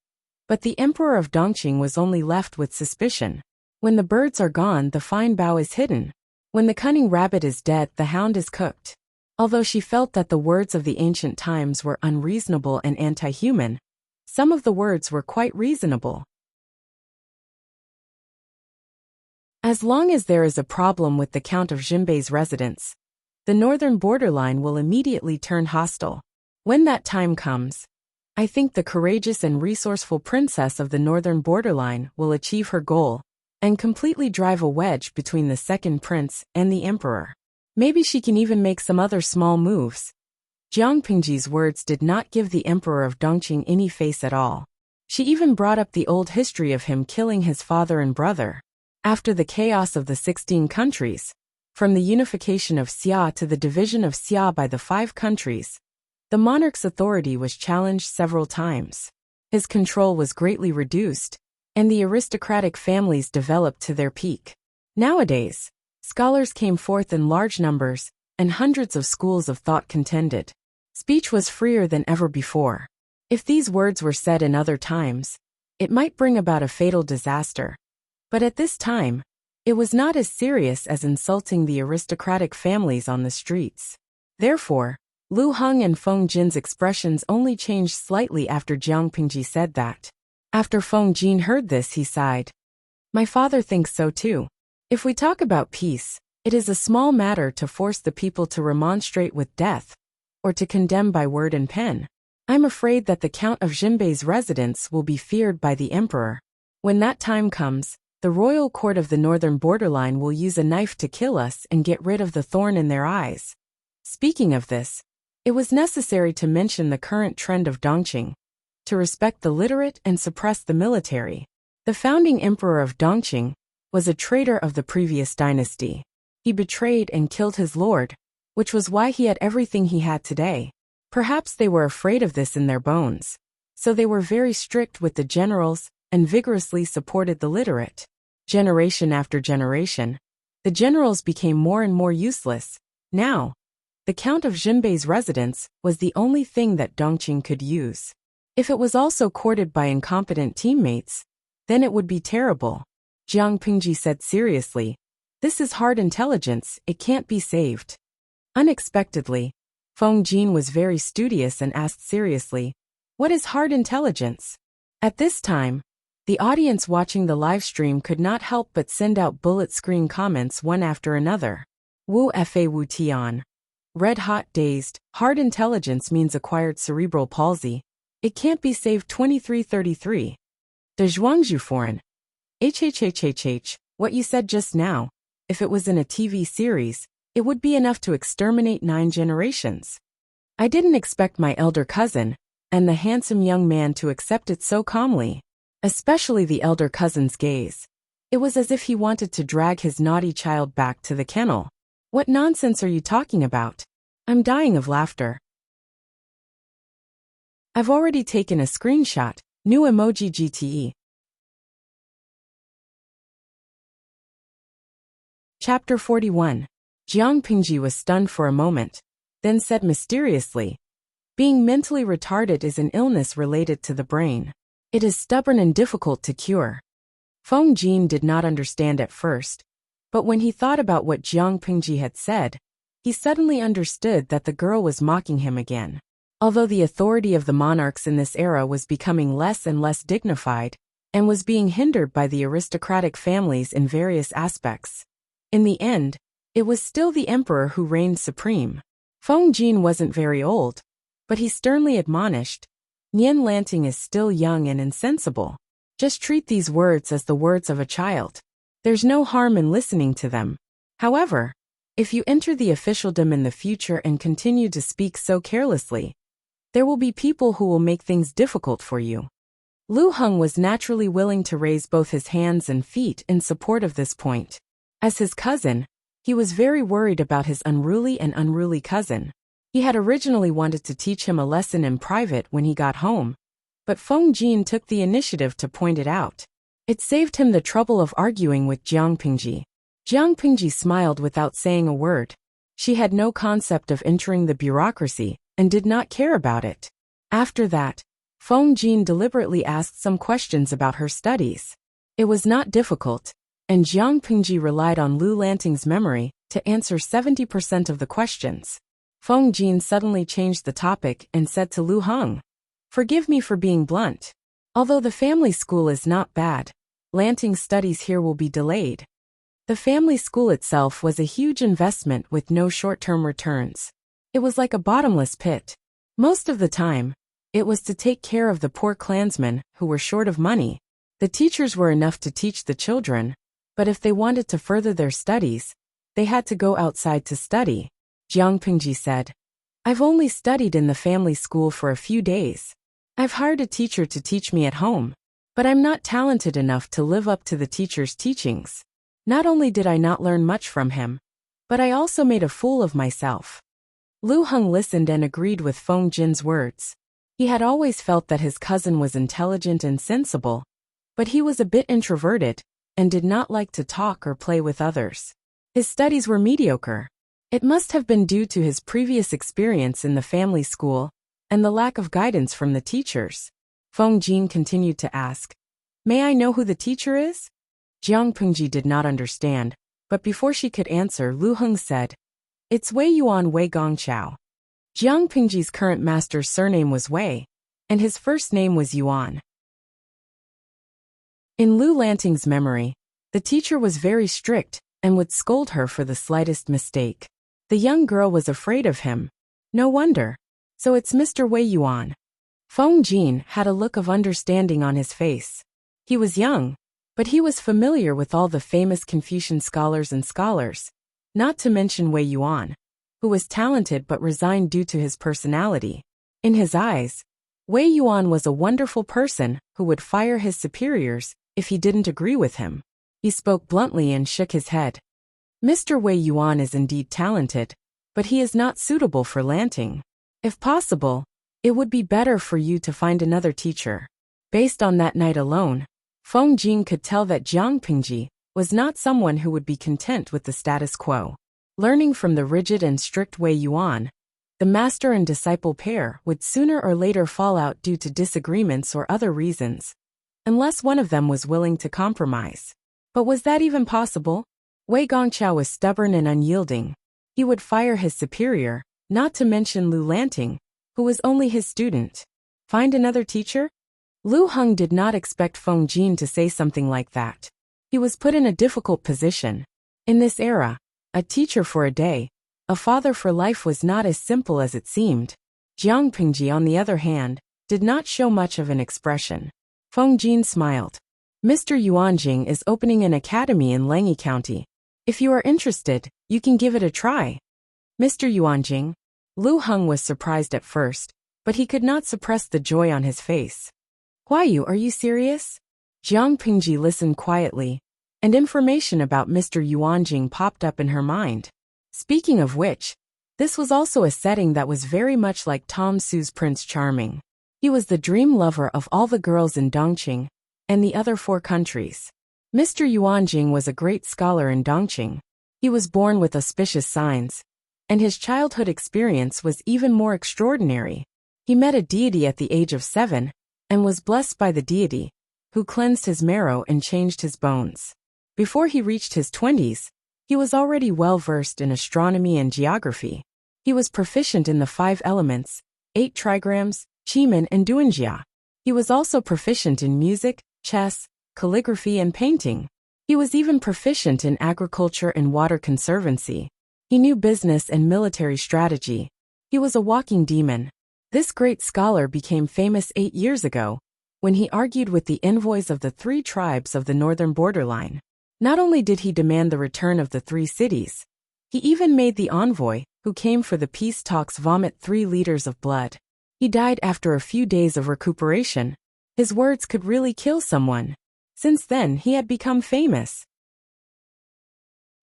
but the emperor of Dongqing was only left with suspicion. When the birds are gone, the fine bough is hidden. When the cunning rabbit is dead, the hound is cooked. Although she felt that the words of the ancient times were unreasonable and anti-human, some of the words were quite reasonable. As long as there is a problem with the Count of Jinbei's residence, the northern borderline will immediately turn hostile. When that time comes, I think the courageous and resourceful princess of the northern borderline will achieve her goal and completely drive a wedge between the second prince and the emperor. Maybe she can even make some other small moves. Jiang Pingji's words did not give the emperor of Dongqing any face at all. She even brought up the old history of him killing his father and brother. After the chaos of the 16 countries, from the unification of Xia to the division of Xia by the 5 countries, the monarch's authority was challenged several times. His control was greatly reduced, and the aristocratic families developed to their peak. Nowadays, scholars came forth in large numbers, and hundreds of schools of thought contended. Speech was freer than ever before. If these words were said in other times, It might bring about a fatal disaster. But at this time, it was not as serious as insulting the aristocratic families on the streets. Therefore, Lu Heng and Feng Jin's expressions only changed slightly after Jiang Pingji said that. After Feng Jin heard this, he sighed. My father thinks so too. If we talk about peace, it is a small matter to force the people to remonstrate with death, or to condemn by word and pen. I'm afraid that the Count of Jinbei's residence will be feared by the emperor. When that time comes, the royal court of the northern borderline will use a knife to kill us and get rid of the thorn in their eyes. Speaking of this, it was necessary to mention the current trend of Dongqing, to respect the literate and suppress the military. The founding emperor of Dongqing was a traitor of the previous dynasty. He betrayed and killed his lord, which was why he had everything he had today. Perhaps they were afraid of this in their bones, so they were very strict with the generals and vigorously supported the literate. Generation after generation, the generals became more and more useless. Now, the Count of Jinbei's residence was the only thing that Dongqing could use. If it was also courted by incompetent teammates, then it would be terrible. Jiang Pingji said seriously, this is hard intelligence, it can't be saved. Unexpectedly, Feng Jin was very studious and asked seriously, what is hard intelligence? At this time, the audience watching the live stream could not help but send out bullet screen comments one after another. Wu Fa Wu Tian. Red hot dazed, hard intelligence means acquired cerebral palsy. It can't be saved 2333. De Zhuangzhu foreign. What you said just now, if it was in a TV series, it would be enough to exterminate 9 generations. I didn't expect my elder cousin, and the handsome young man to accept it so calmly. Especially the elder cousin's gaze. It was as if he wanted to drag his naughty child back to the kennel. What nonsense are you talking about? I'm dying of laughter. I've already taken a screenshot. New emoji GTE. Chapter 41. Jiang Pingji was stunned for a moment, then said mysteriously, being mentally retarded is an illness related to the brain. It is stubborn and difficult to cure. Feng Jin did not understand at first, but when he thought about what Jiang Pingji had said, he suddenly understood that the girl was mocking him again. Although the authority of the monarchs in this era was becoming less and less dignified, and was being hindered by the aristocratic families in various aspects, in the end, it was still the emperor who reigned supreme. Feng Jin wasn't very old, but he sternly admonished, Nian Lanting is still young and insensible. Just treat these words as the words of a child. There's no harm in listening to them. However, if you enter the officialdom in the future and continue to speak so carelessly, there will be people who will make things difficult for you. Lu Heng was naturally willing to raise both his hands and feet in support of this point. As his cousin, he was very worried about his unruly cousin. He had originally wanted to teach him a lesson in private when he got home, but Feng Jin took the initiative to point it out. It saved him the trouble of arguing with Jiang Pingji. Jiang Pingji smiled without saying a word. She had no concept of entering the bureaucracy and did not care about it. After that, Feng Jin deliberately asked some questions about her studies. It was not difficult, and Jiang Pingji relied on Lu Lanting's memory to answer 70% of the questions. Feng Jin suddenly changed the topic and said to Lu Heng, forgive me for being blunt. Although the family school is not bad, Lanting's studies here will be delayed. The family school itself was a huge investment with no short-term returns. It was like a bottomless pit. Most of the time, it was to take care of the poor clansmen who were short of money. The teachers were enough to teach the children, but if they wanted to further their studies, they had to go outside to study. Jiang Pingji said, I've only studied in the family school for a few days. I've hired a teacher to teach me at home, but I'm not talented enough to live up to the teacher's teachings. Not only did I not learn much from him, but I also made a fool of myself. Lu Heng listened and agreed with Feng Jin's words. He had always felt that his cousin was intelligent and sensible, but he was a bit introverted and did not like to talk or play with others. His studies were mediocre. It must have been due to his previous experience in the family school and the lack of guidance from the teachers. Feng Jin continued to ask, May I know who the teacher is? Jiang Pingji did not understand, but before she could answer, Lu Heng said, It's Wei Yuan Wei Gongqiao. Jiang Pingji's current master's surname was Wei, and his first name was Yuan. In Lu Lanting's memory, the teacher was very strict and would scold her for the slightest mistake. The young girl was afraid of him. No wonder. So it's Mr. Wei Yuan. Feng Jin had a look of understanding on his face. He was young, but he was familiar with all the famous Confucian scholars and scholars, not to mention Wei Yuan, who was talented but resigned due to his personality. In his eyes, Wei Yuan was a wonderful person who would fire his superiors if he didn't agree with him. He spoke bluntly and shook his head. Mr. Wei Yuan is indeed talented, but he is not suitable for Lanting. If possible, it would be better for you to find another teacher. Based on that night alone, Feng Jin could tell that Jiang Pingji was not someone who would be content with the status quo. Learning from the rigid and strict Wei Yuan, the master and disciple pair would sooner or later fall out due to disagreements or other reasons, unless one of them was willing to compromise. But was that even possible? Wei Gongqiao was stubborn and unyielding. He would fire his superior, not to mention Lu Lanting, who was only his student. Find another teacher? Lu Heng did not expect Feng Jin to say something like that. He was put in a difficult position. In this era, a teacher for a day, a father for life was not as simple as it seemed. Jiang Pingji, on the other hand, did not show much of an expression. Feng Jin smiled. Mr. Yuanjing is opening an academy in Langyi County. If you are interested, you can give it a try. Mr. Yuanjing. Lu Heng was surprised at first, but he could not suppress the joy on his face. Huayu, are you serious? Jiang Pingji listened quietly, and information about Mr. Yuanjing popped up in her mind. Speaking of which, this was also a setting that was very much like Tom Su's Prince Charming. He was the dream lover of all the girls in Dongqing and the other 4 countries. Mr. Yuanjing was a great scholar in Dongqing. He was born with auspicious signs, and his childhood experience was even more extraordinary. He met a deity at the age of 7, and was blessed by the deity, who cleansed his marrow and changed his bones. Before he reached his 20s, he was already well versed in astronomy and geography. He was proficient in the 5 elements, 8 trigrams, Qimeng and Duanjia. He was also proficient in music, chess, calligraphy and painting. He was even proficient in agriculture and water conservancy. He knew business and military strategy. He was a walking demon. This great scholar became famous 8 years ago, when he argued with the envoys of the 3 tribes of the northern borderline. Not only did he demand the return of the 3 cities, he even made the envoy, who came for the peace talks, vomit 3 liters of blood. He died after a few days of recuperation. His words could really kill someone. Since then, he had become famous.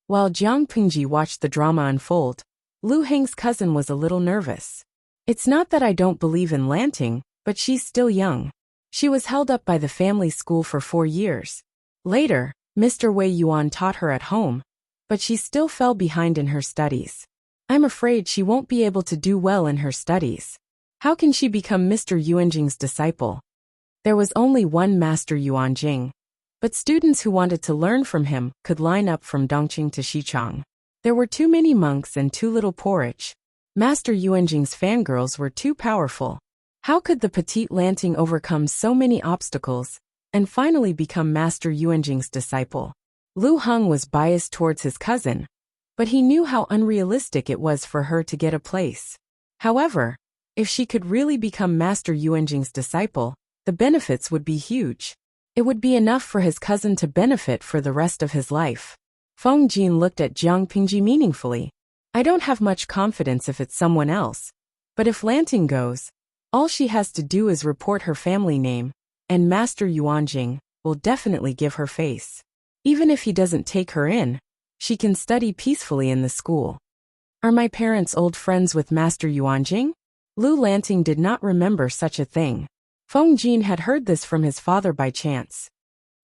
While Jiang Pingji watched the drama unfold, Lu Heng's cousin was a little nervous. It's not that I don't believe in Lanting, but she's still young. She was held up by the family school for 4 years. Later, Mr. Wei Yuan taught her at home, but she still fell behind in her studies. I'm afraid she won't be able to do well in her studies. How can she become Mr. Yuanjing's disciple? There was only one Master Yuanjing, but students who wanted to learn from him could line up from Dongqing to Xichang. There were too many monks and too little porridge. Master Yuanjing's fangirls were too powerful. How could the petite Lanting overcome so many obstacles and finally become Master Yuanjing's disciple? Lu Heng was biased towards his cousin, but he knew how unrealistic it was for her to get a place. However, if she could really become Master Yuanjing's disciple, the benefits would be huge. It would be enough for his cousin to benefit for the rest of his life. Feng Jin looked at Jiang Pingji meaningfully. I don't have much confidence if it's someone else, but if Lanting goes, all she has to do is report her family name, and Master Yuanjing will definitely give her face. Even if he doesn't take her in, she can study peacefully in the school. Are my parents old friends with Master Yuanjing? Lu Lanting did not remember such a thing. Feng Jin had heard this from his father by chance.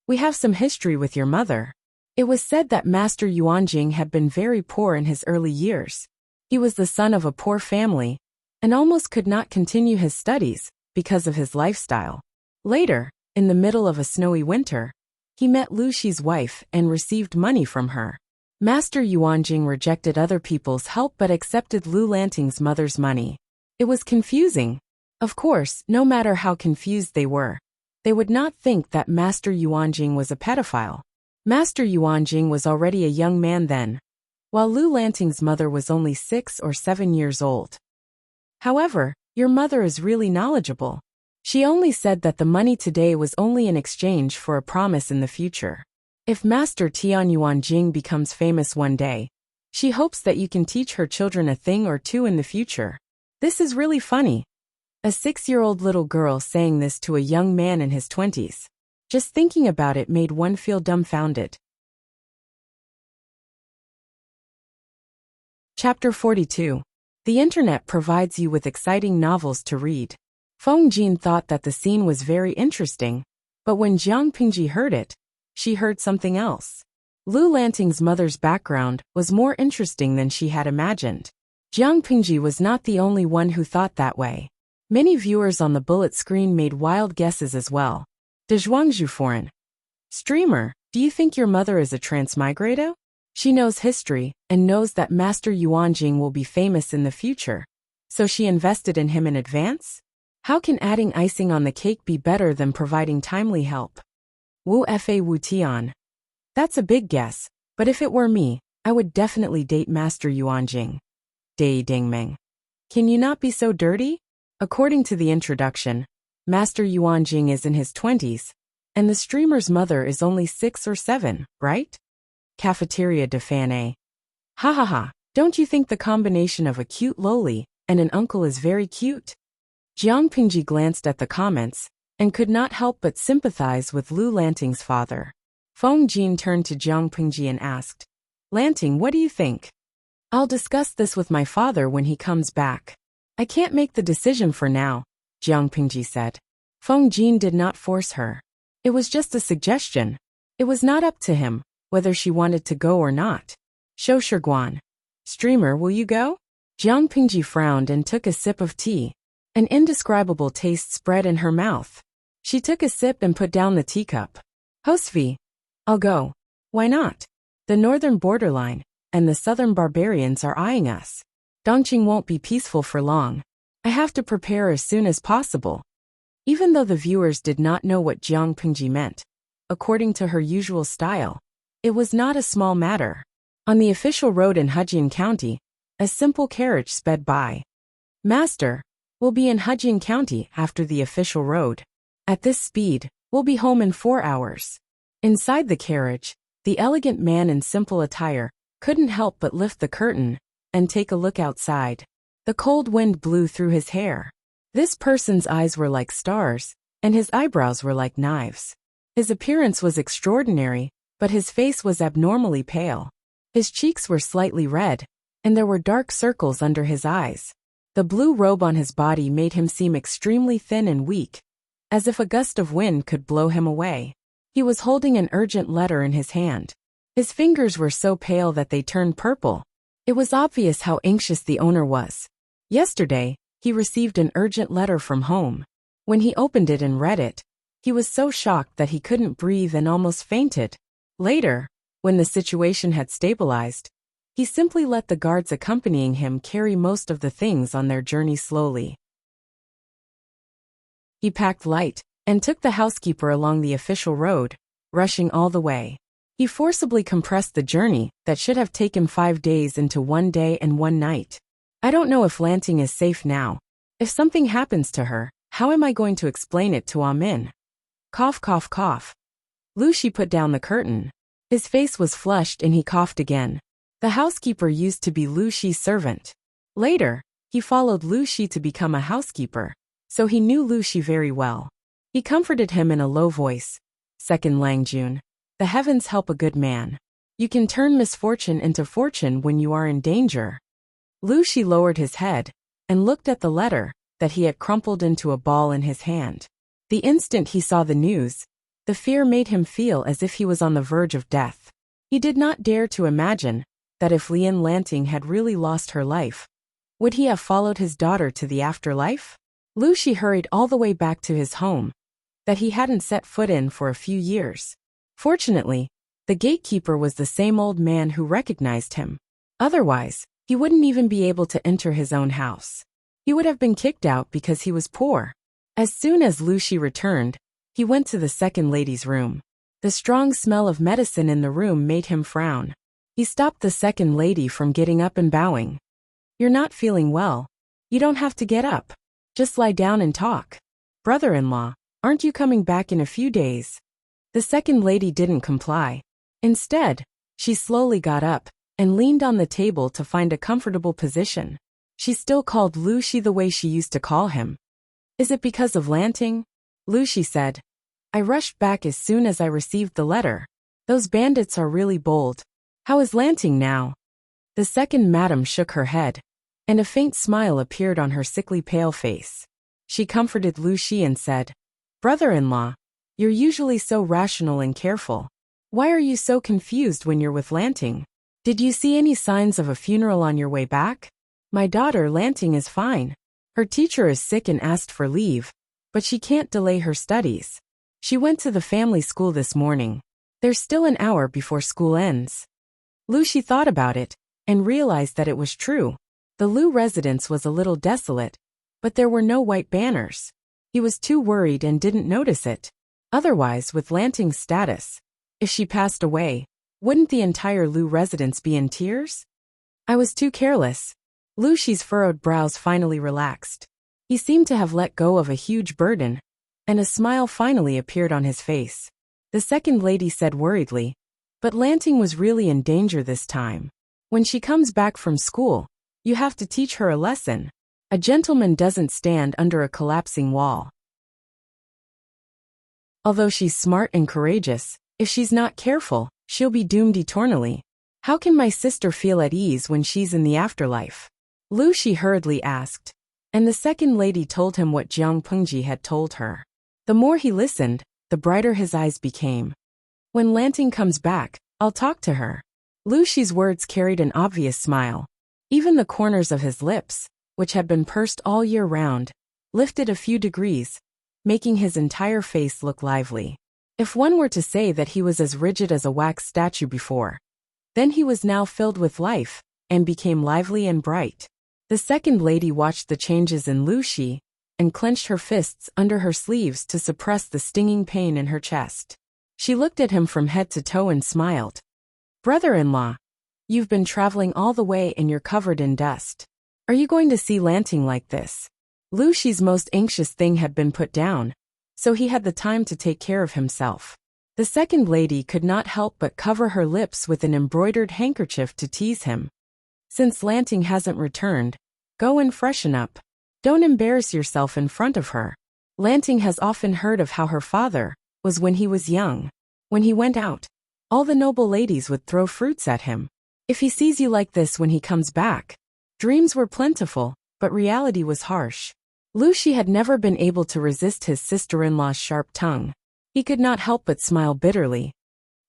We have some history with your mother. It was said that Master Yuanjing had been very poor in his early years. He was the son of a poor family, and almost could not continue his studies because of his lifestyle. Later, In the middle of a snowy winter, he met Lu Shi's wife and received money from her. Master Yuanjing rejected other people's help but accepted Lu Lanting's mother's money. It was confusing. Of course, no matter how confused they were, they would not think that Master Yuanjing was a pedophile. Master Yuanjing was already a young man then, while Lu Lanting's mother was only 6 or 7 years old. However, your mother is really knowledgeable. She only said that the money today was only in exchange for a promise in the future. If Master Tian Yuanjing becomes famous one day, she hopes that you can teach her children a thing or two in the future. This is really funny. A 6-year-old little girl saying this to a young man in his 20s. Just thinking about it made one feel dumbfounded. Chapter 42. The internet provides you with exciting novels to read. Feng Jin thought that the scene was very interesting, but when Jiang Pingji heard it, she heard something else. Lu Lanting's mother's background was more interesting than she had imagined. Jiang Pingji was not the only one who thought that way. Many viewers on the bullet screen made wild guesses as well. De Zhuangzhu foreign streamer, do you think your mother is a transmigrator? She knows history and knows that Master Yuanjing will be famous in the future, so she invested in him in advance? How can adding icing on the cake be better than providing timely help? Wu Fa Wu Tian. That's a big guess, but if it were me, I would definitely date Master Yuanjing. Dai Dingmeng. Can you not be so dirty? According to the introduction, Master Yuanjing is in his 20s, and the streamer's mother is only 6 or 7, right? Cafeteria de Fan. Ha ha ha, don't you think the combination of a cute loli and an uncle is very cute? Jiang Pingji glanced at the comments and could not help but sympathize with Lu Lanting's father. Feng Jin turned to Jiang Pingji and asked, Lanting, what do you think? I'll discuss this with my father when he comes back. I can't make the decision for now, Jiang Pingji said. Feng Jin did not force her. It was just a suggestion. It was not up to him whether she wanted to go or not. Shou Shiguan. Streamer, will you go? Jiang Pingji frowned and took a sip of tea. An indescribable taste spread in her mouth. She took a sip and put down the teacup. Hosvi. I'll go. Why not? The northern borderline and the southern barbarians are eyeing us. Dongqing won't be peaceful for long. I have to prepare as soon as possible. Even though the viewers did not know what Jiang Pingji meant, according to her usual style, it was not a small matter. On the official road in Hejian County, a simple carriage sped by. Master, we'll be in Hejian County after the official road. At this speed, we'll be home in 4 hours. Inside the carriage, the elegant man in simple attire couldn't help but lift the curtain and take a look outside. The cold wind blew through his hair. This person's eyes were like stars, and his eyebrows were like knives. His appearance was extraordinary, but his face was abnormally pale. His cheeks were slightly red, and there were dark circles under his eyes. The blue robe on his body made him seem extremely thin and weak, as if a gust of wind could blow him away. He was holding an urgent letter in his hand. His fingers were so pale that they turned purple. It was obvious how anxious the owner was. Yesterday, he received an urgent letter from home. When he opened it and read it, he was so shocked that he couldn't breathe and almost fainted. Later, when the situation had stabilized, he simply let the guards accompanying him carry most of the things on their journey slowly. He packed light and took the housekeeper along the official road, rushing all the way. He forcibly compressed the journey that should have taken 5 days into 1 day and 1 night. I don't know if Lanting is safe now. If something happens to her, how am I going to explain it to Amin? Cough, cough, cough. Lu Shi put down the curtain. His face was flushed and he coughed again. The housekeeper used to be Lu Shi's servant. Later, he followed Lu Shi to become a housekeeper, so he knew Lu Shi very well. He comforted him in a low voice. Second Lang Jun. The heavens help a good man. You can turn misfortune into fortune when you are in danger. Lu Shi lowered his head and looked at the letter that he had crumpled into a ball in his hand. The instant he saw the news, the fear made him feel as if he was on the verge of death. He did not dare to imagine that if Lian Lanting had really lost her life, would he have followed his daughter to the afterlife? Lu Shi hurried all the way back to his home, that he hadn't set foot in for a few years. Fortunately, the gatekeeper was the same old man who recognized him. Otherwise, he wouldn't even be able to enter his own house. He would have been kicked out because he was poor. As soon as Lu Shi returned, he went to the second lady's room. The strong smell of medicine in the room made him frown. He stopped the second lady from getting up and bowing. "You're not feeling well. You don't have to get up. Just lie down and talk. Brother-in-law, aren't you coming back in a few days?" The second lady didn't comply. Instead, she slowly got up and leaned on the table to find a comfortable position. She still called Lu Shi the way she used to call him. "Is it because of Lanting?" Lu Shi said. "I rushed back as soon as I received the letter. Those bandits are really bold. How is Lanting now?" The second madam shook her head, and a faint smile appeared on her sickly pale face. She comforted Lu Shi and said, "Brother-in-law, you're usually so rational and careful. Why are you so confused when you're with Lanting? Did you see any signs of a funeral on your way back? My daughter Lanting is fine. Her teacher is sick and asked for leave, but she can't delay her studies. She went to the family school this morning. There's still an hour before school ends." Lu Shi thought about it and realized that it was true. The Lu residence was a little desolate, but there were no white banners. He was too worried and didn't notice it. Otherwise, with Lanting's status, if she passed away, wouldn't the entire Lu residence be in tears? "I was too careless." Lu Shi's furrowed brows finally relaxed. He seemed to have let go of a huge burden, and a smile finally appeared on his face. The second lady said worriedly, "But Lanting was really in danger this time. When she comes back from school, you have to teach her a lesson. A gentleman doesn't stand under a collapsing wall. Although she's smart and courageous, if she's not careful, she'll be doomed eternally. How can my sister feel at ease when she's in the afterlife?" Lu Shi hurriedly asked, and the second lady told him what Jiang Pengji had told her. The more he listened, the brighter his eyes became. "When Lanting comes back, I'll talk to her." Lu Shi's words carried an obvious smile. Even the corners of his lips, which had been pursed all year round, lifted a few degrees, making his entire face look lively. If one were to say that he was as rigid as a wax statue before, then he was now filled with life, and became lively and bright. The second lady watched the changes in Lu Shi, and clenched her fists under her sleeves to suppress the stinging pain in her chest. She looked at him from head to toe and smiled. "Brother-in-law, you've been traveling all the way and you're covered in dust. Are you going to see Lanting like this?" Lu Shi's most anxious thing had been put down, so he had the time to take care of himself. The second lady could not help but cover her lips with an embroidered handkerchief to tease him. "Since Lanting hasn't returned, go and freshen up. Don't embarrass yourself in front of her. Lanting has often heard of how her father was when he was young. When he went out, all the noble ladies would throw fruits at him. If he sees you like this when he comes back." Dreams were plentiful, but reality was harsh. Lu Shi had never been able to resist his sister-in-law's sharp tongue. He could not help but smile bitterly.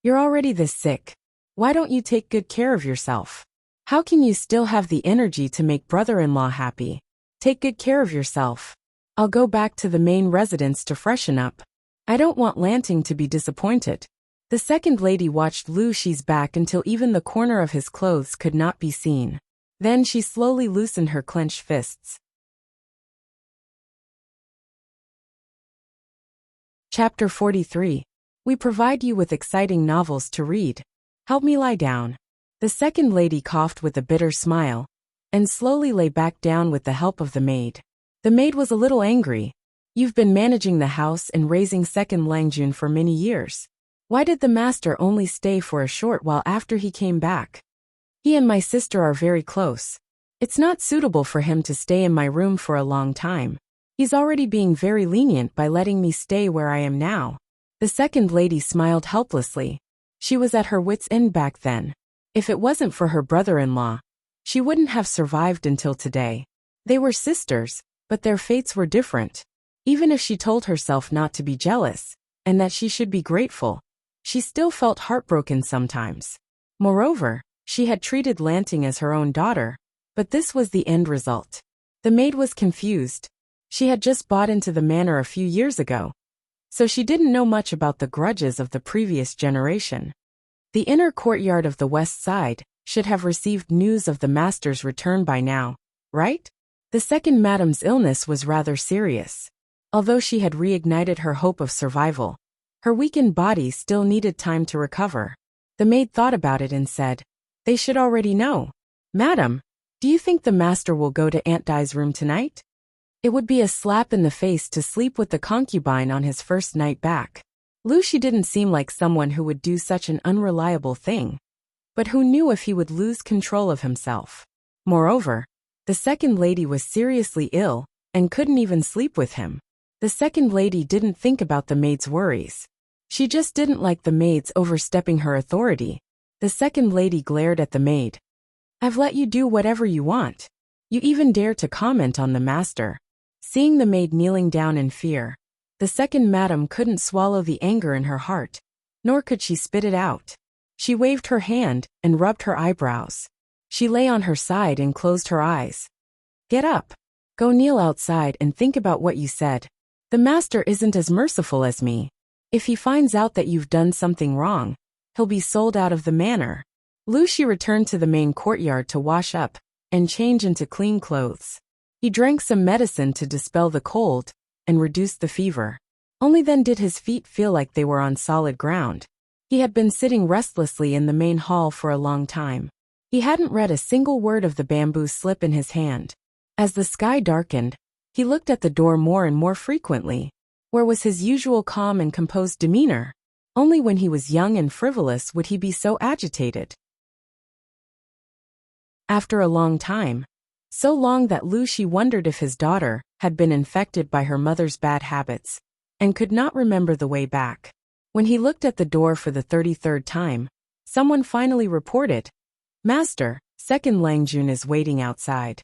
"You're already this sick. Why don't you take good care of yourself? How can you still have the energy to make brother-in-law happy? Take good care of yourself. I'll go back to the main residence to freshen up. I don't want Lanting to be disappointed." The second lady watched Lu Shi's back until even the corner of his clothes could not be seen. Then she slowly loosened her clenched fists. Chapter 43. We provide you with exciting novels to read. Help me lie down. The second lady coughed with a bitter smile, and slowly lay back down with the help of the maid. The maid was a little angry. "You've been managing the house and raising second Langjun for many years. Why did the master only stay for a short while after he came back? He and my sister are very close. It's not suitable for him to stay in my room for a long time. He's already being very lenient by letting me stay where I am now." The second lady smiled helplessly. She was at her wits' end back then. If it wasn't for her brother-in-law, she wouldn't have survived until today. They were sisters, but their fates were different. Even if she told herself not to be jealous, and that she should be grateful, she still felt heartbroken sometimes. Moreover, she had treated Lanting as her own daughter, but this was the end result. The maid was confused. She had just bought into the manor a few years ago. so she didn't know much about the grudges of the previous generation. The inner courtyard of the west side should have received news of the master's return by now, right? The second madam's illness was rather serious. Although she had reignited her hope of survival, her weakened body still needed time to recover. The maid thought about it and said, "They should already know. Madam, do you think the master will go to Aunt Di's room tonight?" It would be a slap in the face to sleep with the concubine on his first night back. Lucy didn't seem like someone who would do such an unreliable thing. But who knew if he would lose control of himself? Moreover, the second lady was seriously ill and couldn't even sleep with him. The second lady didn't think about the maid's worries. She just didn't like the maid's overstepping her authority. The second lady glared at the maid. "I've let you do whatever you want. You even dare to comment on the master." Seeing the maid kneeling down in fear, the second madam couldn't swallow the anger in her heart, nor could she spit it out. She waved her hand and rubbed her eyebrows. She lay on her side and closed her eyes. "Get up. Go kneel outside and think about what you said. The master isn't as merciful as me. If he finds out that you've done something wrong, he'll be sold out of the manor." Lucy returned to the main courtyard to wash up and change into clean clothes. He drank some medicine to dispel the cold and reduce the fever. Only then did his feet feel like they were on solid ground. He had been sitting restlessly in the main hall for a long time. He hadn't read a single word of the bamboo slip in his hand. As the sky darkened, he looked at the door more and more frequently. Where was his usual calm and composed demeanor? Only when he was young and frivolous would he be so agitated. After a long time, so long that Lucy wondered if his daughter had been infected by her mother's bad habits, and could not remember the way back. When he looked at the door for the 33rd time, someone finally reported, "Master, second Langjun is waiting outside.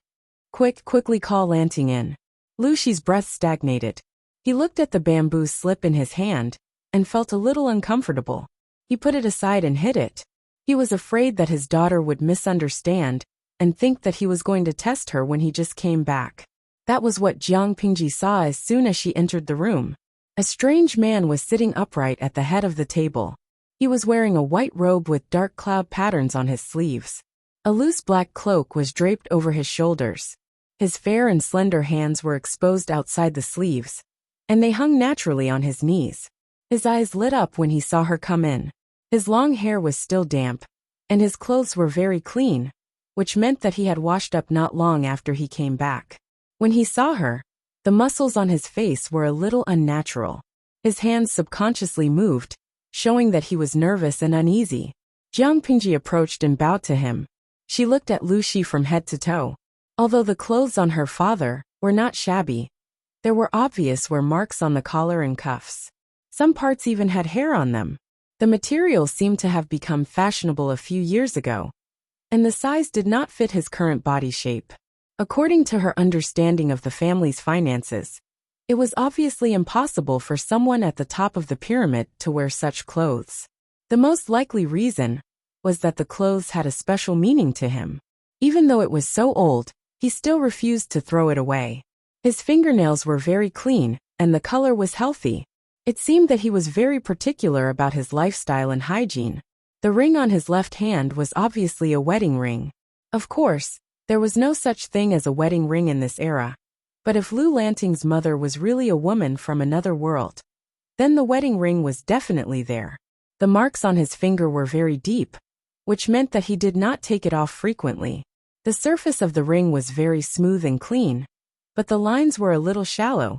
Quickly call Lanting in." Lucy's breath stagnated. He looked at the bamboo slip in his hand and felt a little uncomfortable. He put it aside and hid it. He was afraid that his daughter would misunderstand and think that he was going to test her when he just came back. That was what Jiang Pingji saw as soon as she entered the room. A strange man was sitting upright at the head of the table. He was wearing a white robe with dark cloud patterns on his sleeves. A loose black cloak was draped over his shoulders. His fair and slender hands were exposed outside the sleeves, and they hung naturally on his knees. His eyes lit up when he saw her come in. His long hair was still damp, and his clothes were very clean, which meant that he had washed up not long after he came back. When he saw her, the muscles on his face were a little unnatural. His hands subconsciously moved, showing that he was nervous and uneasy. Jiang Pingji approached and bowed to him. She looked at Lucy from head to toe. Although the clothes on her father were not shabby, there were obvious marks on the collar and cuffs. Some parts even had hair on them. The material seemed to have become fashionable a few years ago, and the size did not fit his current body shape. According to her understanding of the family's finances, it was obviously impossible for someone at the top of the pyramid to wear such clothes. The most likely reason was that the clothes had a special meaning to him. Even though it was so old, he still refused to throw it away. His fingernails were very clean, and the color was healthy. It seemed that he was very particular about his lifestyle and hygiene. The ring on his left hand was obviously a wedding ring. Of course, there was no such thing as a wedding ring in this era. But if Lu Lanting's mother was really a woman from another world, then the wedding ring was definitely there. The marks on his finger were very deep, which meant that he did not take it off frequently. The surface of the ring was very smooth and clean, but the lines were a little shallow,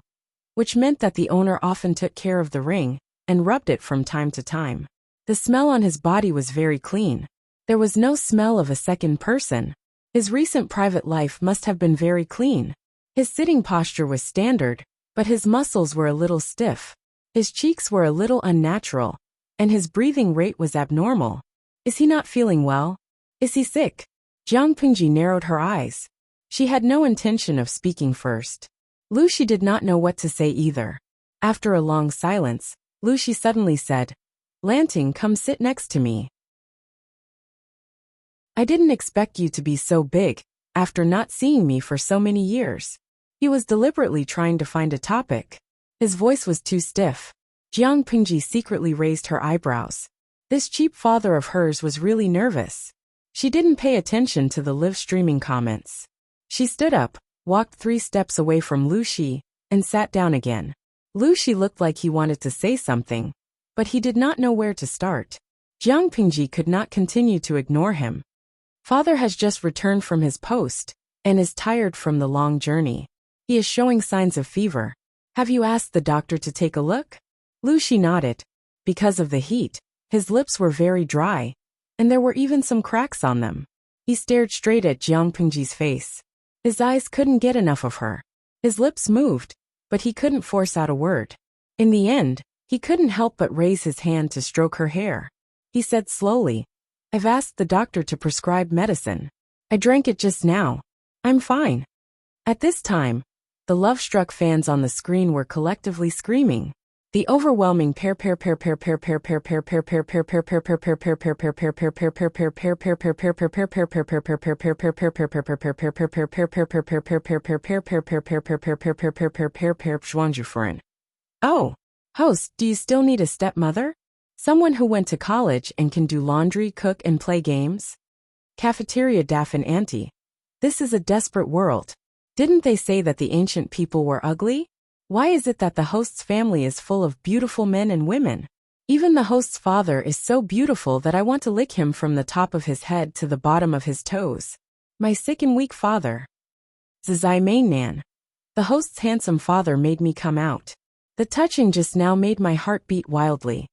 which meant that the owner often took care of the ring and rubbed it from time to time. The smell on his body was very clean. There was no smell of a second person. His recent private life must have been very clean. His sitting posture was standard, but his muscles were a little stiff. His cheeks were a little unnatural, and his breathing rate was abnormal. Is he not feeling well? Is he sick? Jiang Pingji narrowed her eyes. She had no intention of speaking first. Lucy did not know what to say either. After a long silence, Lucy suddenly said, "Lanting, come sit next to me. I didn't expect you to be so big, after not seeing me for so many years." He was deliberately trying to find a topic. His voice was too stiff. Jiang Pingji secretly raised her eyebrows. This cheap father of hers was really nervous. She didn't pay attention to the live streaming comments. She stood up, walked 3 steps away from Lu Shi, and sat down again. Lu Shi looked like he wanted to say something, but he did not know where to start. Jiang Pingji could not continue to ignore him. Father has just returned from his post, and is tired from the long journey. He is showing signs of fever. Have you asked the doctor to take a look? Lu Shi nodded. Because of the heat, his lips were very dry, and there were even some cracks on them. He stared straight at Jiang Pingji's face. His eyes couldn't get enough of her. His lips moved, but he couldn't force out a word. In the end, he couldn't help but raise his hand to stroke her hair. He said slowly, I've asked the doctor to prescribe medicine. I drank it just now. I'm fine. At this time, the love-struck fans on the screen were collectively screaming. The overwhelming Oh, host, do you still need a stepmother? Someone who went to college and can do laundry, cook, and play games? Cafeteria Daffin Auntie. This is a desperate world. Didn't they say that the ancient people were ugly? Why is it that the host's family is full of beautiful men and women? Even the host's father is so beautiful that I want to lick him from the top of his head to the bottom of his toes. My sick and weak father. Zizai Main Nan. The host's handsome father made me come out. The touching just now made my heart beat wildly.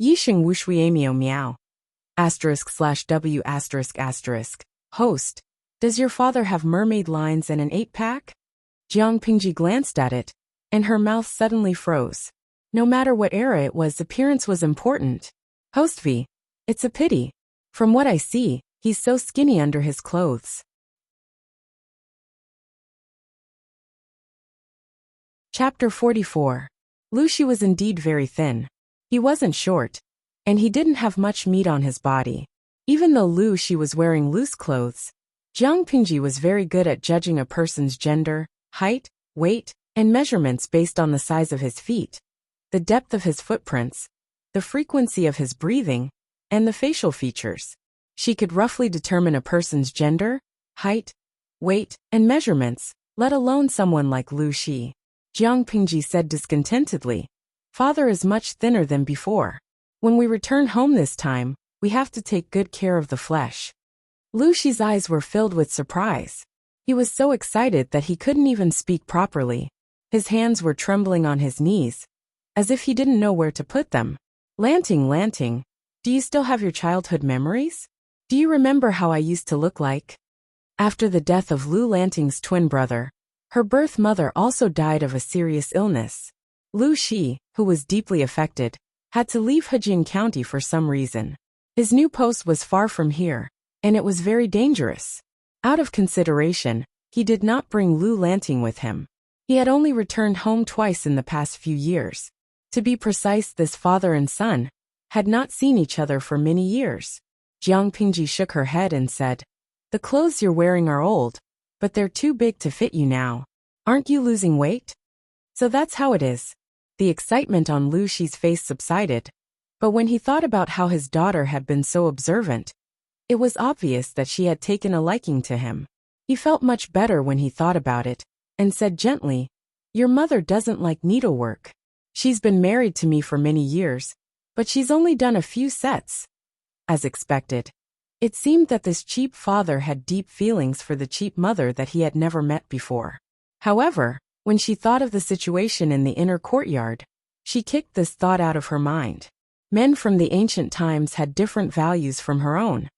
Yisheng Wushuiemio Meow. */w***. Host. Does your father have mermaid lines and an 8-pack? Jiang Pingji glanced at it, and her mouth suddenly froze. No matter what era it was, appearance was important. Host V. It's a pity. From what I see, he's so skinny under his clothes. Chapter 44. Lu Shi was indeed very thin. He wasn't short, and he didn't have much meat on his body. Even though Lu Shi was wearing loose clothes, Jiang Pingji was very good at judging a person's gender, height, weight, and measurements based on the size of his feet, the depth of his footprints, the frequency of his breathing, and the facial features. She could roughly determine a person's gender, height, weight, and measurements, let alone someone like Lu Shi. Jiang Pingji said discontentedly, Father is much thinner than before. When we return home this time, we have to take good care of the flesh. Lu Shi's eyes were filled with surprise. He was so excited that he couldn't even speak properly. His hands were trembling on his knees, as if he didn't know where to put them. Lanting, do you still have your childhood memories? Do you remember how I used to look like? After the death of Lu Lanting's twin brother, her birth mother also died of a serious illness. Lu Shi, who was deeply affected, had to leave Hejing County for some reason. His new post was far from here, and it was very dangerous. Out of consideration, he did not bring Lu Lanting with him. He had only returned home twice in the past few years. To be precise, this father and son had not seen each other for many years. Jiang Pingji shook her head and said, The clothes you're wearing are old, but they're too big to fit you now. Aren't you losing weight? So that's how it is. The excitement on Lu Shi's face subsided, but when he thought about how his daughter had been so observant, it was obvious that she had taken a liking to him. He felt much better when he thought about it, and said gently, Your mother doesn't like needlework. She's been married to me for many years, but she's only done a few sets. As expected, it seemed that this cheap father had deep feelings for the cheap mother that he had never met before. However, when she thought of the situation in the inner courtyard, she kicked this thought out of her mind. Men from the ancient times had different values from her own.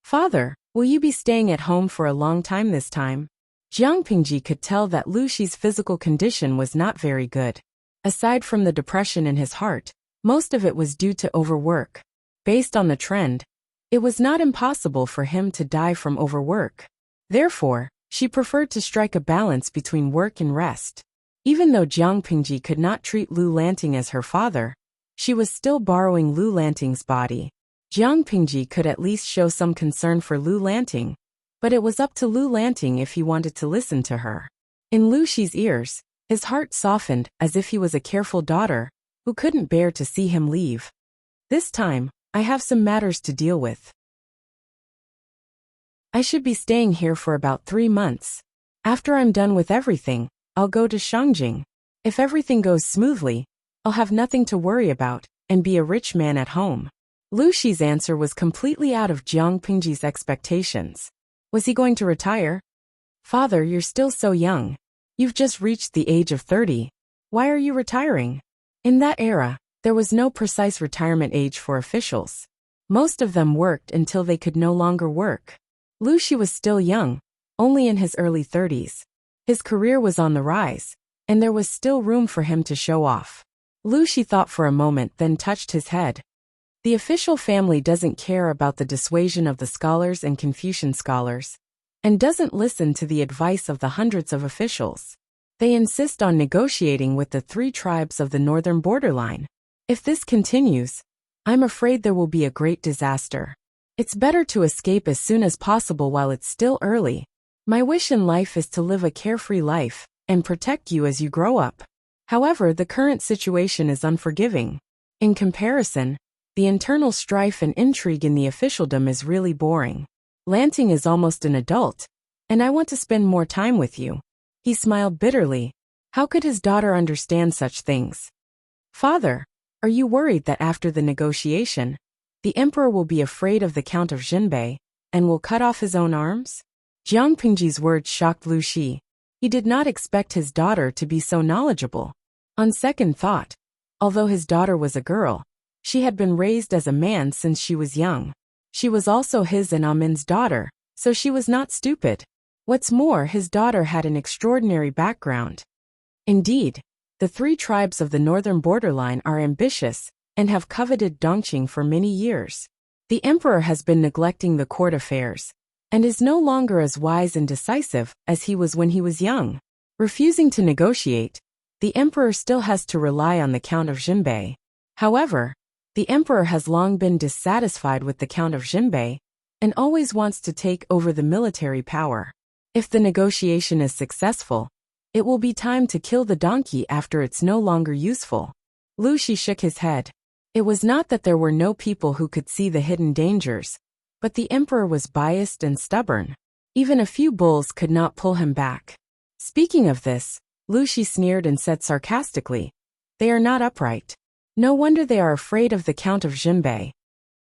Father, will you be staying at home for a long time this time? Jiang Pingji could tell that Lu Shi's physical condition was not very good. Aside from the depression in his heart, most of it was due to overwork. Based on the trend, it was not impossible for him to die from overwork. Therefore, she preferred to strike a balance between work and rest. Even though Jiang Pingji could not treat Lu Lanting as her father, she was still borrowing Lu Lanting's body. Jiang Pingji could at least show some concern for Lu Lanting, but it was up to Lu Lanting if he wanted to listen to her. In Lu Shi's ears, his heart softened as if he was a careful daughter, who couldn't bear to see him leave. This time, I have some matters to deal with. I should be staying here for about 3 months. After I'm done with everything, I'll go to Shangjing. If everything goes smoothly, I'll have nothing to worry about and be a rich man at home. Lu Shi's answer was completely out of Jiang Pingji's expectations. Was he going to retire? Father, you're still so young. You've just reached the age of 30. Why are you retiring? In that era, there was no precise retirement age for officials. Most of them worked until they could no longer work. Lu Shi was still young, only in his early 30s. His career was on the rise, and there was still room for him to show off. Lu Shi thought for a moment, then touched his head. The official family doesn't care about the dissuasion of the scholars and Confucian scholars, and doesn't listen to the advice of the hundreds of officials. They insist on negotiating with the 3 tribes of the northern borderline. If this continues, I'm afraid there will be a great disaster. It's better to escape as soon as possible while it's still early. My wish in life is to live a carefree life and protect you as you grow up. However, the current situation is unforgiving. In comparison, the internal strife and intrigue in the officialdom is really boring. Lanting is almost an adult, and I want to spend more time with you. He smiled bitterly. How could his daughter understand such things? Father, are you worried that after the negotiation, the emperor will be afraid of the Count of Jinbei and will cut off his own arms? Jiang Pingji's words shocked Lu Shi. He did not expect his daughter to be so knowledgeable. On second thought, although his daughter was a girl, she had been raised as a man since she was young. She was also his and Amin's daughter, so she was not stupid. What's more, his daughter had an extraordinary background. Indeed, the 3 tribes of the northern borderline are ambitious and have coveted Dongqing for many years. The emperor has been neglecting the court affairs and is no longer as wise and decisive as he was when he was young. Refusing to negotiate, the emperor still has to rely on the Count of Jinbei. However, the emperor has long been dissatisfied with the Count of Jinbei and always wants to take over the military power. If the negotiation is successful, it will be time to kill the donkey after it's no longer useful. Lu Shi shook his head. It was not that there were no people who could see the hidden dangers, but the emperor was biased and stubborn. Even a few bulls could not pull him back. Speaking of this, Lu Shi sneered and said sarcastically, "They are not upright. No wonder they are afraid of the Count of Jinbei."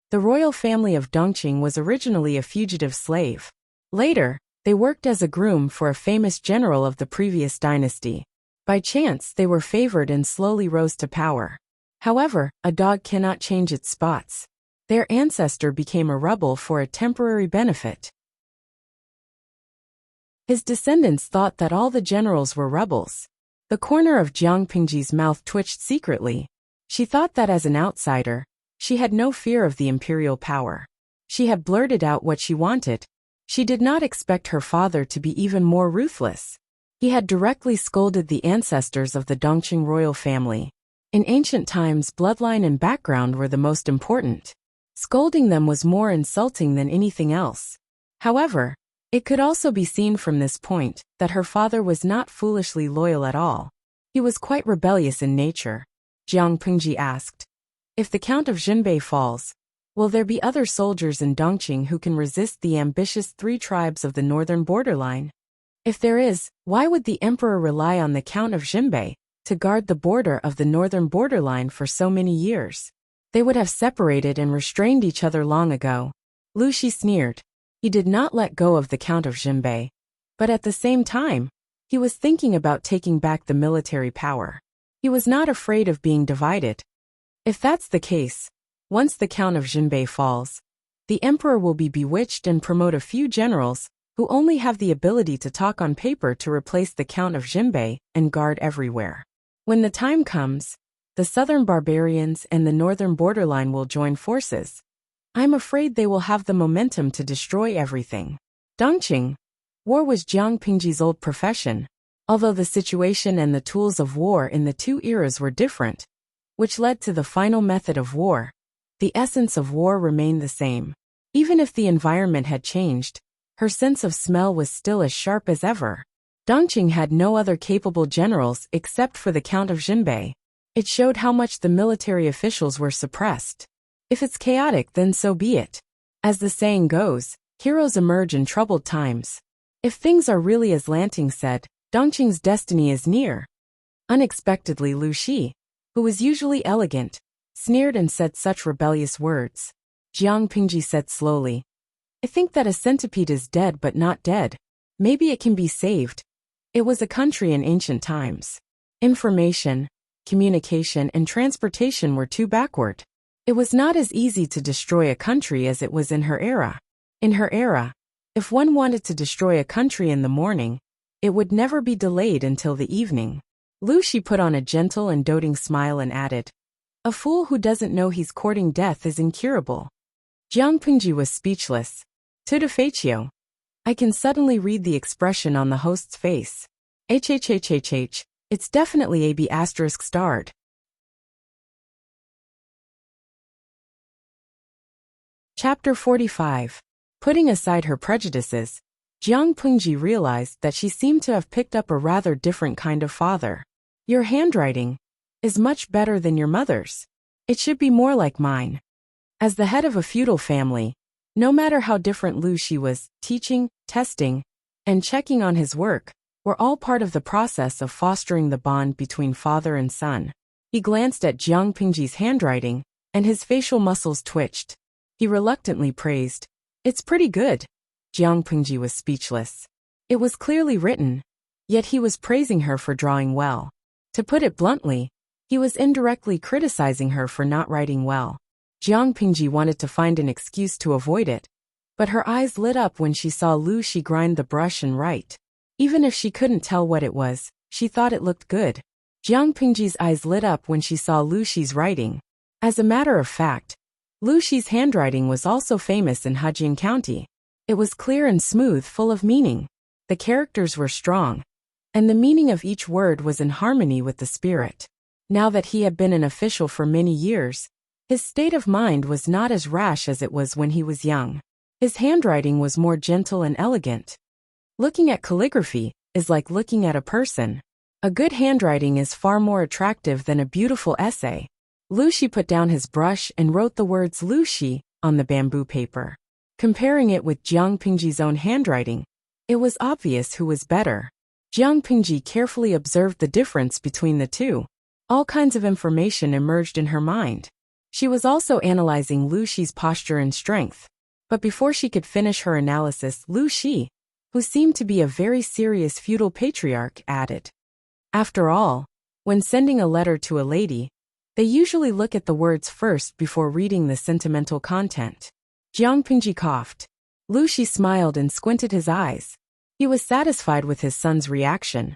The royal family of Dongqing was originally a fugitive slave. Later, they worked as a groom for a famous general of the previous dynasty. By chance, they were favored and slowly rose to power. However, a dog cannot change its spots. Their ancestor became a rebel for a temporary benefit. His descendants thought that all the generals were rebels. The corner of Jiang Pingji's mouth twitched secretly. She thought that as an outsider, she had no fear of the imperial power. She had blurted out what she wanted. She did not expect her father to be even more ruthless. He had directly scolded the ancestors of the Dongqing royal family. In ancient times, bloodline and background were the most important. Scolding them was more insulting than anything else. However, it could also be seen from this point that her father was not foolishly loyal at all. He was quite rebellious in nature. Jiang Pingji asked, "If the Count of Jinbei falls, will there be other soldiers in Dongqing who can resist the ambitious 3 tribes of the northern borderline? If there is, why would the emperor rely on the Count of Jinbei to guard the border of the northern borderline for so many years? They would have separated and restrained each other long ago." Lu Shi sneered. He did not let go of the Count of Jinbei, but at the same time, he was thinking about taking back the military power. He was not afraid of being divided. If that's the case, once the Count of Jinbei falls, the emperor will be bewitched and promote a few generals who only have the ability to talk on paper to replace the Count of Jinbei and guard everywhere. When the time comes, the southern barbarians and the northern borderline will join forces. I'm afraid they will have the momentum to destroy everything. Dongqing. War was Jiang Pingji's old profession, although the situation and the tools of war in the 2 eras were different, which led to the final method of war. The essence of war remained the same. Even if the environment had changed, her sense of smell was still as sharp as ever. Dongqing had no other capable generals except for the Count of Jinbei. It showed how much the military officials were suppressed. If it's chaotic, then so be it. As the saying goes, heroes emerge in troubled times. If things are really as Lanting said, Dongqing's destiny is near. Unexpectedly, Lu Shi, who was usually elegant, sneered and said such rebellious words. Jiang Pingji said slowly, I think that a centipede is dead but not dead. Maybe it can be saved. It was a country in ancient times. Information, communication, and transportation were too backward. It was not as easy to destroy a country as it was in her era. In her era, if one wanted to destroy a country in the morning, it would never be delayed until the evening. Lu Shi put on a gentle and doting smile and added, a fool who doesn't know he's courting death is incurable. Jiang Pingji was speechless. To defectio. I can suddenly read the expression on the host's face. HHHHH, it's definitely AB asterisk starred. Chapter 45. Putting aside her prejudices, Jiang Pingji realized that she seemed to have picked up a rather different kind of father. Your handwriting is much better than your mother's. It should be more like mine. As the head of a feudal family, no matter how different Lu Shi was, teaching, testing, and checking on his work were all part of the process of fostering the bond between father and son. He glanced at Jiang Pingji's handwriting, and his facial muscles twitched. He reluctantly praised, it's pretty good. Jiang Pingji was speechless. It was clearly written, yet he was praising her for drawing well. To put it bluntly, he was indirectly criticizing her for not writing well. Jiang Pingji wanted to find an excuse to avoid it, but her eyes lit up when she saw Lu Shi grind the brush and write. Even if she couldn't tell what it was, she thought it looked good. Jiang Pingji's eyes lit up when she saw Lu Shi's writing. As a matter of fact, Lu Shi's handwriting was also famous in Hejian County. It was clear and smooth, full of meaning. The characters were strong, and the meaning of each word was in harmony with the spirit. Now that he had been an official for many years, his state of mind was not as rash as it was when he was young. His handwriting was more gentle and elegant. Looking at calligraphy is like looking at a person. A good handwriting is far more attractive than a beautiful essay. Lu Shi put down his brush and wrote the words Lu Shi on the bamboo paper. Comparing it with Jiang Pingji's own handwriting, it was obvious who was better. Jiang Pingji carefully observed the difference between the two. All kinds of information emerged in her mind. She was also analyzing Lu Shi's posture and strength. But before she could finish her analysis, Lu Shi, who seemed to be a very serious feudal patriarch, added, after all, when sending a letter to a lady, they usually look at the words first before reading the sentimental content. Jiang Pingji coughed. Lu Shi smiled and squinted his eyes. He was satisfied with his son's reaction.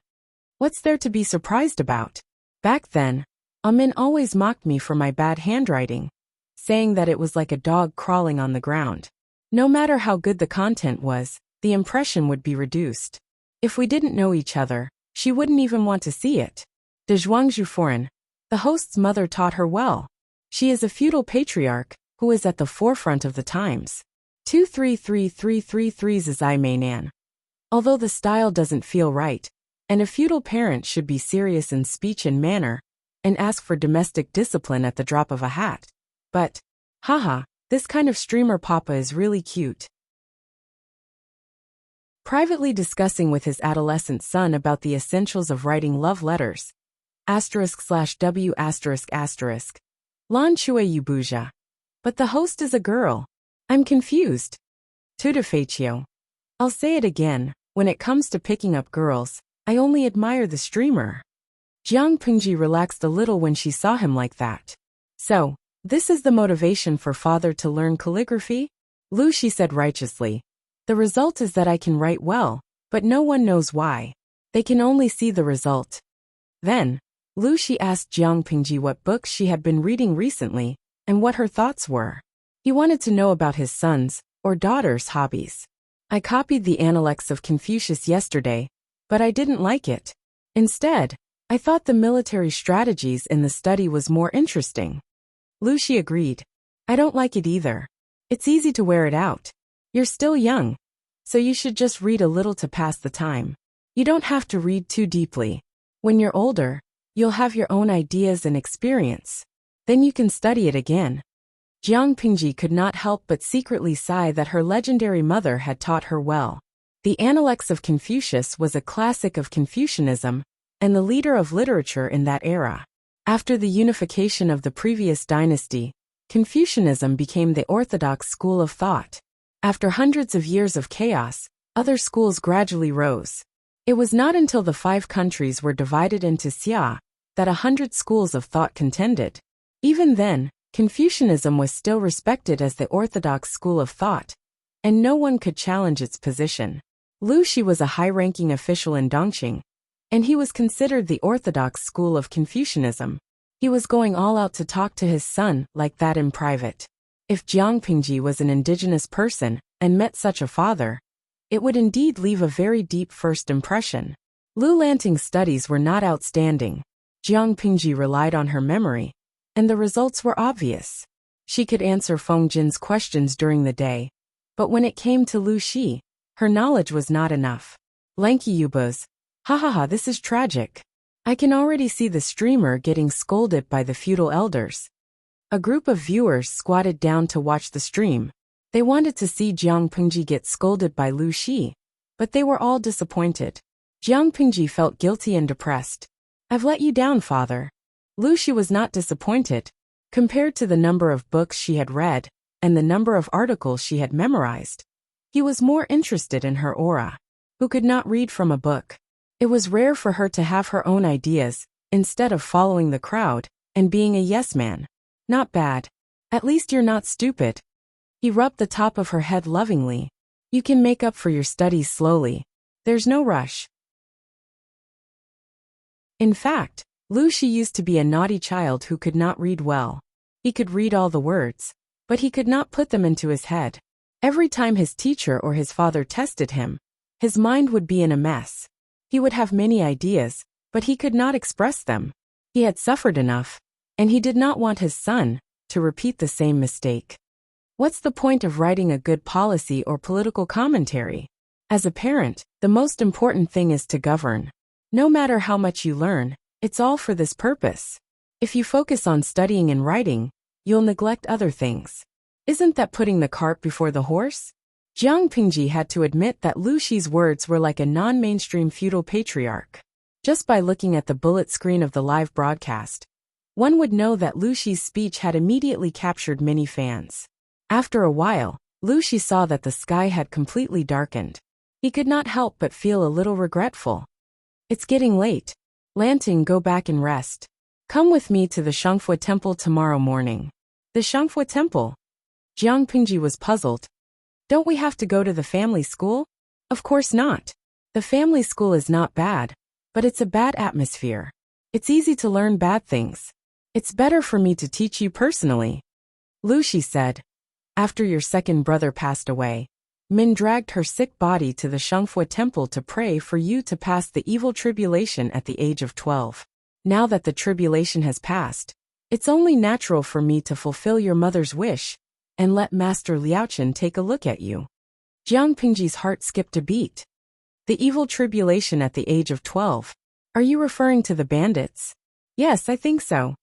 What's there to be surprised about? Back then, Amin always mocked me for my bad handwriting, saying that it was like a dog crawling on the ground. No matter how good the content was, the impression would be reduced. If we didn't know each other, she wouldn't even want to see it. De Zhuangzhu Foreign, the host's mother taught her well. She is a feudal patriarch who is at the forefront of the times. 233333 Zai Meinan. Although the style doesn't feel right, and a feudal parent should be serious in speech and manner, and ask for domestic discipline at the drop of a hat. But, haha, this kind of streamer papa is really cute. Privately discussing with his adolescent son about the essentials of writing love letters. */w***. Lan Chue Yubuja. But the host is a girl. I'm confused. Tudefaccio. I'll say it again, when it comes to picking up girls, I only admire the streamer. Jiang Pingji relaxed a little when she saw him like that. So, this is the motivation for father to learn calligraphy? Lu Shi said righteously. The result is that I can write well, but no one knows why. They can only see the result. Then, Lu Shi asked Jiang Pingji what books she had been reading recently, and what her thoughts were. He wanted to know about his son's, or daughter's, hobbies. I copied the Analects of Confucius yesterday, but I didn't like it. Instead, I thought the military strategies in the study was more interesting. Lu Shi agreed. I don't like it either. It's easy to wear it out. You're still young, so you should just read a little to pass the time. You don't have to read too deeply. When you're older, You'll have your own ideas and experience. Then you can study it again. Jiang Pingji could not help but secretly sigh that her legendary mother had taught her well. The Analects of Confucius was a classic of Confucianism, and the leader of literature in that era. After the unification of the previous dynasty, Confucianism became the orthodox school of thought. After hundreds of years of chaos, other schools gradually rose. It was not until the 5 countries were divided into xia that 100 schools of thought contended. Even then, Confucianism was still respected as the orthodox school of thought, and no one could challenge its position. Lu Shi was a high-ranking official in Dongqing, and he was considered the orthodox school of Confucianism. He was going all out to talk to his son like that in private. If Jiang Pingji was an indigenous person and met such a father, it would indeed leave a very deep first impression. Lu Lanting's studies were not outstanding. Jiang Pingji relied on her memory, and the results were obvious. She could answer Feng Jin's questions during the day, but when it came to Lu Shi, her knowledge was not enough. Lanky Yubas, ha, this is tragic. I can already see the streamer getting scolded by the feudal elders. A group of viewers squatted down to watch the stream. They wanted to see Jiang Pingji get scolded by Lu Shi, but they were all disappointed. Jiang Pingji felt guilty and depressed. I've let you down, father. Lu Shi was not disappointed. Compared to the number of books she had read and the number of articles she had memorized, he was more interested in her aura. Who could not read from a book? It was rare for her to have her own ideas, instead of following the crowd and being a yes man. Not bad. At least you're not stupid. He rubbed the top of her head lovingly. You can make up for your studies slowly. There's no rush. In fact, Lu Shi used to be a naughty child who could not read well. He could read all the words, but he could not put them into his head. Every time his teacher or his father tested him, his mind would be in a mess. He would have many ideas, but he could not express them. He had suffered enough, and he did not want his son to repeat the same mistake. What's the point of writing a good policy or political commentary? As a parent, the most important thing is to govern. No matter how much you learn, it's all for this purpose. If you focus on studying and writing, you'll neglect other things. Isn't that putting the cart before the horse? Jiang Pingji had to admit that Lu Shi's words were like a non-mainstream feudal patriarch. Just by looking at the bullet screen of the live broadcast, one would know that Lu Shi's speech had immediately captured many fans. After a while, Lu Shi saw that the sky had completely darkened. He could not help but feel a little regretful. It's getting late. Lanting, go back and rest. Come with me to the Shangfu Temple tomorrow morning. The Shangfu Temple? Jiang Pingji was puzzled. Don't we have to go to the family school? Of course not. The family school is not bad, but it's a bad atmosphere. It's easy to learn bad things. It's better for me to teach you personally. Lu Shi said. After your second brother passed away, Min dragged her sick body to the Shangfu Temple to pray for you to pass the evil tribulation at the age of 12. Now that the tribulation has passed, it's only natural for me to fulfill your mother's wish and let Master Liaochen take a look at you. Jiang Pingji's heart skipped a beat. The evil tribulation at the age of 12. Are you referring to the bandits? Yes, I think so.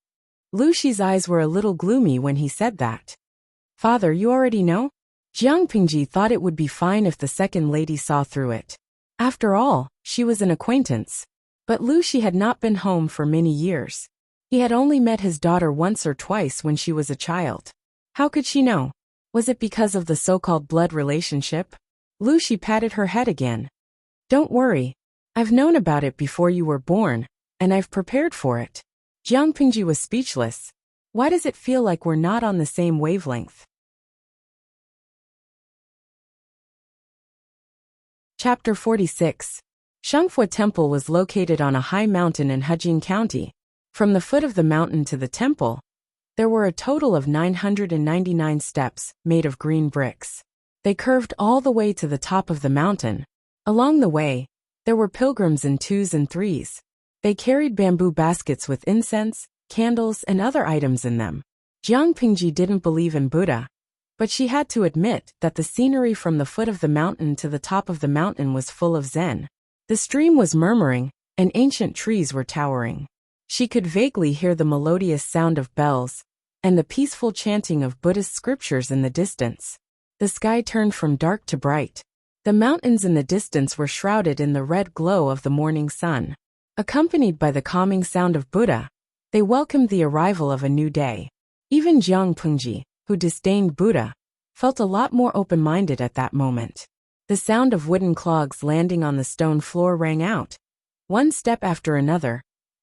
Lu Shi's eyes were a little gloomy when he said that. Father, you already know? Jiang Pingji thought it would be fine if the second lady saw through it. After all, she was an acquaintance. But Lu Shi had not been home for many years. He had only met his daughter once or twice when she was a child. How could she know? Was it because of the so-called blood relationship? Lu Shi patted her head again. Don't worry. I've known about it before you were born, and I've prepared for it. Jiang Pingji was speechless. Why does it feel like we're not on the same wavelength? Chapter 46. Shangfu Temple was located on a high mountain in Hejing County. From the foot of the mountain to the temple, there were a total of 999 steps made of green bricks. They curved all the way to the top of the mountain. Along the way, there were pilgrims in 2s and 3s. They carried bamboo baskets with incense, candles, and other items in them. Jiang Pingji didn't believe in Buddha, but she had to admit that the scenery from the foot of the mountain to the top of the mountain was full of Zen. The stream was murmuring, and ancient trees were towering. She could vaguely hear the melodious sound of bells and the peaceful chanting of Buddhist scriptures in the distance. The sky turned from dark to bright. The mountains in the distance were shrouded in the red glow of the morning sun. Accompanied by the calming sound of Buddha, they welcomed the arrival of a new day. Even Jiang Pengji, who disdained Buddha, felt a lot more open-minded at that moment. The sound of wooden clogs landing on the stone floor rang out, one step after another,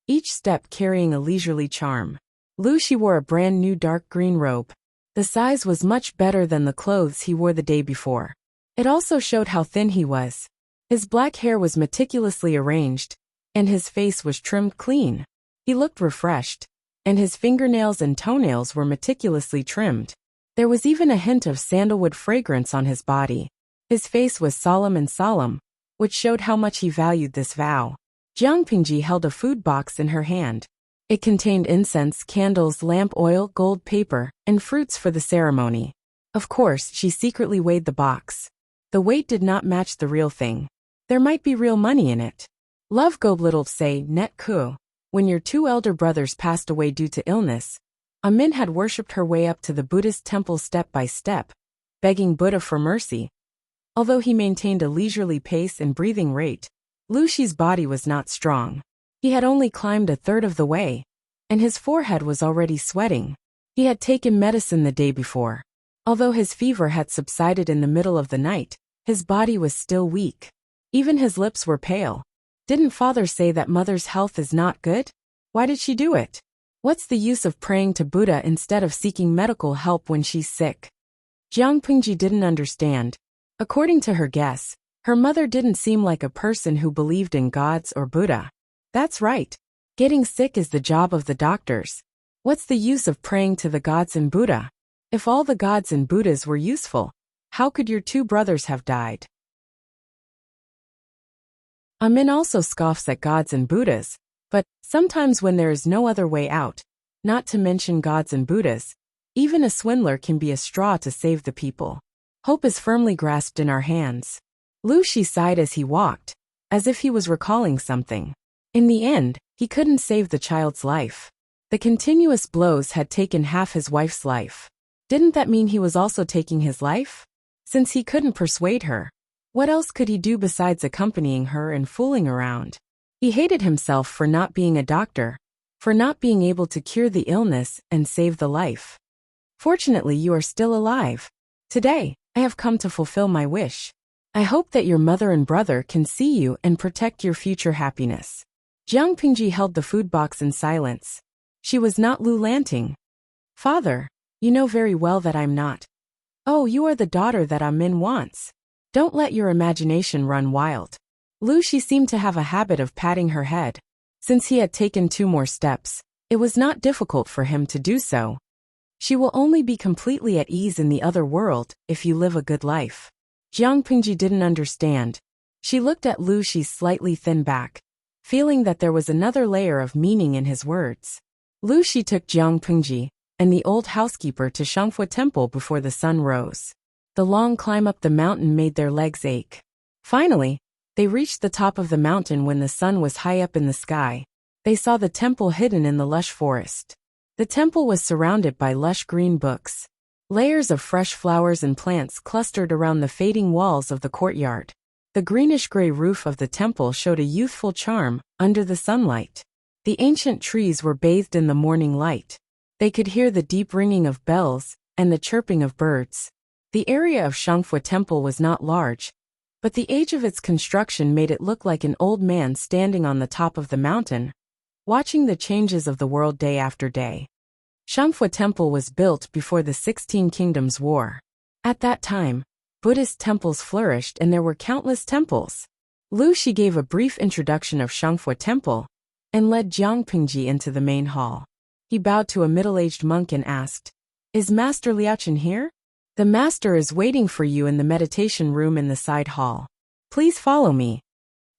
each step carrying a leisurely charm. Lu Shi wore a brand new dark green robe. The size was much better than the clothes he wore the day before. It also showed how thin he was. His black hair was meticulously arranged, and his face was trimmed clean. He looked refreshed, and his fingernails and toenails were meticulously trimmed. There was even a hint of sandalwood fragrance on his body. His face was solemn, which showed how much he valued this vow. Jiang Pengji held a food box in her hand. It contained incense, candles, lamp oil, gold paper, and fruits for the ceremony. Of course, she secretly weighed the box. The weight did not match the real thing. There might be real money in it. Love go little say net ku. When your two elder brothers passed away due to illness, Amin had worshipped her way up to the Buddhist temple step by step, begging Buddha for mercy. Although he maintained a leisurely pace and breathing rate, Lu Shi's body was not strong. He had only climbed a third of the way, and his forehead was already sweating. He had taken medicine the day before. Although his fever had subsided in the middle of the night, his body was still weak. Even his lips were pale. Didn't father say that mother's health is not good? Why did she do it? What's the use of praying to Buddha instead of seeking medical help when she's sick? Jiang Pengji didn't understand. According to her guess, her mother didn't seem like a person who believed in gods or Buddha. That's right. Getting sick is the job of the doctors. What's the use of praying to the gods and Buddha? If all the gods and Buddhas were useful, how could your two brothers have died? Amin also scoffs at gods and Buddhas, but sometimes when there is no other way out, not to mention gods and Buddhas, even a swindler can be a straw to save the people. Hope is firmly grasped in our hands. Lu Shi sighed as he walked, as if he was recalling something. In the end, he couldn't save the child's life. The continuous blows had taken half his wife's life. Didn't that mean he was also taking his life? Since he couldn't persuade her, what else could he do besides accompanying her and fooling around? He hated himself for not being a doctor, for not being able to cure the illness and save the life. Fortunately, you are still alive. Today, I have come to fulfill my wish. I hope that your mother and brother can see you and protect your future happiness. Jiang Pengji held the food box in silence. She was not Lu Lanting. Father, you know very well that I'm not. Oh, you are the daughter that Amin wants. Don't let your imagination run wild. Lu Shi seemed to have a habit of patting her head. Since he had taken 2 more steps, it was not difficult for him to do so. She will only be completely at ease in the other world if you live a good life. Jiang Pengji didn't understand. She looked at Lu Shi's slightly thin back, feeling that there was another layer of meaning in his words. Lu Shi took Jiang Pengji and the old housekeeper to Shangfu Temple before the sun rose. The long climb up the mountain made their legs ache. Finally, they reached the top of the mountain when the sun was high up in the sky. They saw the temple hidden in the lush forest. The temple was surrounded by lush green books. Layers of fresh flowers and plants clustered around the fading walls of the courtyard. The greenish-gray roof of the temple showed a youthful charm under the sunlight. The ancient trees were bathed in the morning light. They could hear the deep ringing of bells and the chirping of birds. The area of Shangfu Temple was not large, but the age of its construction made it look like an old man standing on the top of the mountain, watching the changes of the world day after day. Shangfu Temple was built before the 16 Kingdoms War. At that time, Buddhist temples flourished and there were countless temples. Lu Shi gave a brief introduction of Shangfu Temple and led Jiang Pengji into the main hall. He bowed to a middle-aged monk and asked, "Is Master Liaochen here?" "The master is waiting for you in the meditation room in the side hall. Please follow me."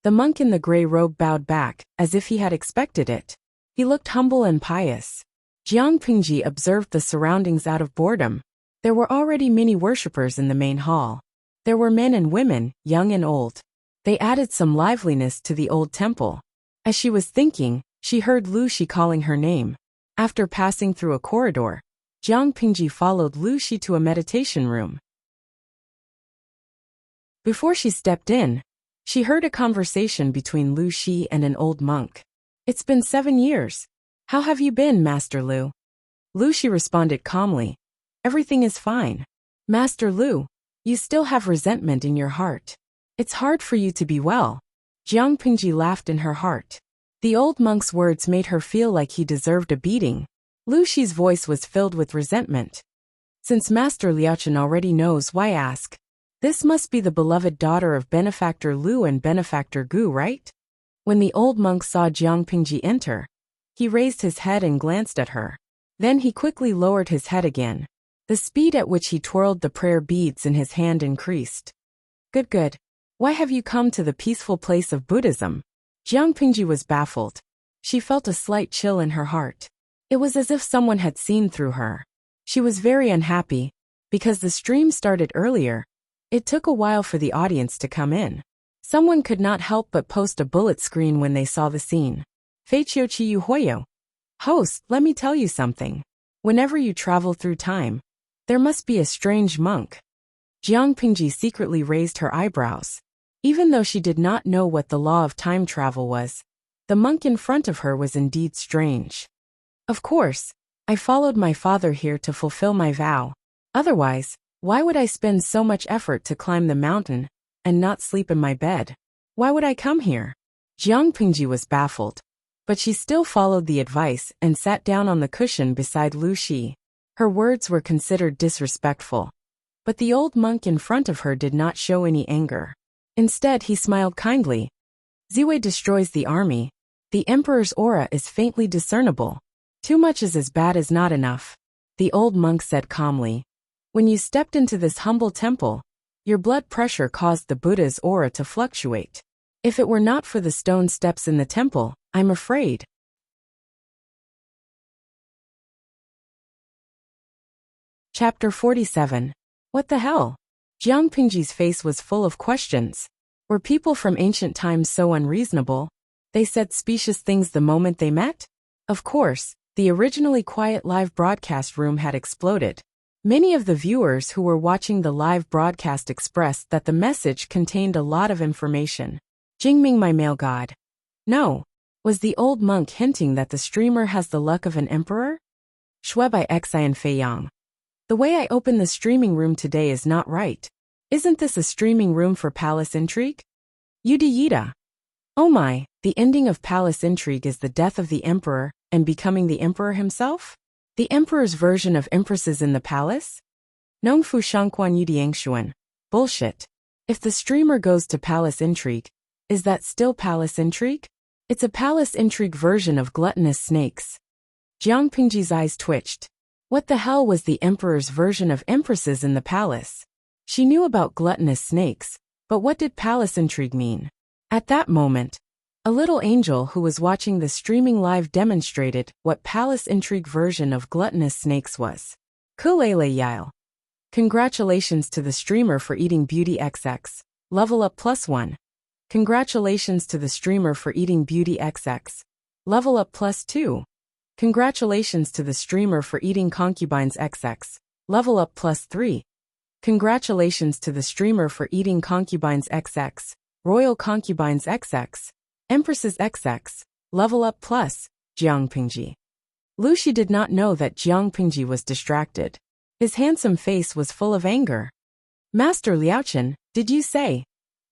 The monk in the gray robe bowed back, as if he had expected it. He looked humble and pious. Jiang Pengji observed the surroundings out of boredom. There were already many worshippers in the main hall. There were men and women, young and old. They added some liveliness to the old temple. As she was thinking, She heard Lu Shi calling her name. After passing through a corridor, Jiang Pingji followed Lu Shi to a meditation room. Before she stepped in, she heard a conversation between Lu Shi and an old monk. "It's been 7 years. How have you been, Master Lu?" Lu Shi responded calmly. "Everything is fine. Master Lu, you still have resentment in your heart. It's hard for you to be well." Jiang Pingji laughed in her heart. The old monk's words made her feel like he deserved a beating. Lu Shi's voice was filled with resentment. "Since Master Liaochen already knows, why ask? This must be the beloved daughter of Benefactor Lu and Benefactor Gu, right?" When the old monk saw Jiang Pingji enter, he raised his head and glanced at her. Then he quickly lowered his head again. The speed at which he twirled the prayer beads in his hand increased. Good. Why have you come to the peaceful place of Buddhism?" Jiang Pingji was baffled. She felt a slight chill in her heart. It was as if someone had seen through her. She was very unhappy. Because the stream started earlier, it took a while for the audience to come in. Someone could not help but post a bullet screen when they saw the scene. Feiqiu Chi Yu Huoyo. Host, let me tell you something. Whenever you travel through time, there must be a strange monk. Jiang Pingji secretly raised her eyebrows. Even though she did not know what the law of time travel was, the monk in front of her was indeed strange. "Of course, I followed my father here to fulfill my vow. Otherwise, why would I spend so much effort to climb the mountain and not sleep in my bed? Why would I come here?" Jiang Pingji was baffled, but she still followed the advice and sat down on the cushion beside Lu Shi. Her words were considered disrespectful, but the old monk in front of her did not show any anger. Instead, he smiled kindly. "Ziwei destroys the army. The emperor's aura is faintly discernible. Too much is as bad as not enough," the old monk said calmly. "When you stepped into this humble temple, your blood pressure caused the Buddha's aura to fluctuate. If it were not for the stone steps in the temple, I'm afraid." Chapter 47. What the hell? Jiang Pingji's face was full of questions. Were people from ancient times so unreasonable? They said specious things the moment they met? Of course, the originally quiet live broadcast room had exploded. Many of the viewers who were watching the live broadcast expressed that the message contained a lot of information. Jingming, my male god. No. Was the old monk hinting that the streamer has the luck of an emperor? Shui by Xian Feiyang. The way I open the streaming room today is not right. Isn't this a streaming room for palace intrigue? Yudi Yida. Oh my, the ending of palace intrigue is the death of the emperor and becoming the emperor himself? The emperor's version of empresses in the palace? Nongfu Shangquan Yudiangshuan. Bullshit. If the streamer goes to palace intrigue, is that still palace intrigue? It's a palace intrigue version of gluttonous snakes. Jiang Pingji's eyes twitched. What the hell was the emperor's version of empresses in the palace? She knew about gluttonous snakes, but what did palace intrigue mean? At that moment, a little angel who was watching the streaming live demonstrated what palace intrigue version of gluttonous snakes was. Kulele Yile. Congratulations to the streamer for eating Beauty XX. Level up +1. Congratulations to the streamer for eating Beauty XX. Level up +2. Congratulations to the streamer for eating Concubines XX. Level up +3. Congratulations to the streamer for eating Concubines XX. Royal Concubines XX. Empresses XX. Level up plus. Jiang Pingji. Lu Shi did not know that Jiang Pingji was distracted. His handsome face was full of anger. Master Liaochen, did you say?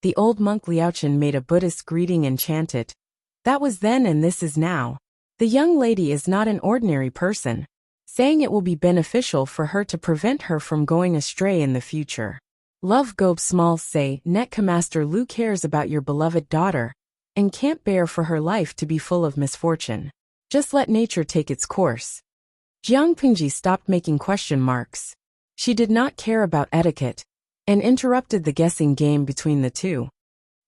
The old monk Liaochen made a Buddhist greeting and chanted. That was then and this is now. The young lady is not an ordinary person, saying it will be beneficial for her to prevent her from going astray in the future. Love Gobe Small say, Netka Master Lu cares about your beloved daughter, and can't bear for her life to be full of misfortune. Just let nature take its course. Jiang Pingji stopped making question marks. She did not care about etiquette, and interrupted the guessing game between the two.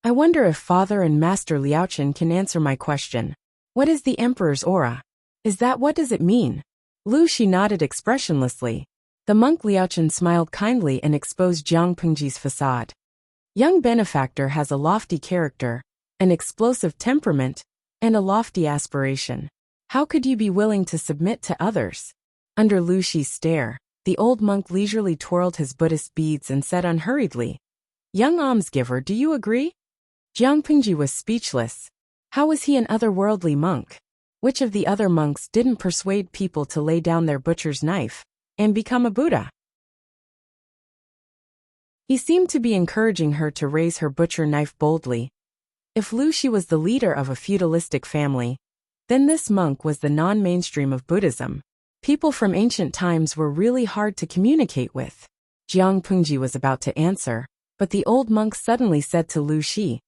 I wonder if Father and Master Liaochen can answer my question. What is the Emperor's aura? Is that what does it mean? Lu Shi nodded expressionlessly. The monk Liaochen smiled kindly and exposed Jiang Pingji's facade. Young benefactor has a lofty character, an explosive temperament, and a lofty aspiration. How could you be willing to submit to others? Under Lu Shi's stare, the old monk leisurely twirled his Buddhist beads and said unhurriedly, "Young almsgiver, do you agree?" Jiang Pingji was speechless. How was he an otherworldly monk? Which of the other monks didn't persuade people to lay down their butcher's knife and become a Buddha? He seemed to be encouraging her to raise her butcher knife boldly. If Lu Shi was the leader of a feudalistic family, then this monk was the non-mainstream of Buddhism. People from ancient times were really hard to communicate with. Jiang Pingji was about to answer, but the old monk suddenly said to Lu Shi,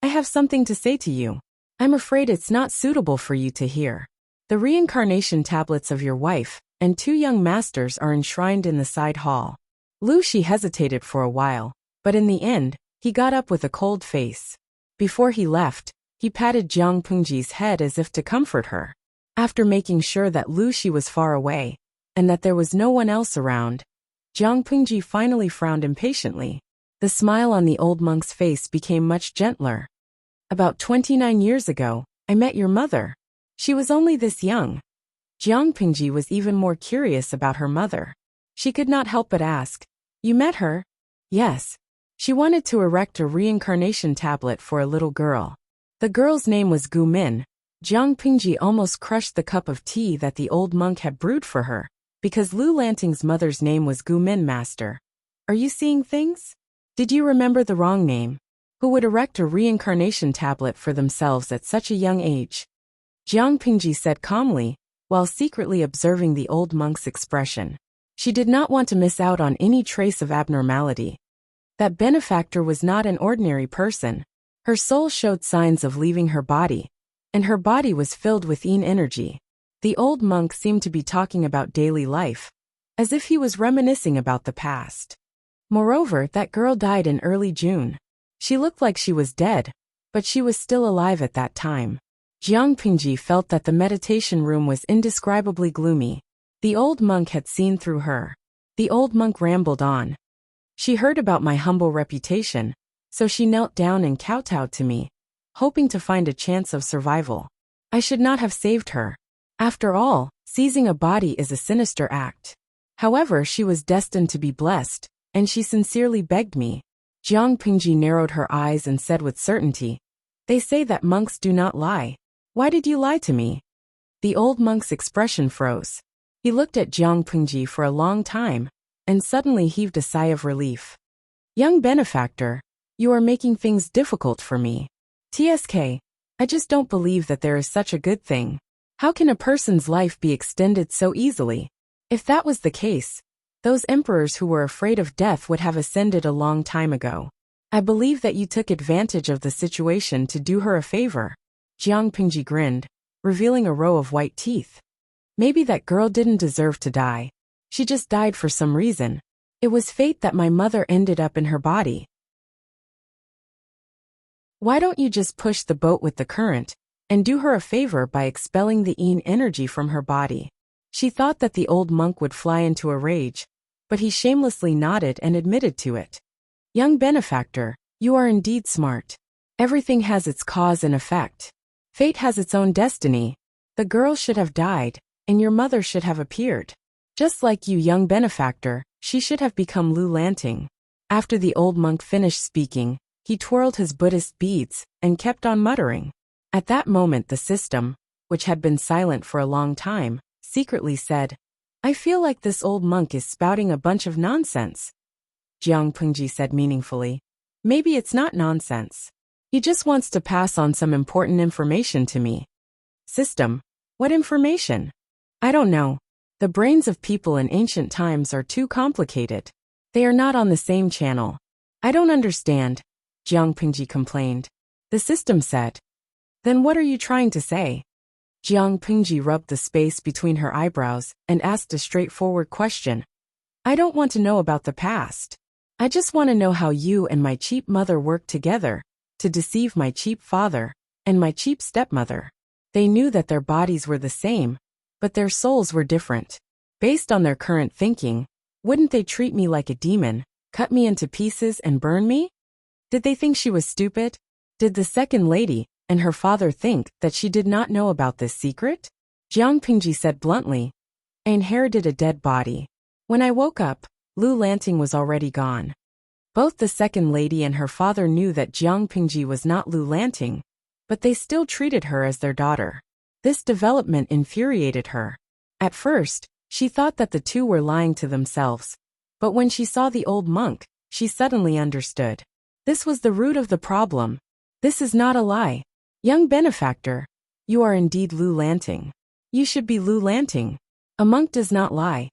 "I have something to say to you. I'm afraid it's not suitable for you to hear. The reincarnation tablets of your wife and 2 young masters are enshrined in the side hall." Lu Shi hesitated for a while, but in the end, he got up with a cold face. Before he left, he patted Jiang Pingji's head as if to comfort her. After making sure that Lu Shi was far away, and that there was no one else around, Jiang Pingji finally frowned impatiently. The smile on the old monk's face became much gentler. "About 29 years ago, I met your mother. She was only this young." Jiang Pingji was even more curious about her mother. She could not help but ask, "You met her?" "Yes. She wanted to erect a reincarnation tablet for a little girl. The girl's name was Gu Min." Jiang Pingji almost crushed the cup of tea that the old monk had brewed for her, because Lu Lanting's mother's name was Gu Min Master. "Are you seeing things? Did you remember the wrong name? Who would erect a reincarnation tablet for themselves at such a young age?" Jiang Pingji said calmly, while secretly observing the old monk's expression. She did not want to miss out on any trace of abnormality. That benefactor was not an ordinary person. Her soul showed signs of leaving her body, and her body was filled with yin energy. The old monk seemed to be talking about daily life, as if he was reminiscing about the past. Moreover, that girl died in early June. She looked like she was dead, but she was still alive at that time. Jiang Pingji felt that the meditation room was indescribably gloomy. The old monk had seen through her. The old monk rambled on. "She heard about my humble reputation, so she knelt down and kowtowed to me, hoping to find a chance of survival. I should not have saved her. After all, seizing a body is a sinister act. However, she was destined to be blessed, and she sincerely begged me." Jiang Pingji narrowed her eyes and said with certainty, "They say that monks do not lie. Why did you lie to me?" The old monk's expression froze. He looked at Jiang Pingji for a long time, and suddenly heaved a sigh of relief. "Young benefactor, you are making things difficult for me. TSK, I just don't believe that there is such a good thing. How can a person's life be extended so easily? If that was the case, those emperors who were afraid of death would have ascended a long time ago. I believe that you took advantage of the situation to do her a favor." Jiang Pingji grinned, revealing a row of white teeth. "Maybe that girl didn't deserve to die. She just died for some reason. It was fate that my mother ended up in her body. Why don't you just push the boat with the current, and do her a favor by expelling the yin energy from her body?" She thought that the old monk would fly into a rage, but he shamelessly nodded and admitted to it. "Young benefactor, you are indeed smart. Everything has its cause and effect. Fate has its own destiny. The girl should have died, and your mother should have appeared. Just like you, young benefactor, she should have become Lu Lanting." After the old monk finished speaking, he twirled his Buddhist beads and kept on muttering. At that moment the system, which had been silent for a long time, secretly said, "I feel like this old monk is spouting a bunch of nonsense." Jiang Pingji said meaningfully, "Maybe it's not nonsense. He just wants to pass on some important information to me." "System? What information?" "I don't know. The brains of people in ancient times are too complicated. They are not on the same channel." "I don't understand," Jiang Pingji complained. The system said, "Then what are you trying to say?" Jiang Pingji rubbed the space between her eyebrows and asked a straightforward question. "I don't want to know about the past. I just want to know how you and my cheap mother worked together to deceive my cheap father and my cheap stepmother. They knew that their bodies were the same, but their souls were different. Based on their current thinking, wouldn't they treat me like a demon, cut me into pieces and burn me? Did they think she was stupid? Did the second lady, and her father think that she did not know about this secret? Jiang Pingji said bluntly. I inherited a dead body. When I woke up, Lu Lanting was already gone. Both the second lady and her father knew that Jiang Pingji was not Lu Lanting, but they still treated her as their daughter. This development infuriated her. At first, she thought that the two were lying to themselves, but when she saw the old monk, she suddenly understood. This was the root of the problem. This is not a lie. Young benefactor, you are indeed Lu Lanting. You should be Lu Lanting. A monk does not lie.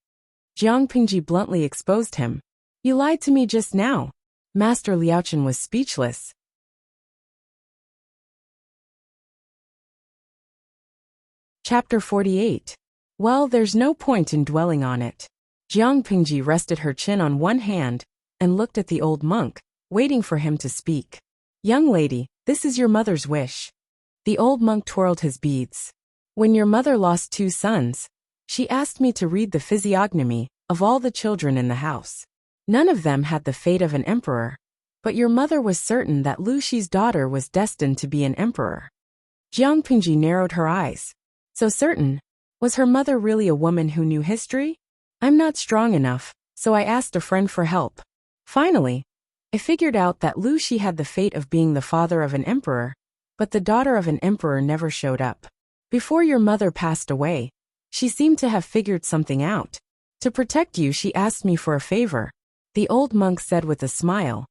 Jiang Pingji bluntly exposed him. You lied to me just now. Master Liaochen was speechless. Chapter 48. Well, there's no point in dwelling on it. Jiang Pingji rested her chin on one hand and looked at the old monk, waiting for him to speak. Young lady, this is your mother's wish. The old monk twirled his beads. When your mother lost 2 sons, she asked me to read the physiognomy of all the children in the house. None of them had the fate of an emperor, but your mother was certain that Lu Shi's daughter was destined to be an emperor. Jiang Pingji narrowed her eyes. So certain? Was her mother really a woman who knew history? I'm not strong enough, so I asked a friend for help. Finally, I figured out that Lu Shi had the fate of being the father of an emperor, but the daughter of an emperor never showed up. Before your mother passed away, she seemed to have figured something out. To protect you, she asked me for a favor. The old monk said with a smile.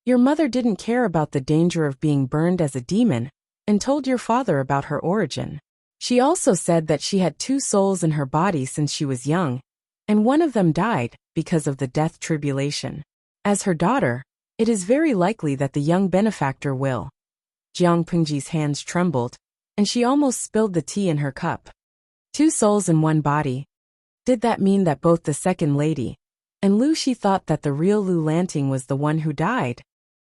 Your mother didn't care about the danger of being burned as a demon, and told your father about her origin. She also said that she had 2 souls in her body since she was young, and one of them died because of the death tribulation. As her daughter, it is very likely that the young benefactor will. Jiang Pingji's hands trembled, and she almost spilled the tea in her cup. 2 souls in one body. Did that mean that both the second lady and Lu Shi thought that the real Lu Lanting was the one who died?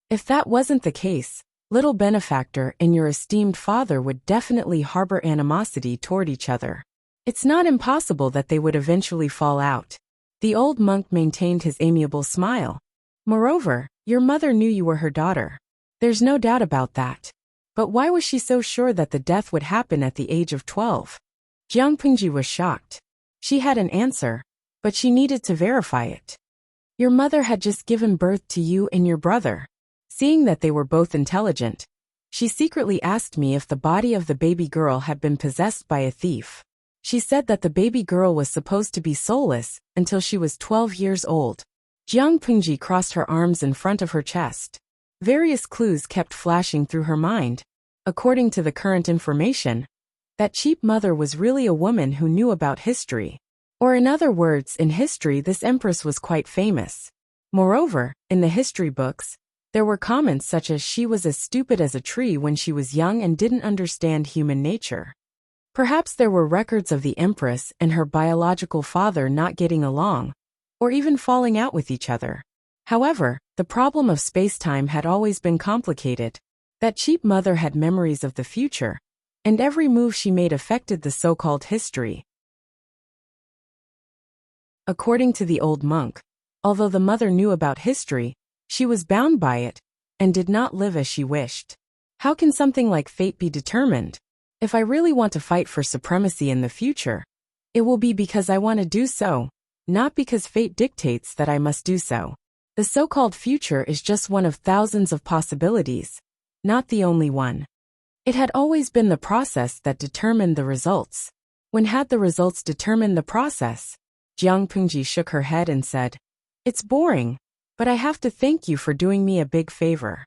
If that wasn't the case, little benefactor and your esteemed father would definitely harbor animosity toward each other. It's not impossible that they would eventually fall out. The old monk maintained his amiable smile. Moreover, your mother knew you were her daughter. There's no doubt about that. But why was she so sure that the death would happen at the age of 12? Jiang Pingji was shocked. She had an answer, but she needed to verify it. Your mother had just given birth to you and your brother. Seeing that they were both intelligent, she secretly asked me if the body of the baby girl had been possessed by a thief. She said that the baby girl was supposed to be soulless until she was 12 years old. Jiang Pingji crossed her arms in front of her chest. Various clues kept flashing through her mind. According to the current information, that cheap mother was really a woman who knew about history. Or in other words, in history this empress was quite famous. Moreover, in the history books, there were comments such as she was as stupid as a tree when she was young and didn't understand human nature. Perhaps there were records of the empress and her biological father not getting along, or even falling out with each other. However, the problem of space-time had always been complicated. That cheap mother had memories of the future, and every move she made affected the so-called history. According to the old monk, although the mother knew about history, she was bound by it, and did not live as she wished. How can something like fate be determined? If I really want to fight for supremacy in the future, it will be because I want to do so, not because fate dictates that I must do so. The so-called future is just one of thousands of possibilities, not the only one. It had always been the process that determined the results. When had the results determined the process? Jiang Pingji shook her head and said, It's boring, but I have to thank you for doing me a big favor.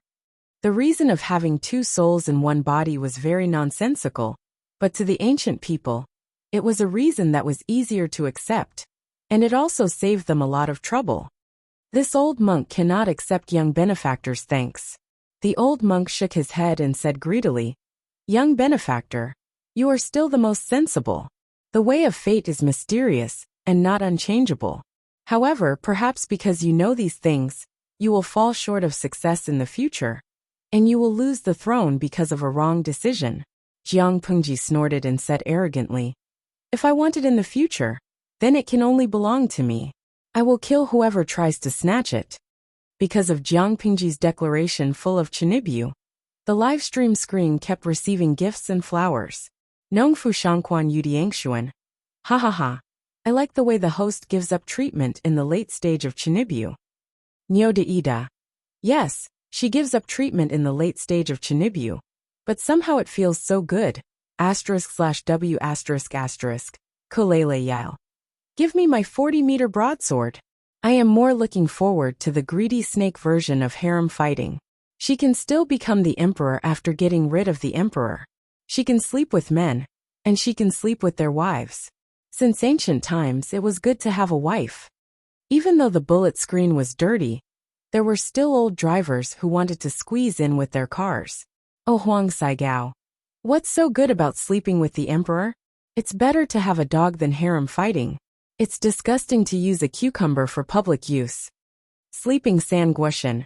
The reason of having 2 souls in one body was very nonsensical, but to the ancient people, it was a reason that was easier to accept, and it also saved them a lot of trouble. This old monk cannot accept young benefactor's thanks. The old monk shook his head and said greedily, Young benefactor, you are still the most sensible. The way of fate is mysterious and not unchangeable. However, perhaps because you know these things, you will fall short of success in the future, and you will lose the throne because of a wrong decision. Jiang Pingji snorted and said arrogantly, If I want it in the future, then it can only belong to me. I will kill whoever tries to snatch it. Because of Jiang Pingji's declaration full of chinibyu, The live stream screen kept receiving gifts and flowers. Nongfu Shangquan Yudiangshuan. Ha ha ha. I like the way the host gives up treatment in the late stage of Chinibyu. Nyo de Ida. Yes, she gives up treatment in the late stage of Chinibyu. But somehow it feels so good. */w***. Kulele Yao. Give me my 40-meter broadsword. I am more looking forward to the greedy snake version of harem fighting. She can still become the emperor after getting rid of the emperor. She can sleep with men, and she can sleep with their wives. Since ancient times, it was good to have a wife. Even though the bullet screen was dirty, there were still old drivers who wanted to squeeze in with their cars. Oh Huang Saigao. What's so good about sleeping with the emperor? It's better to have a dog than harem fighting. It's disgusting to use a cucumber for public use. Sleeping Sanguishan.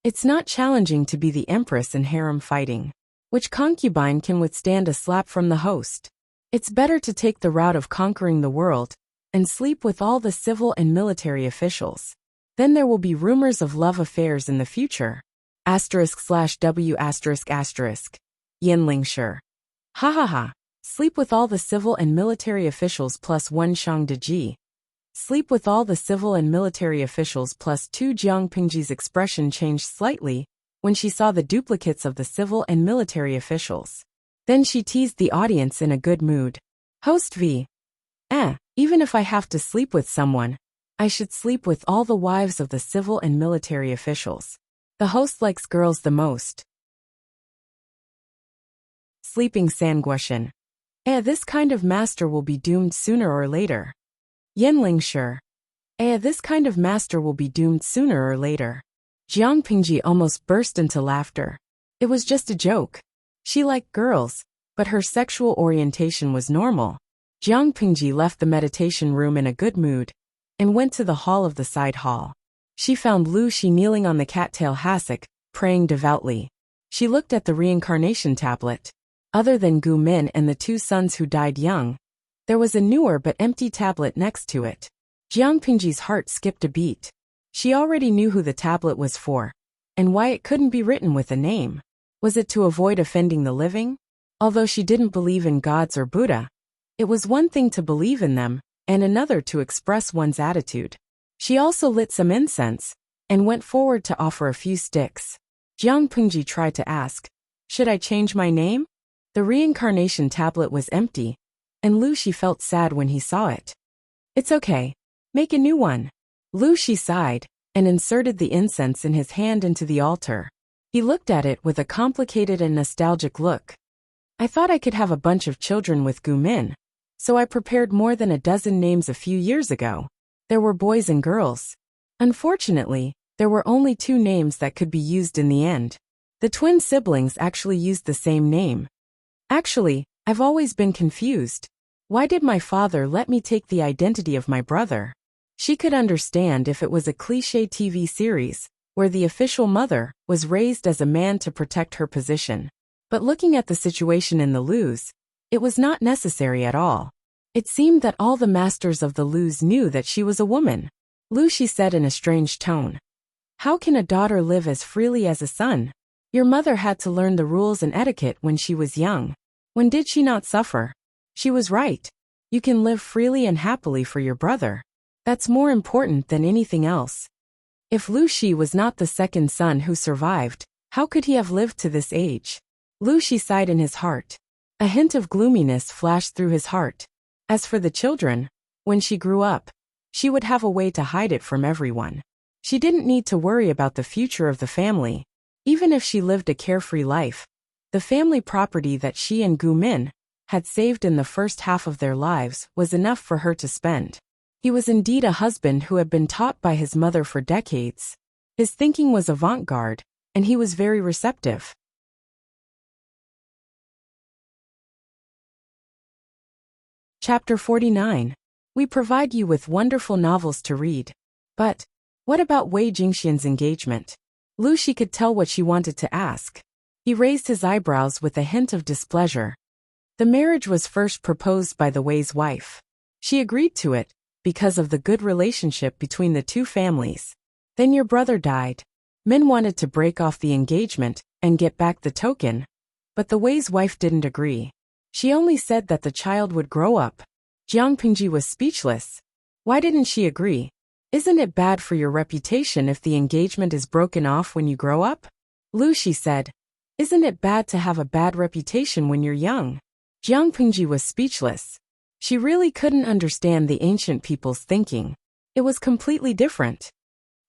It's not challenging to be the empress in harem fighting. Which concubine can withstand a slap from the host? It's better to take the route of conquering the world and sleep with all the civil and military officials. Then there will be rumors of love affairs in the future. */w***. Yinlingshi. Ha ha ha. Sleep with all the civil and military officials plus 1 Shang Deji. Sleep with all the civil and military officials plus 2 Jiang Pingji's expression changed slightly when she saw the duplicates of the civil and military officials. Then she teased the audience in a good mood. Host V. Even if I have to sleep with someone, I should sleep with all the wives of the civil and military officials. The host likes girls the most. Sleeping Sanguishan. This kind of master will be doomed sooner or later. Yinlingshi. This kind of master will be doomed sooner or later. Jiang Pingji almost burst into laughter. It was just a joke. She liked girls, but her sexual orientation was normal. Jiang Pingji left the meditation room in a good mood and went to the hall of the side hall. She found Lu Shi kneeling on the cattail hassock, praying devoutly. She looked at the reincarnation tablet. Other than Gu Min and the 2 sons who died young, there was a newer but empty tablet next to it. Jiang Pingji's heart skipped a beat. She already knew who the tablet was for, and why it couldn't be written with a name. Was it to avoid offending the living? Although she didn't believe in gods or Buddha, it was one thing to believe in them, and another to express one's attitude. She also lit some incense, and went forward to offer a few sticks. Jiang Pingji tried to ask, should I change my name? The reincarnation tablet was empty, and Lu Shi felt sad when he saw it. It's okay. Make a new one. Lu Shi sighed, and inserted the incense in his hand into the altar. He looked at it with a complicated and nostalgic look. I thought I could have a bunch of children with Gu Min, so I prepared more than a dozen names a few years ago. There were boys and girls. Unfortunately, there were only 2 names that could be used in the end. The twin siblings actually used the same name. Actually, I've always been confused. Why did my father let me take the identity of my brother? She could understand if it was a cliché TV series, where the official mother was raised as a man to protect her position. But looking at the situation in the Lus, it was not necessary at all. It seemed that all the masters of the Lus knew that she was a woman. Lu Shi said in a strange tone. How can a daughter live as freely as a son? Your mother had to learn the rules and etiquette when she was young. When did she not suffer? She was right. You can live freely and happily for your brother. That's more important than anything else. If Lu Shi was not the second son who survived, how could he have lived to this age? Lu Shi sighed in his heart. A hint of gloominess flashed through his heart. As for the children, when she grew up, she would have a way to hide it from everyone. She didn't need to worry about the future of the family. Even if she lived a carefree life, the family property that she and Gu Min had saved in the first half of their lives was enough for her to spend. He was indeed a husband who had been taught by his mother for decades. His thinking was avant-garde, and he was very receptive. Chapter 49. We provide you with wonderful novels to read. But what about Wei Jingxian's engagement? Lu Shi could tell what she wanted to ask. He raised his eyebrows with a hint of displeasure. The marriage was first proposed by the Wei's wife. She agreed to it because of the good relationship between the 2 families. Then your brother died. Min wanted to break off the engagement and get back the token. But the Wei's wife didn't agree. She only said that the child would grow up. Jiang Pingji was speechless. Why didn't she agree? Isn't it bad for your reputation if the engagement is broken off when you grow up? Lu Shi said. Isn't it bad to have a bad reputation when you're young? Jiang Pingji was speechless. She really couldn't understand the ancient people's thinking. It was completely different.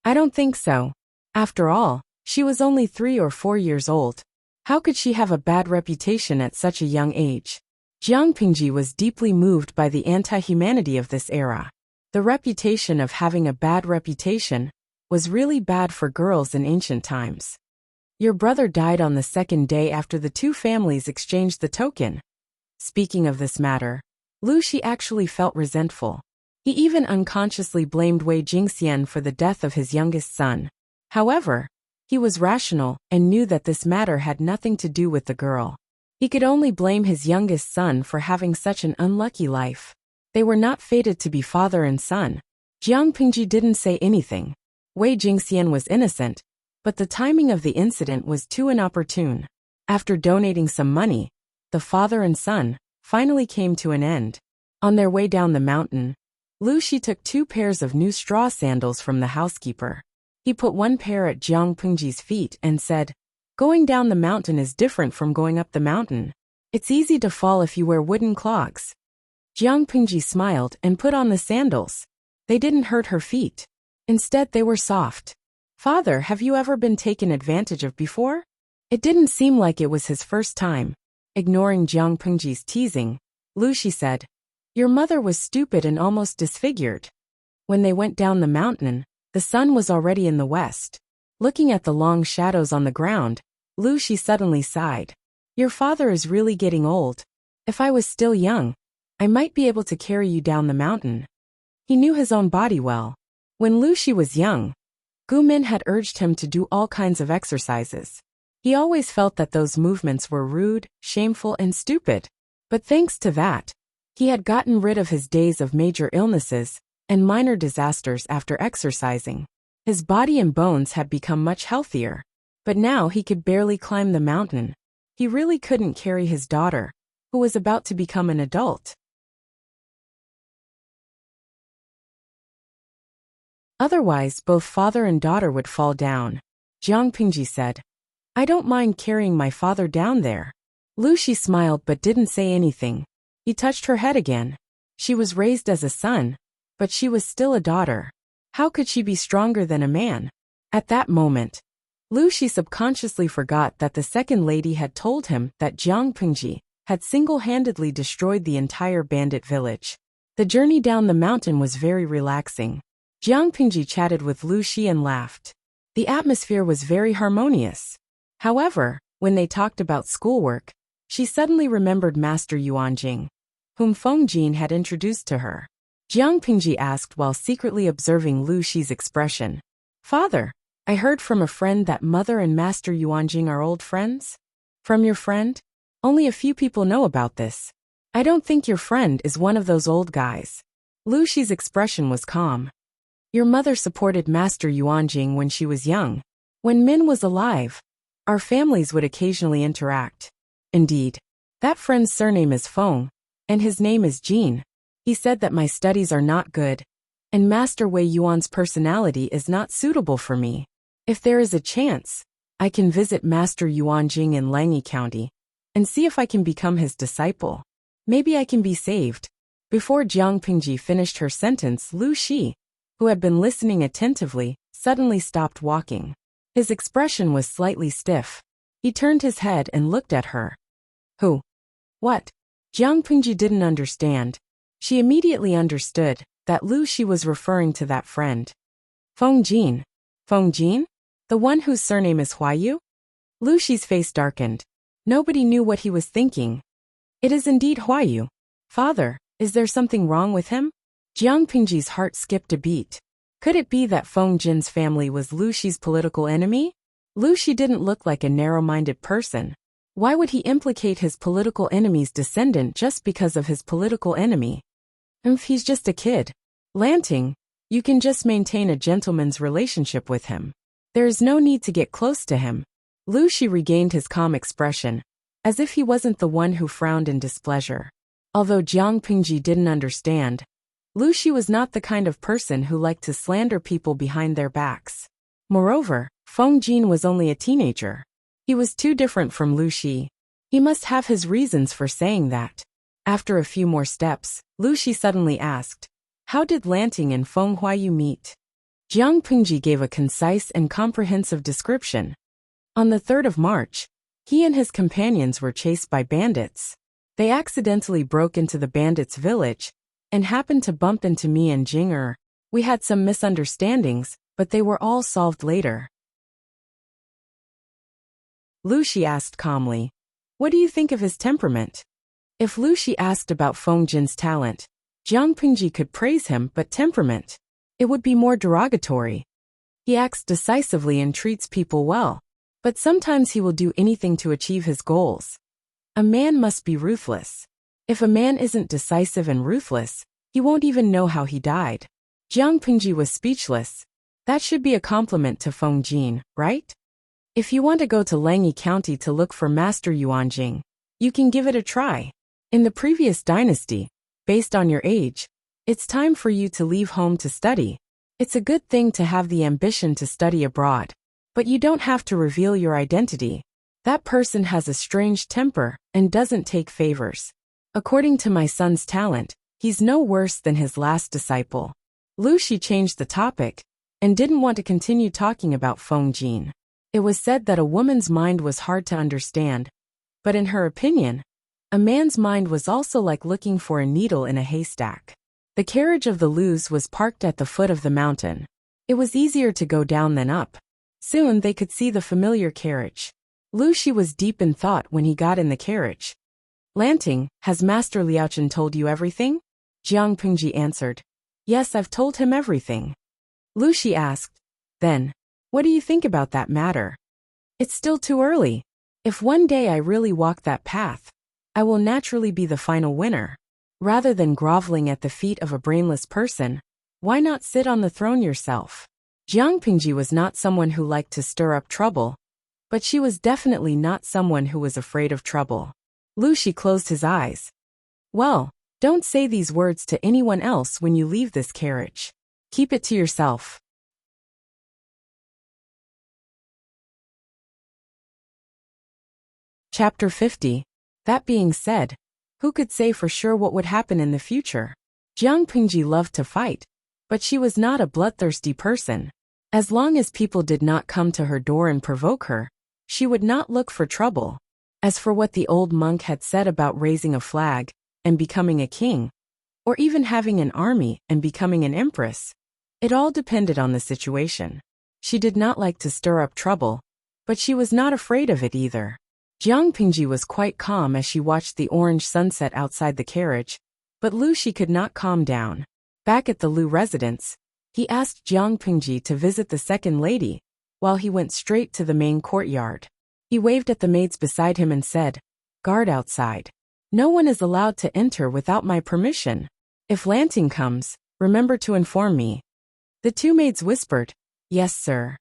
I don't think so. After all, she was only 3 or 4 years old. How could she have a bad reputation at such a young age? Jiang Pingji was deeply moved by the anti-humanity of this era. The reputation of having a bad reputation was really bad for girls in ancient times. Your brother died on the second day after the two families exchanged the token. Speaking of this matter, Lu Shi actually felt resentful. He even unconsciously blamed Wei Jingxian for the death of his youngest son. However, he was rational and knew that this matter had nothing to do with the girl. He could only blame his youngest son for having such an unlucky life. They were not fated to be father and son. Jiang Pingji didn't say anything. Wei Jingxian was innocent, but the timing of the incident was too inopportune. After donating some money, the father and son finally came to an end. On their way down the mountain, Lu Shi took 2 pairs of new straw sandals from the housekeeper. He put one pair at Jiang Pingji's feet and said, "Going down the mountain is different from going up the mountain. It's easy to fall if you wear wooden clogs." Jiang Pingji smiled and put on the sandals. They didn't hurt her feet. Instead, they were soft. "Father, have you ever been taken advantage of before?" It didn't seem like it was his first time. Ignoring Jiang Pingji's teasing, Lu Shi said, "Your mother was stupid and almost disfigured." When they went down the mountain, the sun was already in the west. Looking at the long shadows on the ground, Lu Shi suddenly sighed. "Your father is really getting old. If I was still young, I might be able to carry you down the mountain." He knew his own body well. When Lu Shi was young, Gu Min had urged him to do all kinds of exercises. He always felt that those movements were rude, shameful, and stupid. But thanks to that, he had gotten rid of his days of major illnesses and minor disasters after exercising. His body and bones had become much healthier. But now he could barely climb the mountain. He really couldn't carry his daughter, who was about to become an adult. Otherwise, both father and daughter would fall down. Jiang Pingji said, "I don't mind carrying my father down there." Lu Shi smiled but didn't say anything. He touched her head again. She was raised as a son, but she was still a daughter. How could she be stronger than a man? At that moment, Lu Shi subconsciously forgot that the second lady had told him that Jiang Pingji had single-handedly destroyed the entire bandit village. The journey down the mountain was very relaxing. Jiang Pingji chatted with Lu Shi and laughed. The atmosphere was very harmonious. However, when they talked about schoolwork, she suddenly remembered Master Yuanjing, whom Feng Jin had introduced to her. Jiang Pingji asked while secretly observing Lu Shi's expression, "Father, I heard from a friend that Mother and Master Yuanjing are old friends?" "From your friend? Only a few people know about this. I don't think your friend is one of those old guys." Lu Shi's expression was calm. "Your mother supported Master Yuanjing when she was young. When Min was alive, our families would occasionally interact. Indeed, that friend's surname is Feng, and his name is Jin. He said that my studies are not good, and Master Wei Yuan's personality is not suitable for me. If there is a chance, I can visit Master Yuanjing in Langyi County and see if I can become his disciple. Maybe I can be saved." Before Jiang Pingji finished her sentence, Lu Shi, who had been listening attentively, suddenly stopped walking. His expression was slightly stiff. He turned his head and looked at her. "Who? What?" Jiang Pingji didn't understand. She immediately understood that Lu Shi was referring to that friend. "Feng Jin. Feng Jin? The one whose surname is Huayu?" Lu Shi's face darkened. Nobody knew what he was thinking. "It is indeed Huayu. Father, is there something wrong with him?" Jiang Pingji's heart skipped a beat. Could it be that Feng Jin's family was Lu Shi's political enemy? Lu Shi didn't look like a narrow-minded person. Why would he implicate his political enemy's descendant just because of his political enemy? He's just a kid. Lanting, you can just maintain a gentleman's relationship with him. There is no need to get close to him. Lu Shi regained his calm expression, as if he wasn't the one who frowned in displeasure. Although Jiang Pingji didn't understand, Lu Shi was not the kind of person who liked to slander people behind their backs. Moreover, Feng Jin was only a teenager. He was too different from Lu Shi. He must have his reasons for saying that. After a few more steps, Lu Shi suddenly asked, "How did Lanting and Feng Huayu meet?" Jiang Pingji gave a concise and comprehensive description. On the 3rd of March, he and his companions were chased by bandits. They accidentally broke into the bandits' village and happened to bump into me and Jing. We had some misunderstandings, but they were all solved later. Lu Shi asked calmly, "What do you think of his temperament?" If Lu Shi asked about Feng Jin's talent, Jiang Pingji could praise him, but temperament, it would be more derogatory. He acts decisively and treats people well, but sometimes he will do anything to achieve his goals. A man must be ruthless. If a man isn't decisive and ruthless, he won't even know how he died. Jiang Pingji was speechless. That should be a compliment to Feng Jin, right? If you want to go to Langyi County to look for Master Yuanjing, you can give it a try. In the previous dynasty, based on your age, it's time for you to leave home to study. It's a good thing to have the ambition to study abroad, but you don't have to reveal your identity. That person has a strange temper and doesn't take favors. According to my son's talent, he's no worse than his last disciple. Lu Shi changed the topic and didn't want to continue talking about Feng Jin. It was said that a woman's mind was hard to understand, but in her opinion, a man's mind was also like looking for a needle in a haystack. The carriage of the Lus was parked at the foot of the mountain. It was easier to go down than up. Soon they could see the familiar carriage. Lu Shi was deep in thought when he got in the carriage. "Lanting, has Master Liaochen told you everything?" Jiang Pingji answered. "Yes, I've told him everything." Lu Shi asked, "Then, what do you think about that matter?" "It's still too early. If one day I really walk that path, I will naturally be the final winner. Rather than groveling at the feet of a brainless person, why not sit on the throne yourself?" Jiang Pingji was not someone who liked to stir up trouble, but she was definitely not someone who was afraid of trouble. Lu Shi closed his eyes. "Well, don't say these words to anyone else when you leave this carriage. Keep it to yourself." Chapter 50. That being said, who could say for sure what would happen in the future? Jiang Pingji loved to fight, but she was not a bloodthirsty person. As long as people did not come to her door and provoke her, she would not look for trouble. As for what the old monk had said about raising a flag and becoming a king, or even having an army and becoming an empress, it all depended on the situation. She did not like to stir up trouble, but she was not afraid of it either. Jiang Pingji was quite calm as she watched the orange sunset outside the carriage, but Lu Shi could not calm down. Back at the Lu residence, he asked Jiang Pingji to visit the second lady, while he went straight to the main courtyard. He waved at the maids beside him and said, "Guard outside. No one is allowed to enter without my permission. If Lanting comes, remember to inform me." The two maids whispered, "Yes, sir."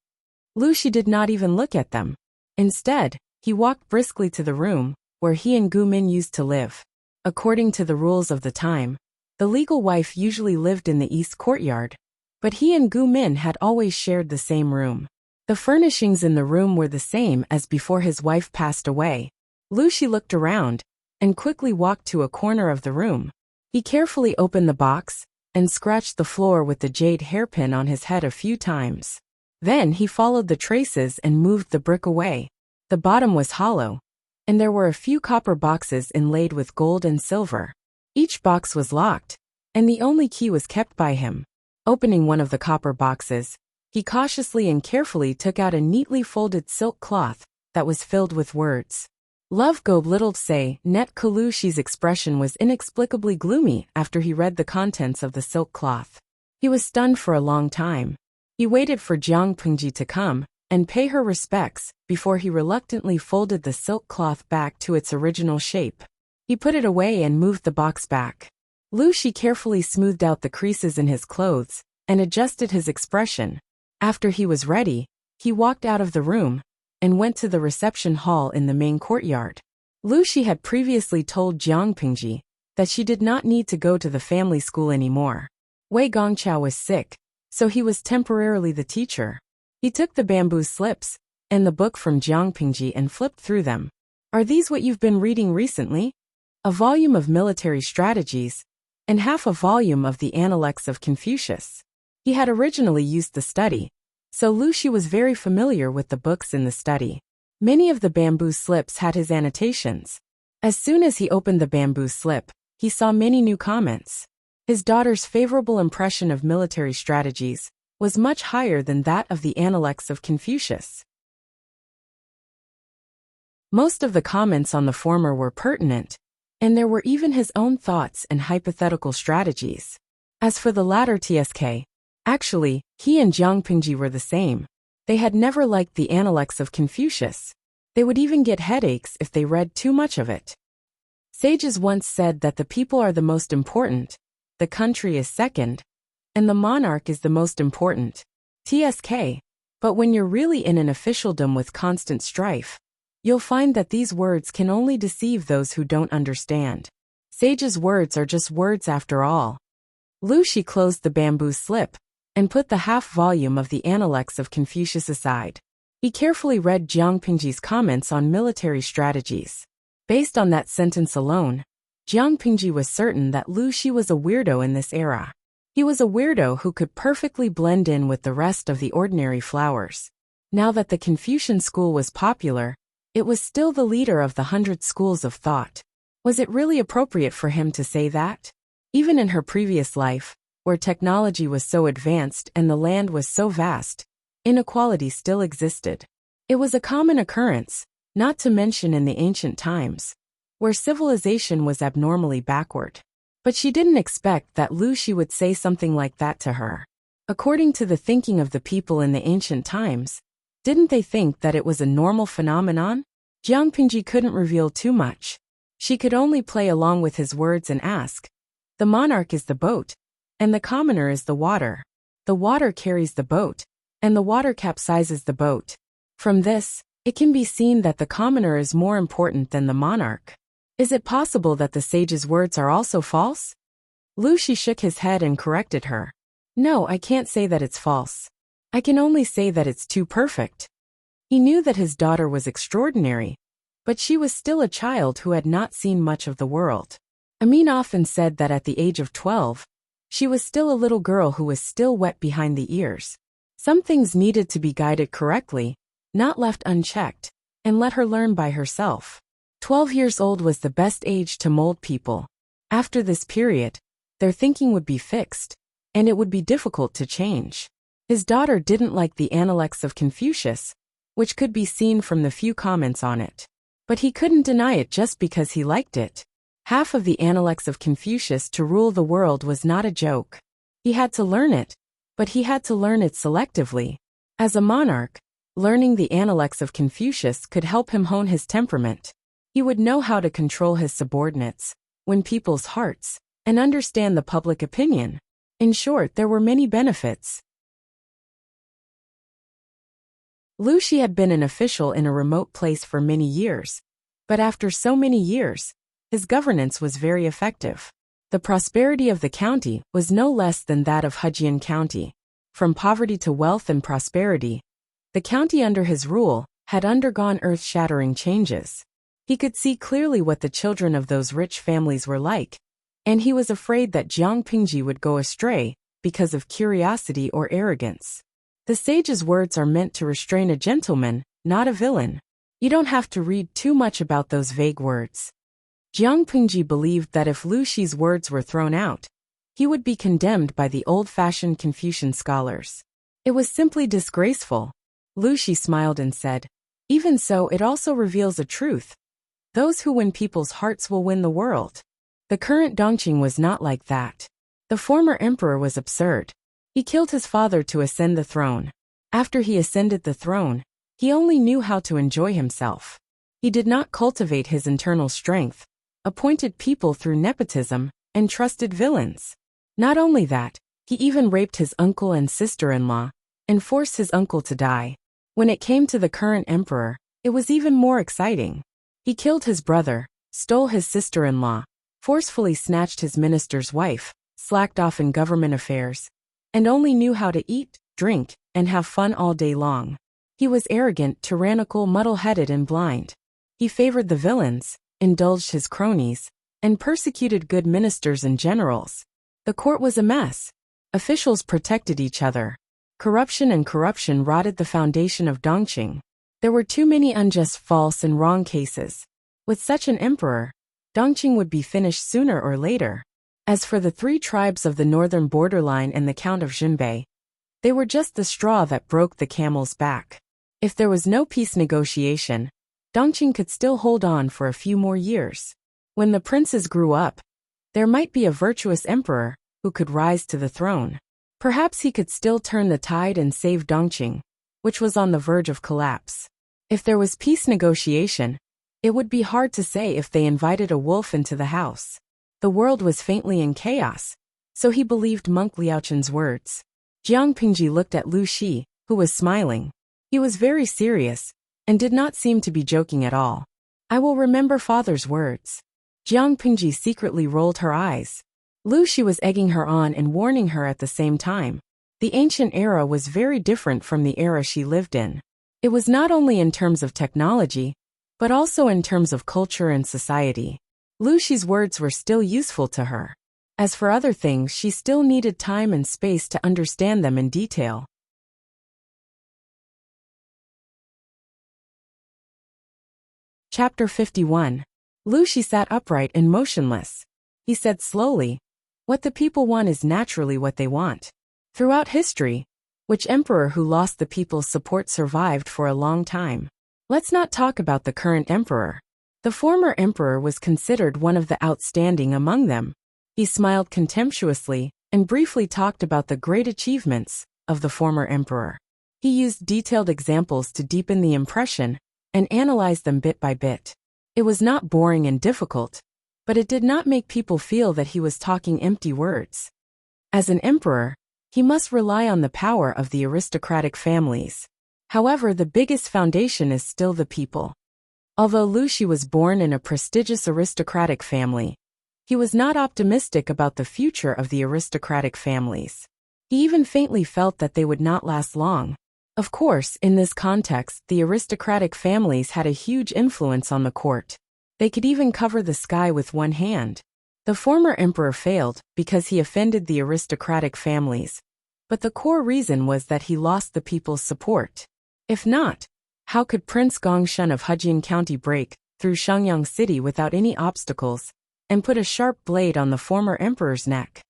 Lu Shi did not even look at them. Instead, he walked briskly to the room where he and Gu Min used to live. According to the rules of the time, the legal wife usually lived in the east courtyard, but he and Gu Min had always shared the same room. The furnishings in the room were the same as before his wife passed away. Lu Shi looked around and quickly walked to a corner of the room. He carefully opened the box and scratched the floor with the jade hairpin on his head a few times. Then he followed the traces and moved the brick away. The bottom was hollow, and there were a few copper boxes inlaid with gold and silver. Each box was locked, and the only key was kept by him. Opening one of the copper boxes, he cautiously and carefully took out a neatly folded silk cloth that was filled with words. Love go little say, net Lu Shi's expression was inexplicably gloomy after he read the contents of the silk cloth. He was stunned for a long time. He waited for Jiang Pingji to come and pay her respects before he reluctantly folded the silk cloth back to its original shape. He put it away and moved the box back. Lu Shi carefully smoothed out the creases in his clothes and adjusted his expression. After he was ready, he walked out of the room and went to the reception hall in the main courtyard. Lu Shi had previously told Jiang Pingji that she did not need to go to the family school anymore. Wei Gongqiao was sick, so he was temporarily the teacher. He took the bamboo slips and the book from Jiang Pingji and flipped through them. Are these what you've been reading recently? A volume of military strategies, and half a volume of the Analects of Confucius. He had originally used the study, so Lu Shi was very familiar with the books in the study. Many of the bamboo slips had his annotations. As soon as he opened the bamboo slip, he saw many new comments. His daughter's favorable impression of military strategies was much higher than that of the Analects of Confucius. Most of the comments on the former were pertinent, and there were even his own thoughts and hypothetical strategies. As for the latter TSK, actually, he and Jiang Pingji were the same. They had never liked the Analects of Confucius. They would even get headaches if they read too much of it. Sages once said that the people are the most important, the country is second, and the monarch is the most important. TSK. But when you're really in an officialdom with constant strife, you'll find that these words can only deceive those who don't understand. Sages' words are just words after all. Lu Shi closed the bamboo slip and put the half-volume of the Analects of Confucius aside. He carefully read Jiang Pingji's comments on military strategies. Based on that sentence alone, Jiang Pingji was certain that Lu Shi was a weirdo in this era. He was a weirdo who could perfectly blend in with the rest of the ordinary flowers. Now that the Confucian school was popular, it was still the leader of the 100 schools of thought. Was it really appropriate for him to say that? Even in her previous life, where technology was so advanced and the land was so vast, inequality still existed. It was a common occurrence, not to mention in the ancient times, where civilization was abnormally backward. But she didn't expect that Lu Shi would say something like that to her. According to the thinking of the people in the ancient times, didn't they think that it was a normal phenomenon? Jiang Pingji couldn't reveal too much. She could only play along with his words and ask, "The monarch is the boat, and the commoner is the water. The water carries the boat, and the water capsizes the boat." From this, it can be seen that the commoner is more important than the monarch. Is it possible that the sage's words are also false? Lu Shi shook his head and corrected her. No, I can't say that it's false. I can only say that it's too perfect. He knew that his daughter was extraordinary, but she was still a child who had not seen much of the world. Amin often said that at the age of 12, she was still a little girl who was still wet behind the ears. Some things needed to be guided correctly, not left unchecked, and let her learn by herself. 12 years old was the best age to mold people. After this period, their thinking would be fixed, and it would be difficult to change. His daughter didn't like the Analects of Confucius, which could be seen from the few comments on it. But he couldn't deny it just because he liked it. Half of the Analects of Confucius to rule the world was not a joke. He had to learn it, but he had to learn it selectively. As a monarch, learning the Analects of Confucius could help him hone his temperament. He would know how to control his subordinates, win people's hearts, and understand the public opinion. In short, there were many benefits. Lu Shi had been an official in a remote place for many years, but after so many years, his governance was very effective. The prosperity of the county was no less than that of Hejian County. From poverty to wealth and prosperity, the county under his rule had undergone earth-shattering changes. He could see clearly what the children of those rich families were like, and he was afraid that Jiang Pingji would go astray because of curiosity or arrogance. The sage's words are meant to restrain a gentleman, not a villain. You don't have to read too much about those vague words. Jiang Pingji believed that if Lu Shi's words were thrown out, he would be condemned by the old-fashioned Confucian scholars. It was simply disgraceful. Lu Shi smiled and said, "Even so, it also reveals a truth. Those who win people's hearts will win the world." The current Dongqing was not like that. The former emperor was absurd. He killed his father to ascend the throne. After he ascended the throne, he only knew how to enjoy himself. He did not cultivate his internal strength, appointed people through nepotism, and trusted villains. Not only that, he even raped his uncle and sister-in-law, and forced his uncle to die. When it came to the current emperor, it was even more exciting. He killed his brother, stole his sister-in-law, forcefully snatched his minister's wife, slacked off in government affairs, and only knew how to eat, drink, and have fun all day long. He was arrogant, tyrannical, muddle-headed, and blind. He favored the villains, indulged his cronies, and persecuted good ministers and generals. The court was a mess. Officials protected each other. Corruption rotted the foundation of Dongqing. There were too many unjust, false, and wrong cases. With such an emperor, Dongqing would be finished sooner or later. As for the 3 tribes of the northern borderline and the Count of Jinbei, they were just the straw that broke the camel's back. If there was no peace negotiation, Dongqing could still hold on for a few more years. When the princes grew up, there might be a virtuous emperor who could rise to the throne. Perhaps he could still turn the tide and save Dongqing, which was on the verge of collapse. If there was peace negotiation, it would be hard to say if they invited a wolf into the house. The world was faintly in chaos, so he believed monk Liaochun's words. Jiang Pingji looked at Lu Shi, who was smiling. He was very serious, and did not seem to be joking at all. I will remember father's words. Jiang Pingji secretly rolled her eyes. Lu Shi was egging her on and warning her at the same time. The ancient era was very different from the era she lived in. It was not only in terms of technology, but also in terms of culture and society. Lu Shi's words were still useful to her. As for other things, she still needed time and space to understand them in detail. Chapter 51. Lu Shi sat upright and motionless. He said slowly, "What the people want is naturally what they want." Throughout history, which emperor who lost the people's support survived for a long time? Let's not talk about the current emperor. The former emperor was considered one of the outstanding among them. He smiled contemptuously and briefly talked about the great achievements of the former emperor. He used detailed examples to deepen the impression and analyze them bit by bit. It was not boring and difficult, but it did not make people feel that he was talking empty words. As an emperor, he must rely on the power of the aristocratic families. However, the biggest foundation is still the people. Although Lu Shi was born in a prestigious aristocratic family, he was not optimistic about the future of the aristocratic families. He even faintly felt that they would not last long. Of course, in this context, the aristocratic families had a huge influence on the court. They could even cover the sky with one hand. The former emperor failed because he offended the aristocratic families, but the core reason was that he lost the people's support. If not, how could Prince Gongshun of Hejian County break through Shenyang City without any obstacles and put a sharp blade on the former emperor's neck?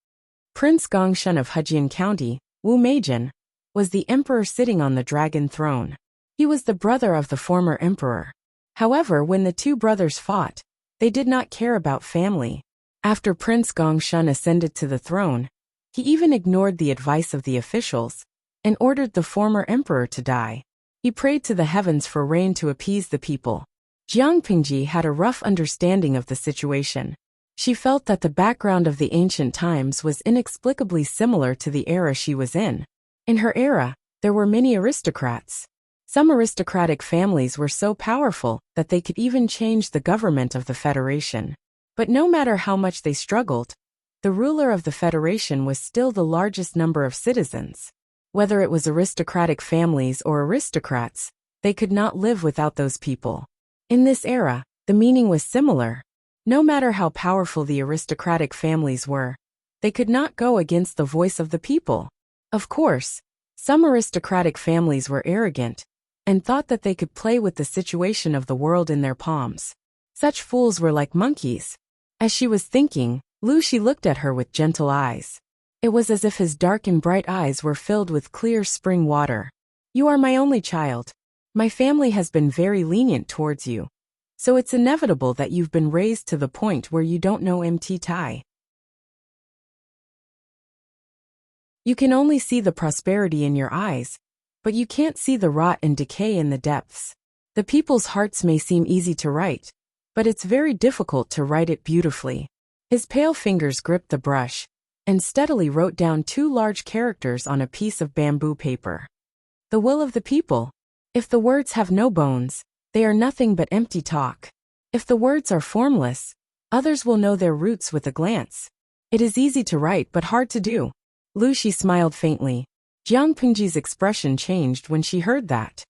Prince Gongshun of Hejian County, Wu Meijin, was the emperor sitting on the dragon throne. He was the brother of the former emperor. However, when the 2 brothers fought, they did not care about family. After Prince Gongshun ascended to the throne, he even ignored the advice of the officials and ordered the former emperor to die. He prayed to the heavens for rain to appease the people. Jiang Pingji had a rough understanding of the situation. She felt that the background of the ancient times was inexplicably similar to the era she was in. In her era, there were many aristocrats. Some aristocratic families were so powerful that they could even change the government of the Federation. But no matter how much they struggled, the ruler of the Federation was still the largest number of citizens. Whether it was aristocratic families or aristocrats, they could not live without those people. In this era, the meaning was similar. No matter how powerful the aristocratic families were, they could not go against the voice of the people. Of course, some aristocratic families were arrogant and thought that they could play with the situation of the world in their palms. Such fools were like monkeys. As she was thinking, Lu Shi looked at her with gentle eyes. It was as if his dark and bright eyes were filled with clear spring water. "You are my only child. My family has been very lenient towards you, so it's inevitable that you've been raised to the point where you don't know Mt Tai. You can only see the prosperity in your eyes, but you can't see the rot and decay in the depths. The people's hearts may seem easy to write, but it's very difficult to write it beautifully." His pale fingers gripped the brush and steadily wrote down 2 large characters on a piece of bamboo paper. "The will of the people. If the words have no bones, they are nothing but empty talk. If the words are formless, others will know their roots with a glance. It is easy to write but hard to do. Lu Shi smiled faintly. Jiang Pingji's expression changed when she heard that.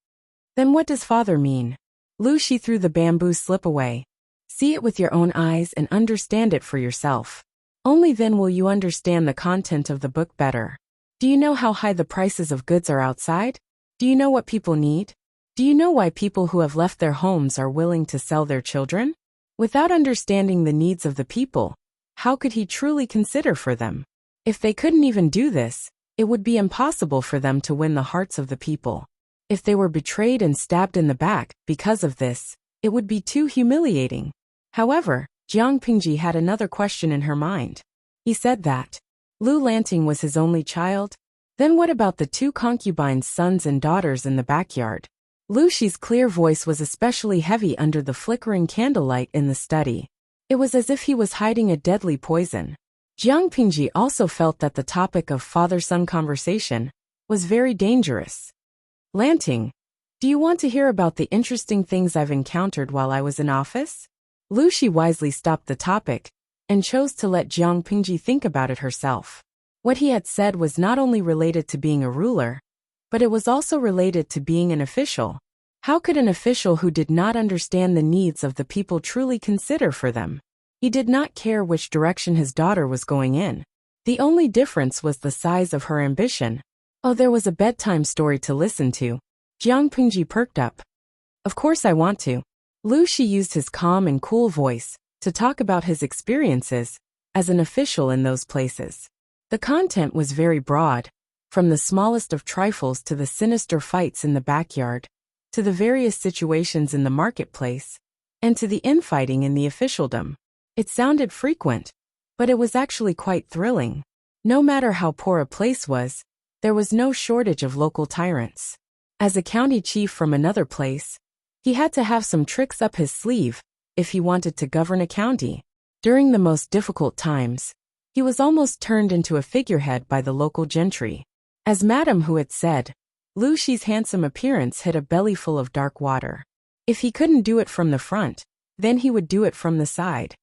Then what does father mean? Lu Shi threw the bamboo slip away. See it with your own eyes and understand it for yourself. Only then will you understand the content of the book better. Do you know how high the prices of goods are outside? Do you know what people need? Do you know why people who have left their homes are willing to sell their children? Without understanding the needs of the people, how could he truly consider for them? If they couldn't even do this, it would be impossible for them to win the hearts of the people. If they were betrayed and stabbed in the back because of this, it would be too humiliating. However, Jiang Pingji had another question in her mind. He said that Lu Lanting was his only child. Then what about the two concubines' sons and daughters in the backyard? Lu Shi's clear voice was especially heavy under the flickering candlelight in the study. It was as if he was hiding a deadly poison. Jiang Pingji also felt that the topic of father-son conversation was very dangerous. Lanting, do you want to hear about the interesting things I've encountered while I was in office? Lu Shi wisely stopped the topic and chose to let Jiang Pingji think about it herself. What he had said was not only related to being a ruler, but it was also related to being an official. How could an official who did not understand the needs of the people truly consider for them? He did not care which direction his daughter was going in. The only difference was the size of her ambition. Oh, there was a bedtime story to listen to. Jiang Pingji perked up. Of course I want to. Lu Shi used his calm and cool voice to talk about his experiences as an official in those places. The content was very broad, from the smallest of trifles to the sinister fights in the backyard, to the various situations in the marketplace, and to the infighting in the officialdom. It sounded frequent, but it was actually quite thrilling. No matter how poor a place was, there was no shortage of local tyrants. As a county chief from another place, he had to have some tricks up his sleeve if he wanted to govern a county. During the most difficult times, he was almost turned into a figurehead by the local gentry. As Madame Hu had said, Lu Shi's handsome appearance hid a belly full of dark water. If he couldn't do it from the front, then he would do it from the side.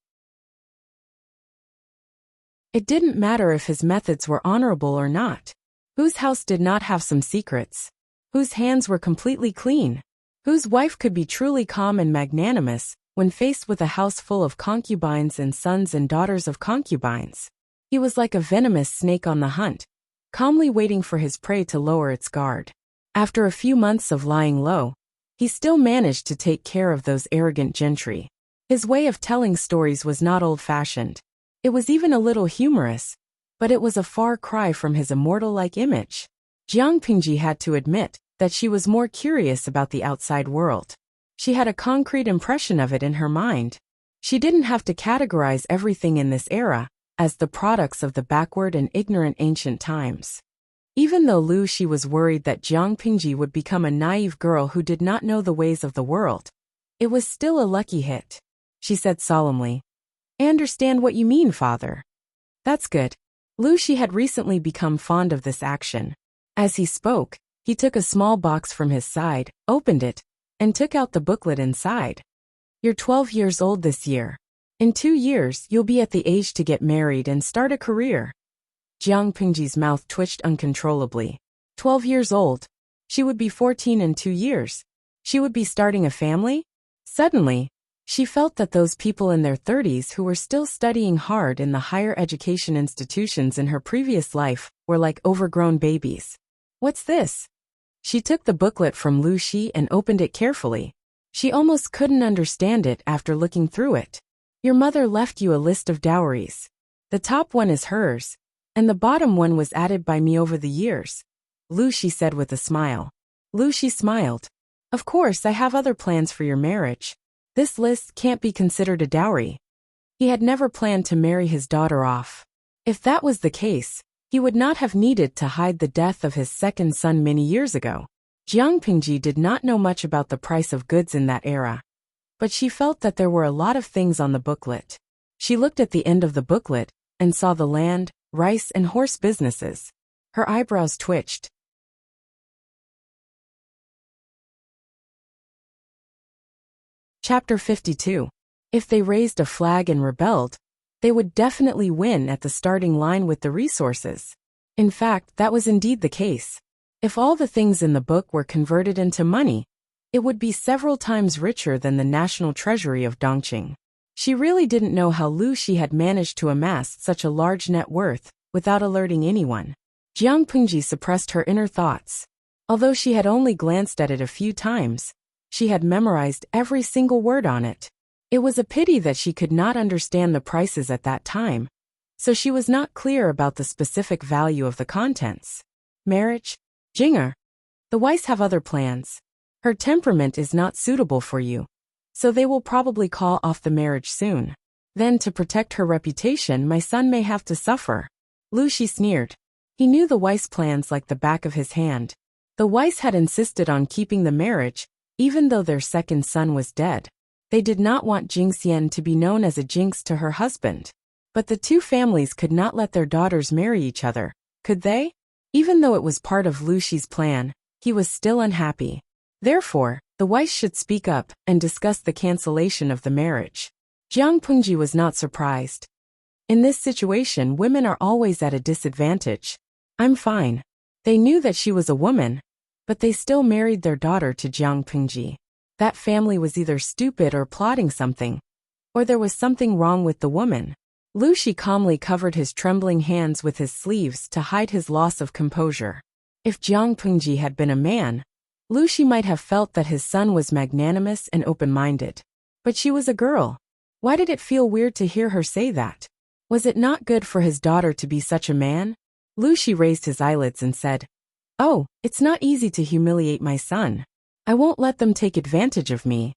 It didn't matter if his methods were honorable or not. Whose house did not have some secrets? Whose hands were completely clean? Whose wife could be truly calm and magnanimous when faced with a house full of concubines and sons and daughters of concubines? He was like a venomous snake on the hunt, calmly waiting for his prey to lower its guard. After a few months of lying low, he still managed to take care of those arrogant gentry. His way of telling stories was not old-fashioned. It was even a little humorous, but it was a far cry from his immortal-like image. Jiang Pingji had to admit that she was more curious about the outside world. She had a concrete impression of it in her mind. She didn't have to categorize everything in this era as the products of the backward and ignorant ancient times. Even though Lu Shi was worried that Jiang Pingji would become a naive girl who did not know the ways of the world, it was still a lucky hit. She said solemnly, I understand what you mean, father. That's good. Lu Shi had recently become fond of this action. As he spoke, he took a small box from his side, opened it, and took out the booklet inside. You're 12 years old this year. In 2 years, you'll be at the age to get married and start a career. Jiang Pingji's mouth twitched uncontrollably. 12 years old. She would be 14 in 2 years. She would be starting a family? Suddenly, she felt that those people in their 30s who were still studying hard in the higher education institutions in her previous life were like overgrown babies. What's this? She took the booklet from Lu Shi and opened it carefully. She almost couldn't understand it after looking through it. Your mother left you a list of dowries. The top one is hers, and the bottom one was added by me over the years, Lu Shi said with a smile. Lu Shi smiled. Of course, I have other plans for your marriage. This list can't be considered a dowry. He had never planned to marry his daughter off. If that was the case, he would not have needed to hide the death of his second son many years ago. Jiang Pingji did not know much about the price of goods in that era, but she felt that there were a lot of things on the booklet. She looked at the end of the booklet and saw the land, rice, and horse businesses. Her eyebrows twitched. Chapter 52. If they raised a flag and rebelled, they would definitely win at the starting line with the resources. In fact, that was indeed the case. If all the things in the book were converted into money, it would be several times richer than the national treasury of Dongqing. She really didn't know how Lu Shi had managed to amass such a large net worth without alerting anyone. Jiang Pengji suppressed her inner thoughts. Although she had only glanced at it a few times, she had memorized every single word on it. It was a pity that she could not understand the prices at that time, so she was not clear about the specific value of the contents. Marriage? Jinger. The Weiss have other plans. Her temperament is not suitable for you, so they will probably call off the marriage soon. Then to protect her reputation, my son may have to suffer. Lu Shi sneered. He knew the Weiss plans like the back of his hand. The Weiss had insisted on keeping the marriage, even though their second son was dead. They did not want Jingxian to be known as a jinx to her husband. But the two families could not let their daughters marry each other, could they? Even though it was part of Lu Shi's plan, he was still unhappy. Therefore, the Weiss should speak up and discuss the cancellation of the marriage. Jiang Pengji was not surprised. In this situation, women are always at a disadvantage. I'm fine. They knew that she was a woman, but they still married their daughter to Jiang Pengji. That family was either stupid or plotting something, or there was something wrong with the woman. Lu Shi calmly covered his trembling hands with his sleeves to hide his loss of composure. If Jiang Pengji had been a man, Lu Shi might have felt that his son was magnanimous and open-minded. But she was a girl. Why did it feel weird to hear her say that? Was it not good for his daughter to be such a man? Lu Shi raised his eyelids and said, "Oh, it's not easy to humiliate my son. I won't let them take advantage of me."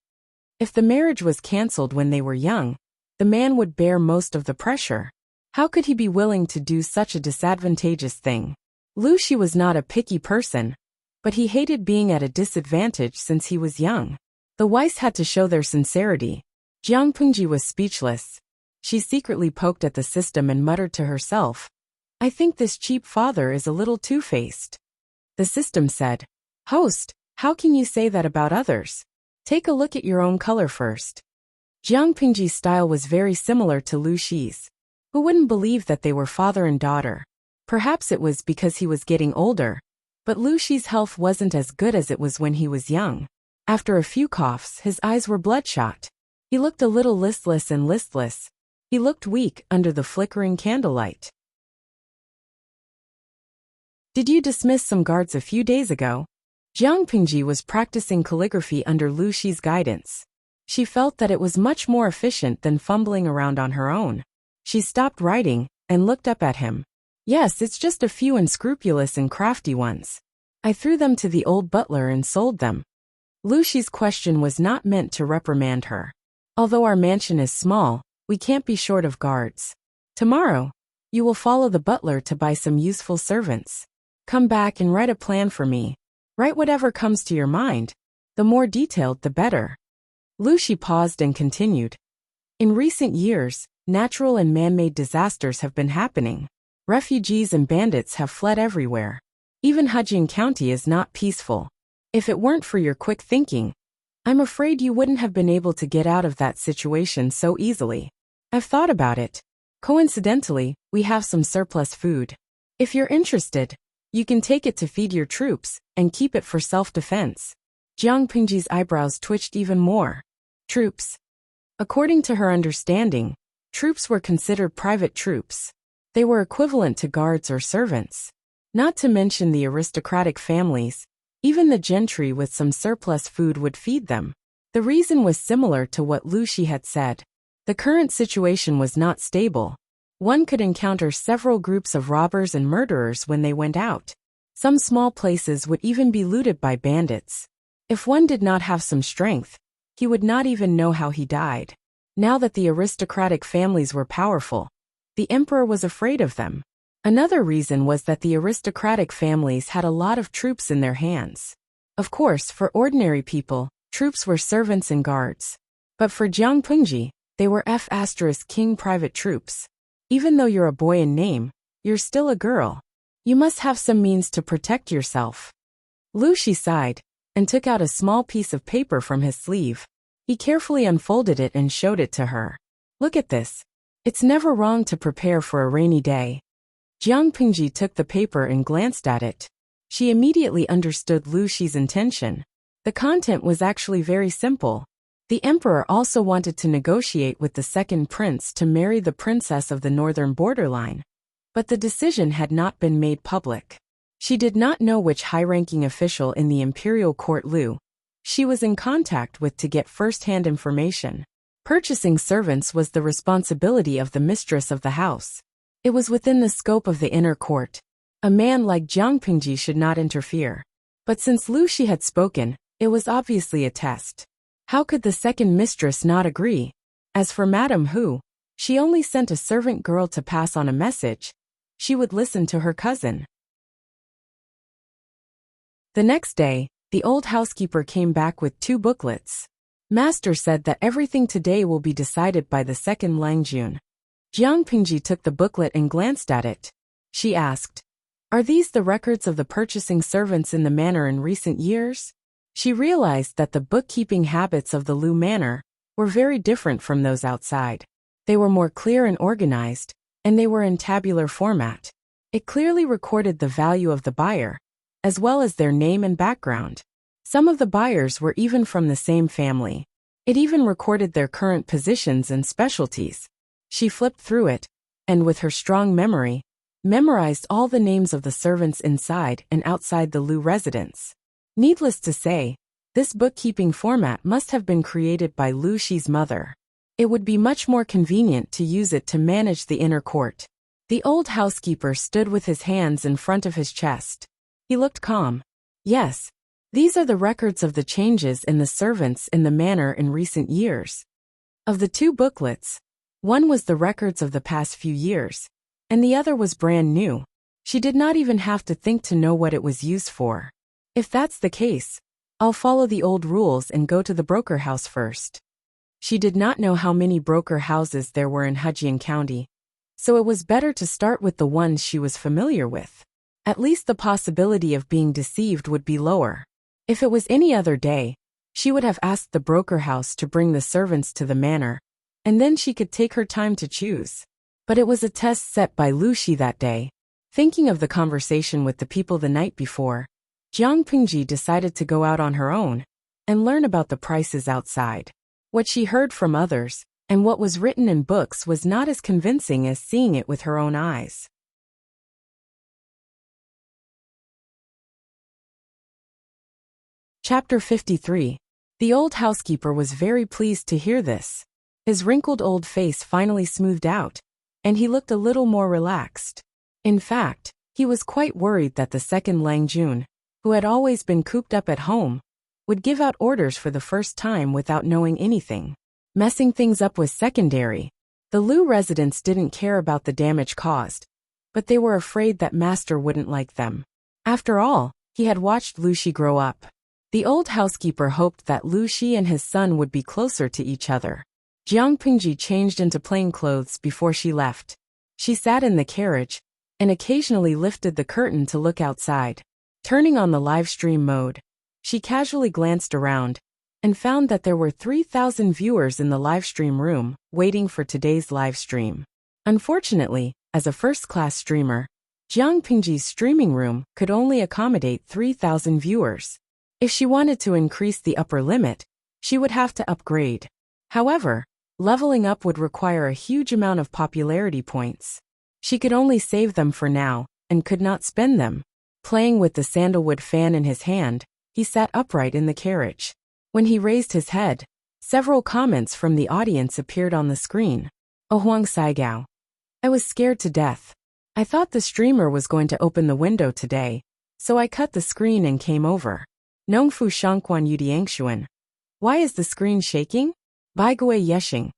If the marriage was cancelled when they were young, the man would bear most of the pressure. How could he be willing to do such a disadvantageous thing? Lu Shi was not a picky person, but he hated being at a disadvantage since he was young. The Weiss had to show their sincerity. Jiang Pengji was speechless. She secretly poked at the system and muttered to herself, "I think this cheap father is a little two-faced." The system said, "Host, how can you say that about others? Take a look at your own color first." Jiang Pengji's style was very similar to Lu Shi's. Who wouldn't believe that they were father and daughter? Perhaps it was because he was getting older, but Lu Shi's health wasn't as good as it was when he was young. After a few coughs, his eyes were bloodshot. He looked a little listless. He looked weak under the flickering candlelight. "Did you dismiss some guards a few days ago?" Jiang Pengji was practicing calligraphy under Lu Shi's guidance. She felt that it was much more efficient than fumbling around on her own. She stopped writing and looked up at him. "Yes, it's just a few unscrupulous and crafty ones. I threw them to the old butler and sold them." Lu Shi's question was not meant to reprimand her. "Although our mansion is small, we can't be short of guards. Tomorrow, you will follow the butler to buy some useful servants. Come back and write a plan for me. Write whatever comes to your mind. The more detailed, the better." Lu Shi paused and continued. "In recent years, natural and man-made disasters have been happening. Refugees and bandits have fled everywhere. Even Hejing County is not peaceful. If it weren't for your quick thinking, I'm afraid you wouldn't have been able to get out of that situation so easily. I've thought about it. Coincidentally, we have some surplus food. If you're interested, you can take it to feed your troops and keep it for self-defense." Jiang Pengji's eyebrows twitched even more. Troops. According to her understanding, troops were considered private troops. They were equivalent to guards or servants. Not to mention the aristocratic families, even the gentry with some surplus food would feed them. The reason was similar to what Lu Shi had said. The current situation was not stable. One could encounter several groups of robbers and murderers when they went out. Some small places would even be looted by bandits. If one did not have some strength, he would not even know how he died. Now that the aristocratic families were powerful, the emperor was afraid of them. Another reason was that the aristocratic families had a lot of troops in their hands. Of course, for ordinary people, troops were servants and guards. But for Jiang Pengji, they were F***king private troops. Even though you're a boy in name, you're still a girl. You must have some means to protect yourself. Lu Shi sighed and took out a small piece of paper from his sleeve. He carefully unfolded it and showed it to her. Look at this. It's never wrong to prepare for a rainy day. Jiang Pingji took the paper and glanced at it. She immediately understood Lu Shi's intention. The content was actually very simple. The emperor also wanted to negotiate with the second prince to marry the princess of the northern borderline. But the decision had not been made public. She did not know which high-ranking official in the imperial court Lu she was in contact with to get first-hand information. Purchasing servants was the responsibility of the mistress of the house. It was within the scope of the inner court. A man like Jiang Pingji should not interfere. But since Lu Shi had spoken, it was obviously a test. How could the second mistress not agree? As for Madame Hu, she only sent a servant girl to pass on a message. She would listen to her cousin. The next day, the old housekeeper came back with 2 booklets. Master said that everything today will be decided by the second Langjun. Jiang Pingji took the booklet and glanced at it. She asked, "Are these the records of the purchasing servants in the manor in recent years?" She realized that the bookkeeping habits of the Lu manor were very different from those outside. They were more clear and organized, and they were in tabular format. It clearly recorded the value of the buyer, as well as their name and background. Some of the buyers were even from the same family. It even recorded their current positions and specialties. She flipped through it, and with her strong memory, memorized all the names of the servants inside and outside the Lu residence. Needless to say, this bookkeeping format must have been created by Lu Shi's mother. It would be much more convenient to use it to manage the inner court. The old housekeeper stood with his hands in front of his chest. He looked calm. Yes, these are the records of the changes in the servants in the manor in recent years. Of the 2 booklets, one was the records of the past few years, and the other was brand new. She did not even have to think to know what it was used for. If that's the case, I'll follow the old rules and go to the broker house first. She did not know how many broker houses there were in Hejian County, so it was better to start with the ones she was familiar with. At least the possibility of being deceived would be lower. If it was any other day, she would have asked the broker house to bring the servants to the manor, and then she could take her time to choose. But it was a test set by Lu Shi that day. Thinking of the conversation with the people the night before, Jiang Pingji decided to go out on her own and learn about the prices outside. What she heard from others and what was written in books was not as convincing as seeing it with her own eyes. Chapter 53. The old housekeeper was very pleased to hear this. His wrinkled old face finally smoothed out, and he looked a little more relaxed. In fact, he was quite worried that the second Langjun, who had always been cooped up at home, would give out orders for the first time without knowing anything. Messing things up was secondary. The Lu residents didn't care about the damage caused, but they were afraid that Master wouldn't like them. After all, he had watched Lu Shi grow up. The old housekeeper hoped that Lu Shi and his son would be closer to each other. Jiang Pingji changed into plain clothes before she left. She sat in the carriage and occasionally lifted the curtain to look outside. Turning on the live stream mode, she casually glanced around and found that there were 3,000 viewers in the live stream room waiting for today's live stream. Unfortunately, as a first-class streamer, Jiang Pingji's streaming room could only accommodate 3,000 viewers. If she wanted to increase the upper limit, she would have to upgrade. However, leveling up would require a huge amount of popularity points. She could only save them for now, and could not spend them. Playing with the sandalwood fan in his hand, he sat upright in the carriage. When he raised his head, several comments from the audience appeared on the screen. Oh Huang Saigao. I was scared to death. I thought the streamer was going to open the window today, so I cut the screen and came over. Nongfu Shangquan Yudiangshuan. Why is the screen shaking? Baigui Yeshing.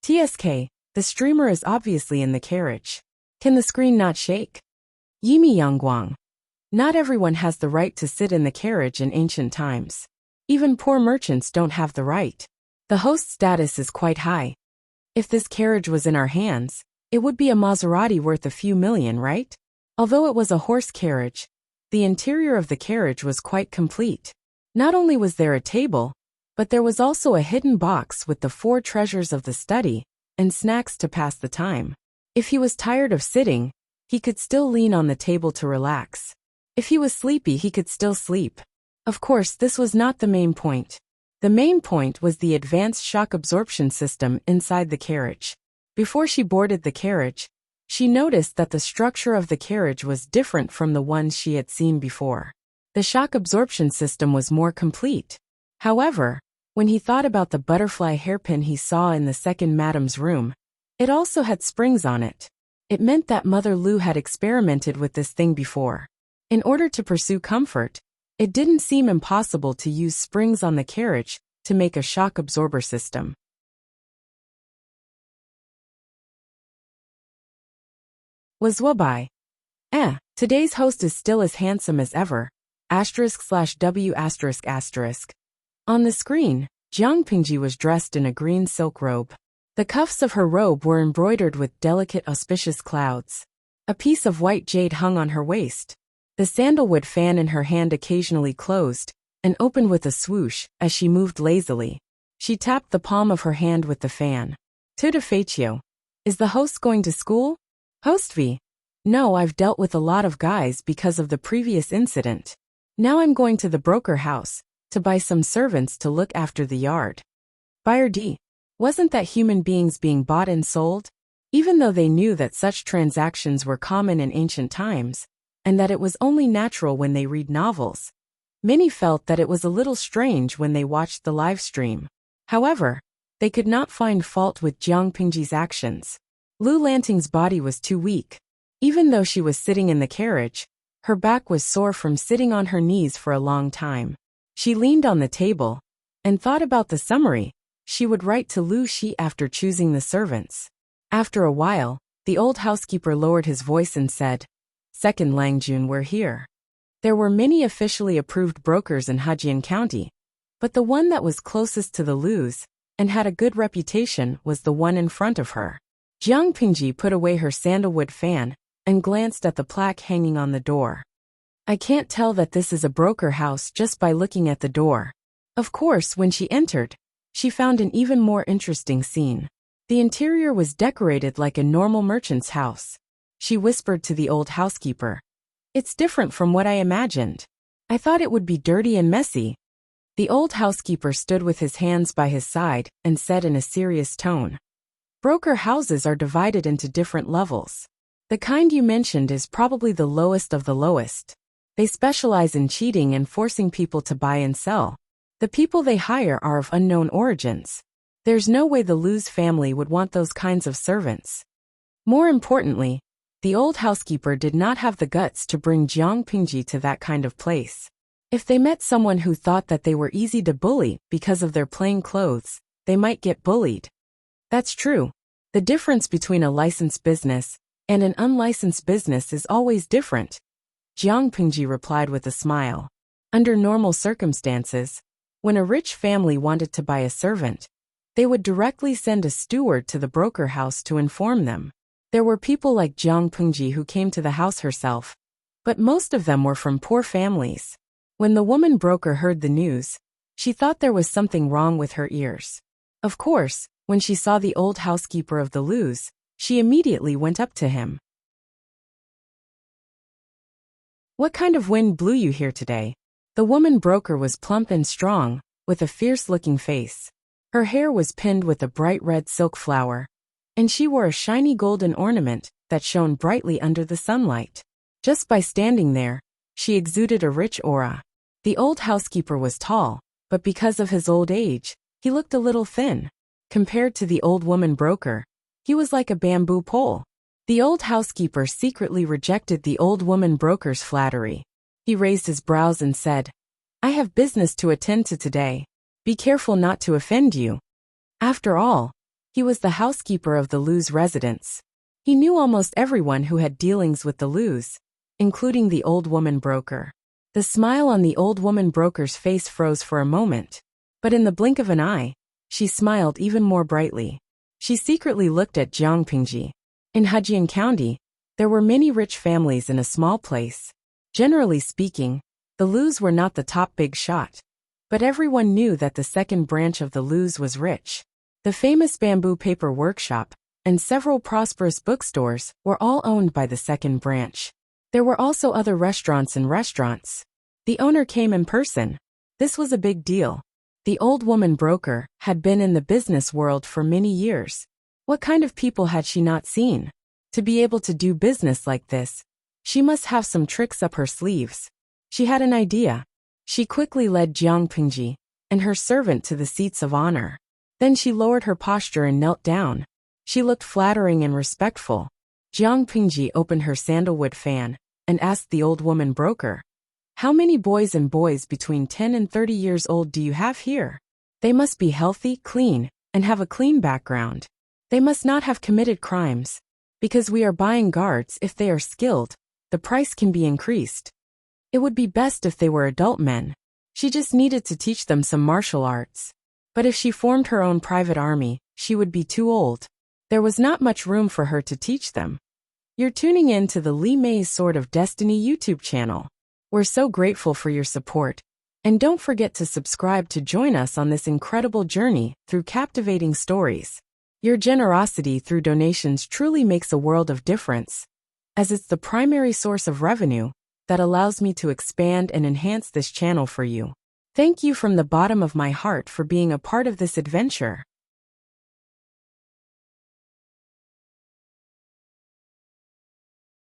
TSK, the streamer is obviously in the carriage. Can the screen not shake? Yimi Yangguang. Not everyone has the right to sit in the carriage in ancient times. Even poor merchants don't have the right. The host status is quite high. If this carriage was in our hands, it would be a Maserati worth a few million, right? Although it was a horse carriage, the interior of the carriage was quite complete. Not only was there a table, But there was also a hidden box with the 4 treasures of the study and snacks to pass the time. If he was tired of sitting, he could still lean on the table to relax. If he was sleepy, he could still sleep. Of course, this was not the main point. The main point was the advanced shock absorption system inside the carriage. Before she boarded the carriage, she noticed that the structure of the carriage was different from the ones she had seen before. The shock absorption system was more complete. However, when he thought about the butterfly hairpin he saw in the second madam's room, it also had springs on it. It meant that Mother Lu had experimented with this thing before. In order to pursue comfort, it didn't seem impossible to use springs on the carriage to make a shock absorber system. Was Wabai. Today's host is still as handsome as ever. */W***. On the screen, Jiang Pingji was dressed in a green silk robe. The cuffs of her robe were embroidered with delicate auspicious clouds. A piece of white jade hung on her waist. The sandalwood fan in her hand occasionally closed and opened with a swoosh as she moved lazily. She tapped the palm of her hand with the fan. Tuta Faccio. Is the host going to school? Host V. No, I've dealt with a lot of guys because of the previous incident. Now I'm going to the broker house to buy some servants to look after the yard. Buyer D. Wasn't that human beings being bought and sold? Even though they knew that such transactions were common in ancient times, and that it was only natural when they read novels, many felt that it was a little strange when they watched the live stream. However, they could not find fault with Jiang Pingji's actions. Lu Lanting's body was too weak. Even though she was sitting in the carriage, her back was sore from sitting on her knees for a long time. She leaned on the table and thought about the summary she would write to Lu Shi after choosing the servants. After a while, the old housekeeper lowered his voice and said, "Second Langjun, we're here." There were many officially approved brokers in Hejian County, but the one that was closest to the Lus and had a good reputation was the one in front of her. Jiang Pingji put away her sandalwood fan and glanced at the plaque hanging on the door. I can't tell that this is a broker house just by looking at the door. Of course, when she entered, she found an even more interesting scene. The interior was decorated like a normal merchant's house. She whispered to the old housekeeper, "It's different from what I imagined. I thought it would be dirty and messy." The old housekeeper stood with his hands by his side and said in a serious tone, "Broker houses are divided into different levels. The kind you mentioned is probably the lowest of the lowest. They specialize in cheating and forcing people to buy and sell. The people they hire are of unknown origins. There's no way the Lu's family would want those kinds of servants." More importantly, the old housekeeper did not have the guts to bring Jiang Pingji to that kind of place. If they met someone who thought that they were easy to bully because of their plain clothes, they might get bullied. That's true. The difference between a licensed business and an unlicensed business is always different, Jiang Pingji replied with a smile. Under normal circumstances, when a rich family wanted to buy a servant, they would directly send a steward to the broker house to inform them. There were people like Jiang Pingji who came to the house herself, but most of them were from poor families. When the woman broker heard the news, she thought there was something wrong with her ears. Of course, when she saw the old housekeeper of the Lus, she immediately went up to him. "What kind of wind blew you here today?" The woman broker was plump and strong, with a fierce-looking face. Her hair was pinned with a bright red silk flower, and she wore a shiny golden ornament that shone brightly under the sunlight. Just by standing there, she exuded a rich aura. The old housekeeper was tall, but because of his old age, he looked a little thin. Compared to the old woman broker, he was like a bamboo pole. The old housekeeper secretly rejected the old woman broker's flattery. He raised his brows and said, "I have business to attend to today. Be careful not to offend you." After all, he was the housekeeper of the Lus residence. He knew almost everyone who had dealings with the Lus, including the old woman broker. The smile on the old woman broker's face froze for a moment, but in the blink of an eye, she smiled even more brightly. She secretly looked at Jiang Pingji. In Hejian County, there were many rich families in a small place. Generally speaking, the Lus were not the top big shot. But everyone knew that the second branch of the Luz was rich. The famous bamboo paper workshop and several prosperous bookstores were all owned by the second branch. There were also other restaurants and restaurants. The owner came in person. This was a big deal. The old woman broker had been in the business world for many years. What kind of people had she not seen? To be able to do business like this, she must have some tricks up her sleeves. She had an idea. She quickly led Jiang Pingji and her servant to the seats of honor. Then she lowered her posture and knelt down. She looked flattering and respectful. Jiang Pingji opened her sandalwood fan and asked the old woman broker, "How many boys and boys between 10 and 30 years old do you have here? They must be healthy, clean, and have a clean background. They must not have committed crimes. Because we are buying guards if they are skilled, the price can be increased. It would be best if they were adult men. She just needed to teach them some martial arts. But if she formed her own private army, she would be too old. There was not much room for her to teach them." You're tuning in to the Li Mei's Sword of Destiny YouTube channel. We're so grateful for your support. And don't forget to subscribe to join us on this incredible journey through captivating stories. Your generosity through donations truly makes a world of difference, as it's the primary source of revenue that allows me to expand and enhance this channel for you. Thank you from the bottom of my heart for being a part of this adventure.